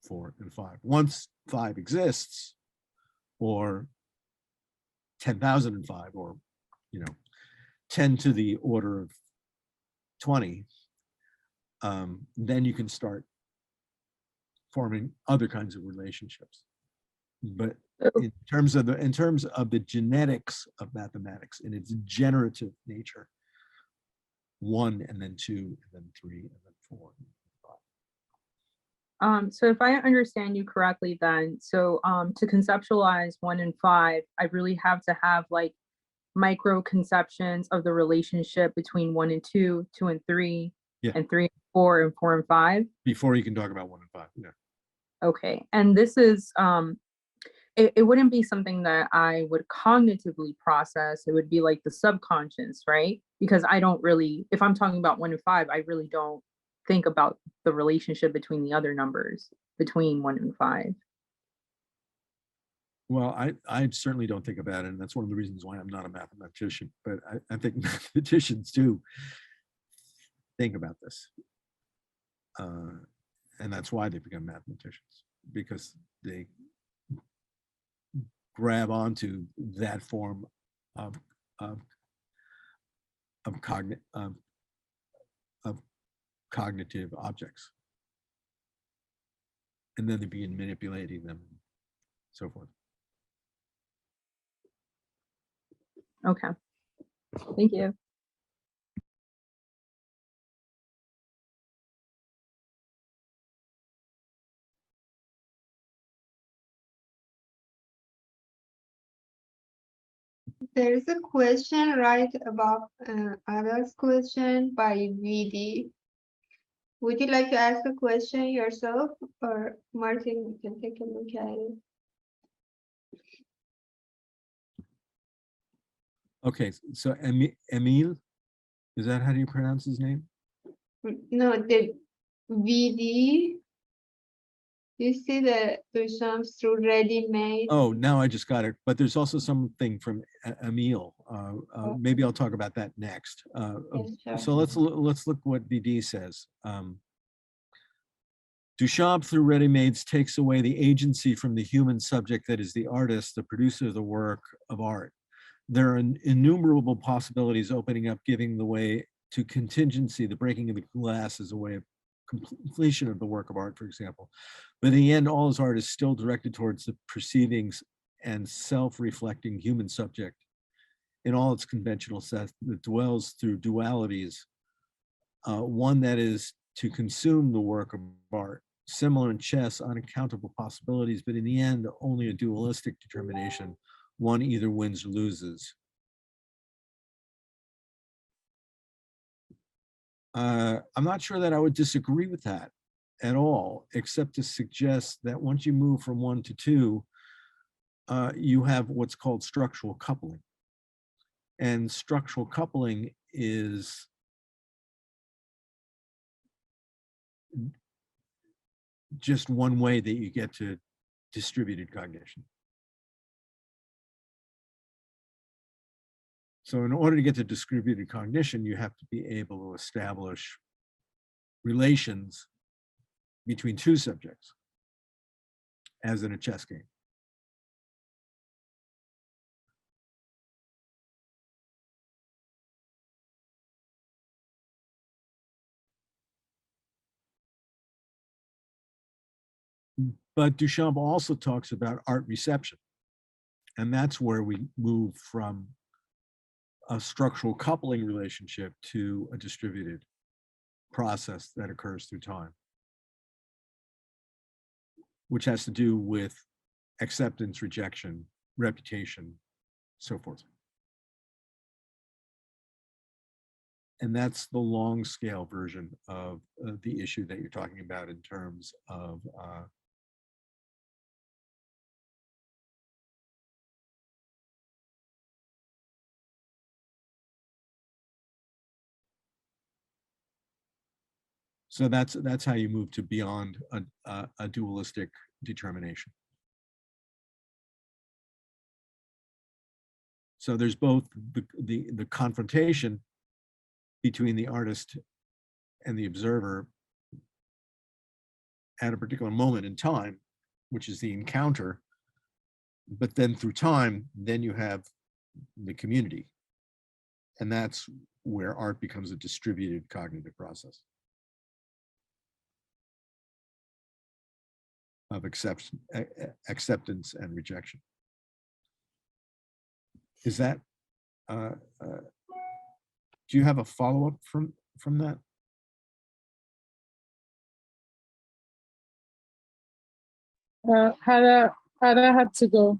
4, and 5. Once 5 exists, or 10,005, or 10 to the order of 20, then you can start forming other kinds of relationships. But in terms of the genetics of mathematics, in its generative nature, 1 and then 2 and then 3 and then 4 and 5. So if I understand you correctly, then to conceptualize 1 and 5, I really have to have like micro conceptions of the relationship between 1 and 2, 2 and 3, Yeah. and 3 and 4, and 4 and 5 before you can talk about 1 and 5. Yeah. Okay, and this is it wouldn't be something that I would cognitively process. It would be like the subconscious, right? Because I don't really, if I'm talking about 1 and 5, I really don't think about the relationship between the other numbers between 1 and 5. Well, I certainly don't think about it, and that's one of the reasons why I'm not a mathematician. But I think mathematicians do think about this, and that's why they become mathematicians, because they grab onto that form of cognitive objects, and then they begin manipulating them, and so forth. Okay, thank you. There is a question right above Abel's question by VD. Would you like to ask a question yourself, or Martin, you can take a look at it? Okay, so Emile, is that how do you pronounce his name? No, the VD. You see the Duchamp through ready-made. Oh, now I just got it. But there's also something from Emile. Maybe I'll talk about that next. Sure. So let's look what BD says. Duchamp through ready-mades takes away the agency from the human subject that is the artist, the producer of the work of art. There are innumerable possibilities opening up, giving the way to contingency, the breaking of the glass as a way of completion of the work of art, for example. But in the end, all his art is still directed towards the perceiving and self-reflecting human subject in all its conventional sense that dwells through dualities. One that is to consume the work of art, similar in chess, unaccountable possibilities, but in the end, only a dualistic determination. One either wins or loses. I'm not sure that I would disagree with that at all, except to suggest that once you move from 1 to 2, you have what's called structural coupling. And structural coupling is just one way that you get to distributed cognition. So in order to get to distributed cognition, you have to be able to establish relations between two subjects, as in a chess game. But Duchamp also talks about art reception. And that's where we move from a structural coupling relationship to a distributed process that occurs through time, which has to do with acceptance, rejection, reputation, so forth. that's the long scale version of the issue that you're talking about in terms of so that's how you move to beyond a dualistic determination. So there's both the confrontation between the artist and the observer at a particular moment in time, which is the encounter, but then through time, then you have the community. And that's where art becomes a distributed cognitive process of acceptance and rejection. Is that, do you have a follow-up from that? Hada had to go.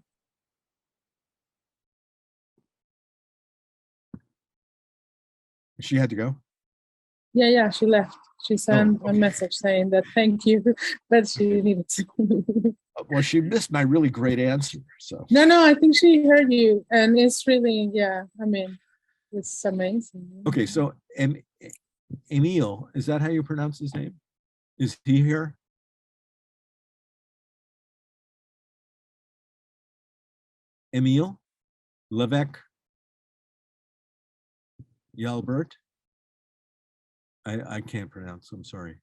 She had to go? Yeah, she left. She sent a message saying that thank you, but she needed to. Well, she missed my really great answer, so. No, I think she heard you, and it's really, yeah, I mean, it's amazing. Okay, so Emil, is that how you pronounce his name? Is he here? Emil Levesque Yalbert? I can't pronounce, I'm sorry.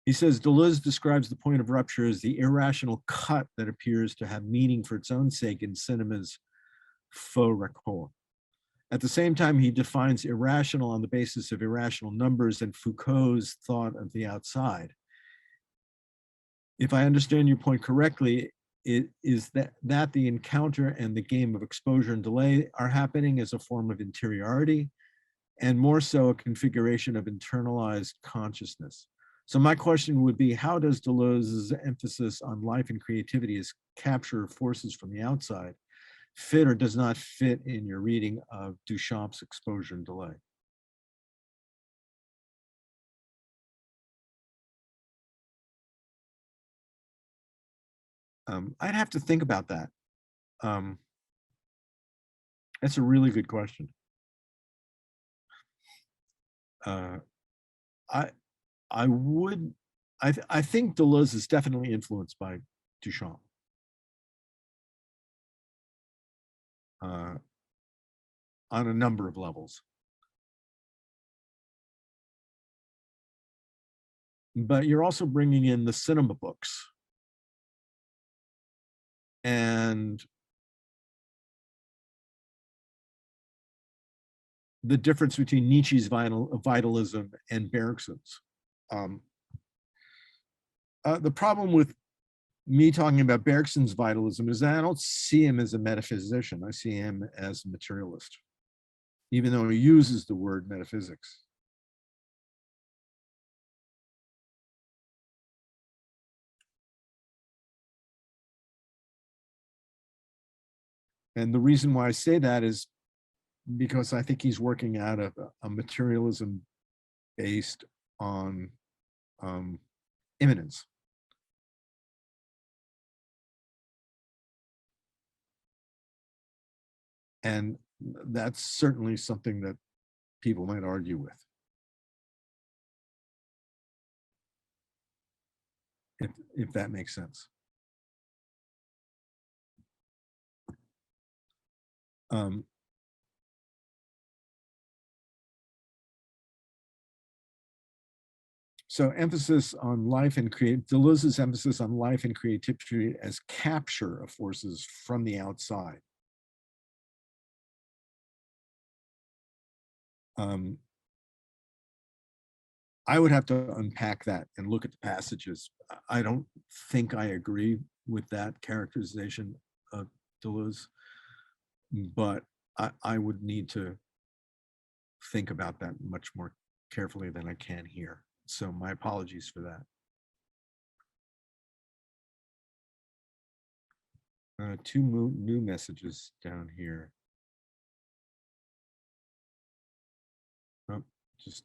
He says, Deleuze describes the point of rupture as the irrational cut that appears to have meaning for its own sake in cinema's faux raccord. At the same time, he defines irrational on the basis of irrational numbers and Foucault's thought of the outside. If I understand your point correctly, it is that the encounter and the game of exposure and delay are happening as a form of interiority, and more so a configuration of internalized consciousness. So my question would be, how does Deleuze's emphasis on life and creativity as capture of forces from the outside fit or does not fit in your reading of Duchamp's exposure and delay? I'd have to think about that. That's a really good question. I think Deleuze is definitely influenced by Duchamp. On a number of levels. But you're also bringing in the cinema books. And the difference between Nietzsche's vitalism and Bergson's. The problem with me talking about Bergson's vitalism is that I don't see him as a metaphysician. I see him as a materialist, even though he uses the word metaphysics. And the reason why I say that is because I think he's working out of a materialism based on immanence. And that's certainly something that people might argue with. If that makes sense. So emphasis on life and Deleuze's emphasis on life and creativity as capture of forces from the outside. I would have to unpack that and look at the passages. I don't think I agree with that characterization of Deleuze, but I would need to think about that much more carefully than I can here. So my apologies for that. Two new messages down here. just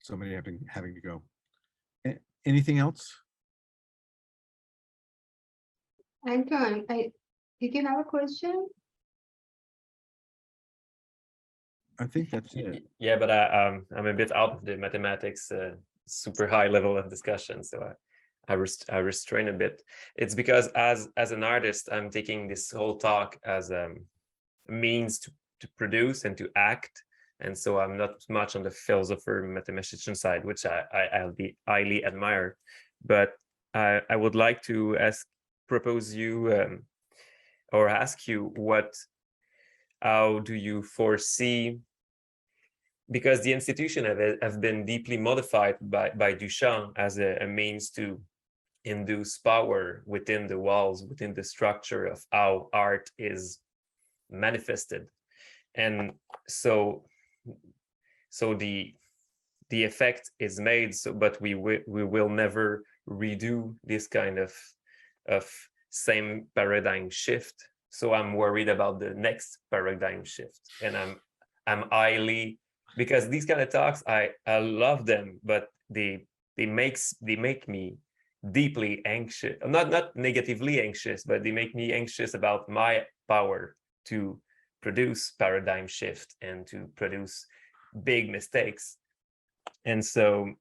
somebody having to go. Anything else? Anton, did you have a question? I think that's it. Yeah, but I'm a bit out of the mathematics, super high level of discussion, so I restrain a bit. It's because as an artist, I'm taking this whole talk as a means to produce and to act, and so I'm not much on the philosopher mathematician side, which I'll be highly admire. But I would like to propose you or ask you how do you foresee, because the institution have been deeply modified by Duchamp as a means to induce power within the walls, within the structure of how art is manifested. And so the effect is made, but we will never redo this kind of same paradigm shift. So I'm worried about the next paradigm shift, and I'm highly, because these kind of talks, I love them, but they make me deeply anxious, not negatively anxious, but they make me anxious about my power to produce paradigm shift and to produce big mistakes. And so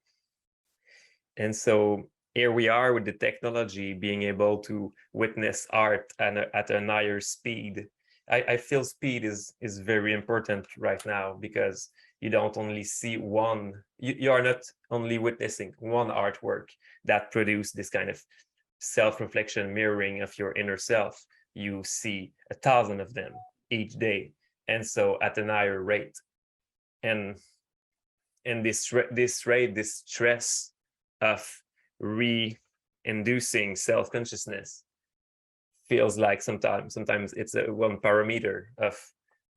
here we are with the technology being able to witness art at a higher speed. I feel speed is very important right now, because you don't only see one, you are not only witnessing one artwork that produce this kind of self-reflection mirroring of your inner self. You see 1,000 of them each day, and so at an higher rate. And this stress of re-inducing self-consciousness feels like sometimes it's one parameter of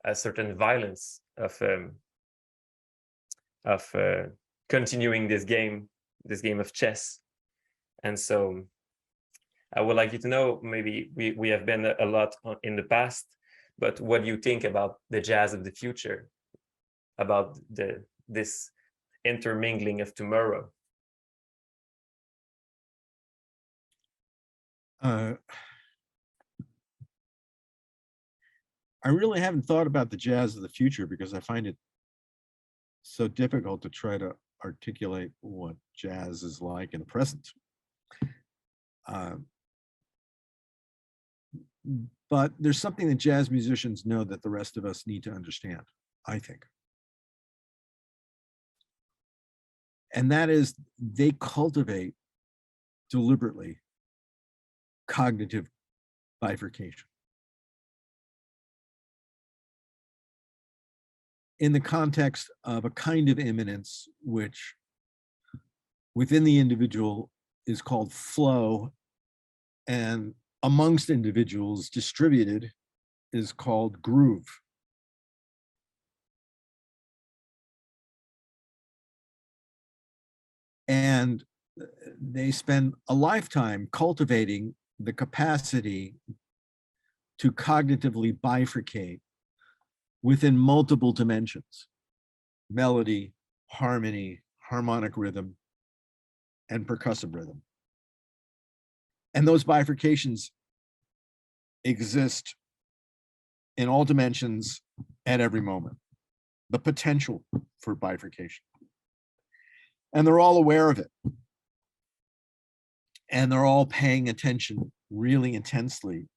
a certain violence of continuing this game of chess. And so I would like you to know, maybe we have been a lot in the past, but what do you think about the jazz of the future, about this intermingling of tomorrow? I really haven't thought about the jazz of the future, because I find it so difficult to try to articulate what jazz is like in the present. But there's something that jazz musicians know that the rest of us need to understand, I think. And that is, they cultivate deliberately cognitive bifurcation. In the context of a kind of immanence, which within the individual is called flow, and amongst individuals distributed is called groove. And they spend a lifetime cultivating the capacity to cognitively bifurcate within multiple dimensions: melody, harmony, harmonic rhythm, and percussive rhythm. And those bifurcations exist in all dimensions at every moment, the potential for bifurcation. And they're all aware of it. And they're all paying attention really intensely.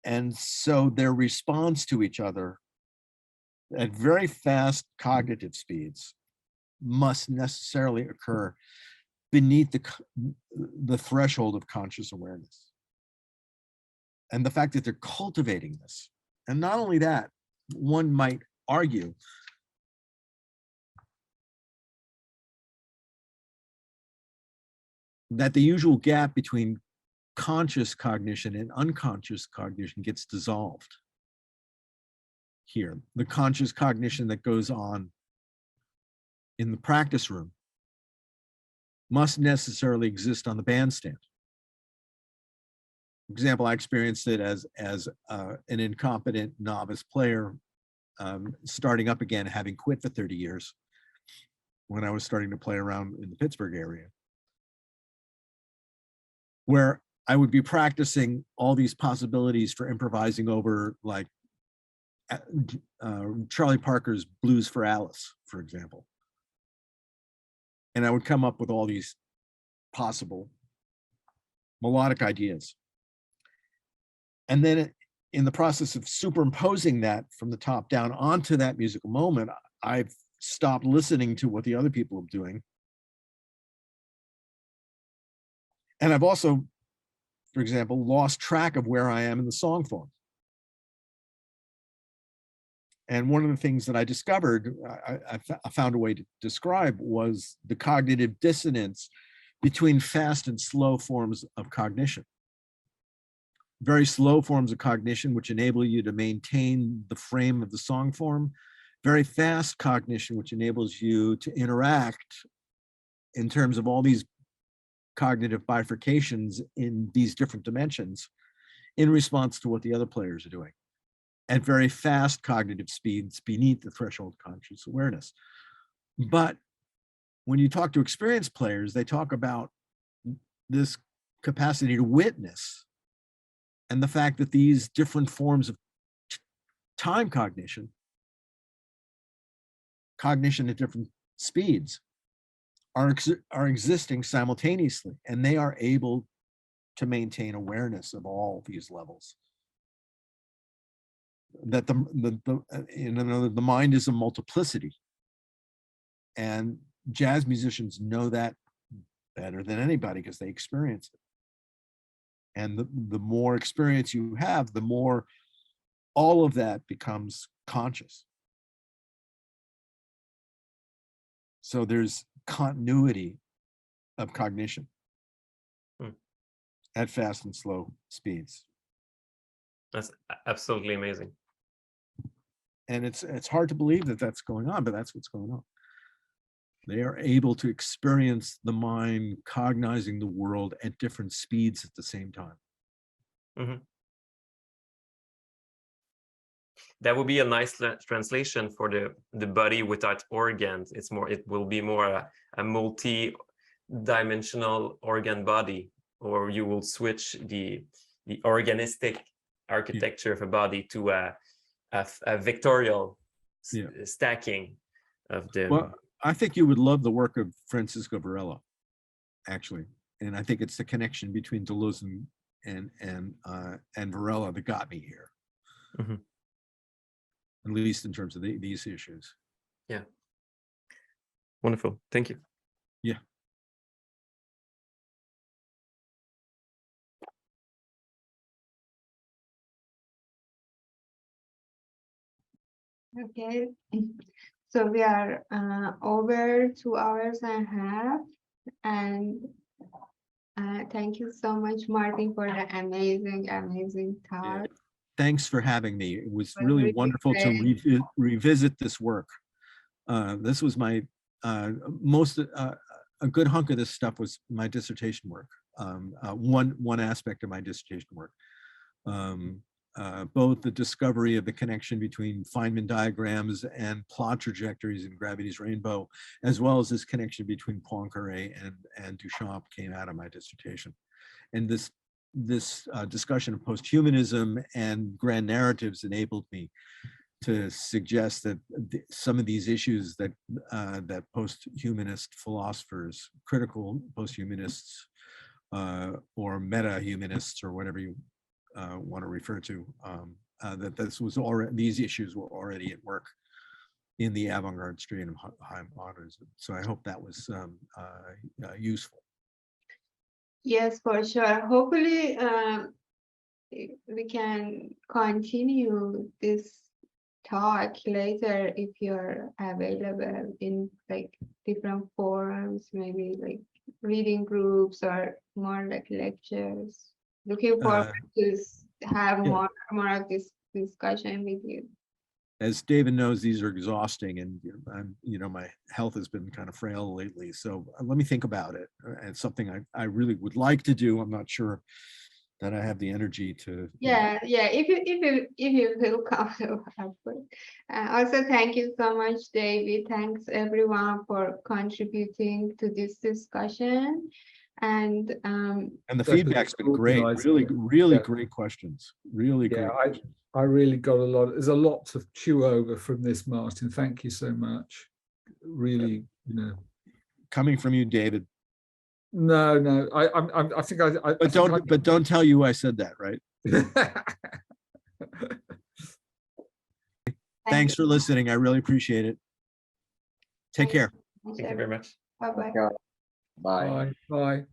And so their response to each other at very fast cognitive speeds must necessarily occur beneath the threshold of conscious awareness. And the fact that they're cultivating this. And not only that, one might argue that the usual gap between conscious cognition and unconscious cognition gets dissolved here. The conscious cognition that goes on in the practice room must necessarily exist on the bandstand. For example, I experienced it as an incompetent novice player starting up again, having quit for 30 years when I was starting to play around in the Pittsburgh area, where I would be practicing all these possibilities for improvising over, like Charlie Parker's Blues for Alice, for example. And I would come up with all these possible melodic ideas. And then in the process of superimposing that from the top down onto that musical moment, I've stopped listening to what the other people are doing. And I've also, for example, lost track of where I am in the song form. And one of the things that I discovered, I found a way to describe, was the cognitive dissonance between fast and slow forms of cognition. Very slow forms of cognition, which enable you to maintain the frame of the song form. Very fast cognition, which enables you to interact in terms of all these cognitive bifurcations in these different dimensions in response to what the other players are doing, at very fast cognitive speeds beneath the threshold of conscious awareness. But when you talk to experienced players, they talk about this capacity to witness and the fact that these different forms of time cognition at different speeds are existing simultaneously, and they are able to maintain awareness of all these levels. That the mind is a multiplicity, and jazz musicians know that better than anybody because they experience it. And the more experience you have, the more all of that becomes conscious. So there's continuity of cognition at fast and slow speeds. That's absolutely amazing. And it's hard to believe that that's going on, but that's what's going on. They are able to experience the mind cognizing the world at different speeds at the same time. Mm-hmm. That would be a nice translation for the body without organs. It will be more a multi-dimensional organ body, or you will switch the organistic architecture of a body to a vectorial stacking of the. Well, I think you would love the work of Francisco Varela, actually, and I think it's the connection between Deleuze and Varela that got me here. Mm-hmm. At least in terms of these issues. Yeah. Wonderful. Thank you. Yeah. Okay. So we are over 2 hours and a half, and thank you so much, Martin, for the amazing talk. Yeah. Thanks for having me. It was really wonderful to revisit this work. This was my a good hunk of this stuff was my dissertation work. One aspect of my dissertation work. Both the discovery of the connection between Feynman diagrams and plot trajectories in Gravity's Rainbow, as well as this connection between Poincaré and Duchamp came out of my dissertation. And this discussion of posthumanism and grand narratives enabled me to suggest that some of these issues that post-humanist philosophers, critical post-humanists, or meta-humanists, or whatever you want to refer to, that these issues were already at work in the avant-garde strain of high modernism. So I hope that was useful. Yes, for sure. Hopefully, we can continue this talk later if you're available in like different forums, maybe like reading groups or more like lectures. Looking forward to have more of this discussion with you. As David knows, these are exhausting, and my health has been kind of frail lately. So let me think about it. It's something I really would like to do. I'm not sure that I have the energy to. Yeah, if you feel comfortable. Also, thank you so much, David. Thanks everyone for contributing to this discussion. And And the Definitely feedback's been great. organising Really, it. really Yeah. great questions. Really Yeah, great. I really got a lot. There's a lot to chew over from this, Martin. Thank you so much. Really, you know. Coming from you, David. No, no. I think I. But don't tell you I said that, right? Thanks for listening. I really appreciate it. Take care. Thank you very much. Bye-bye. Bye. Bye. Bye.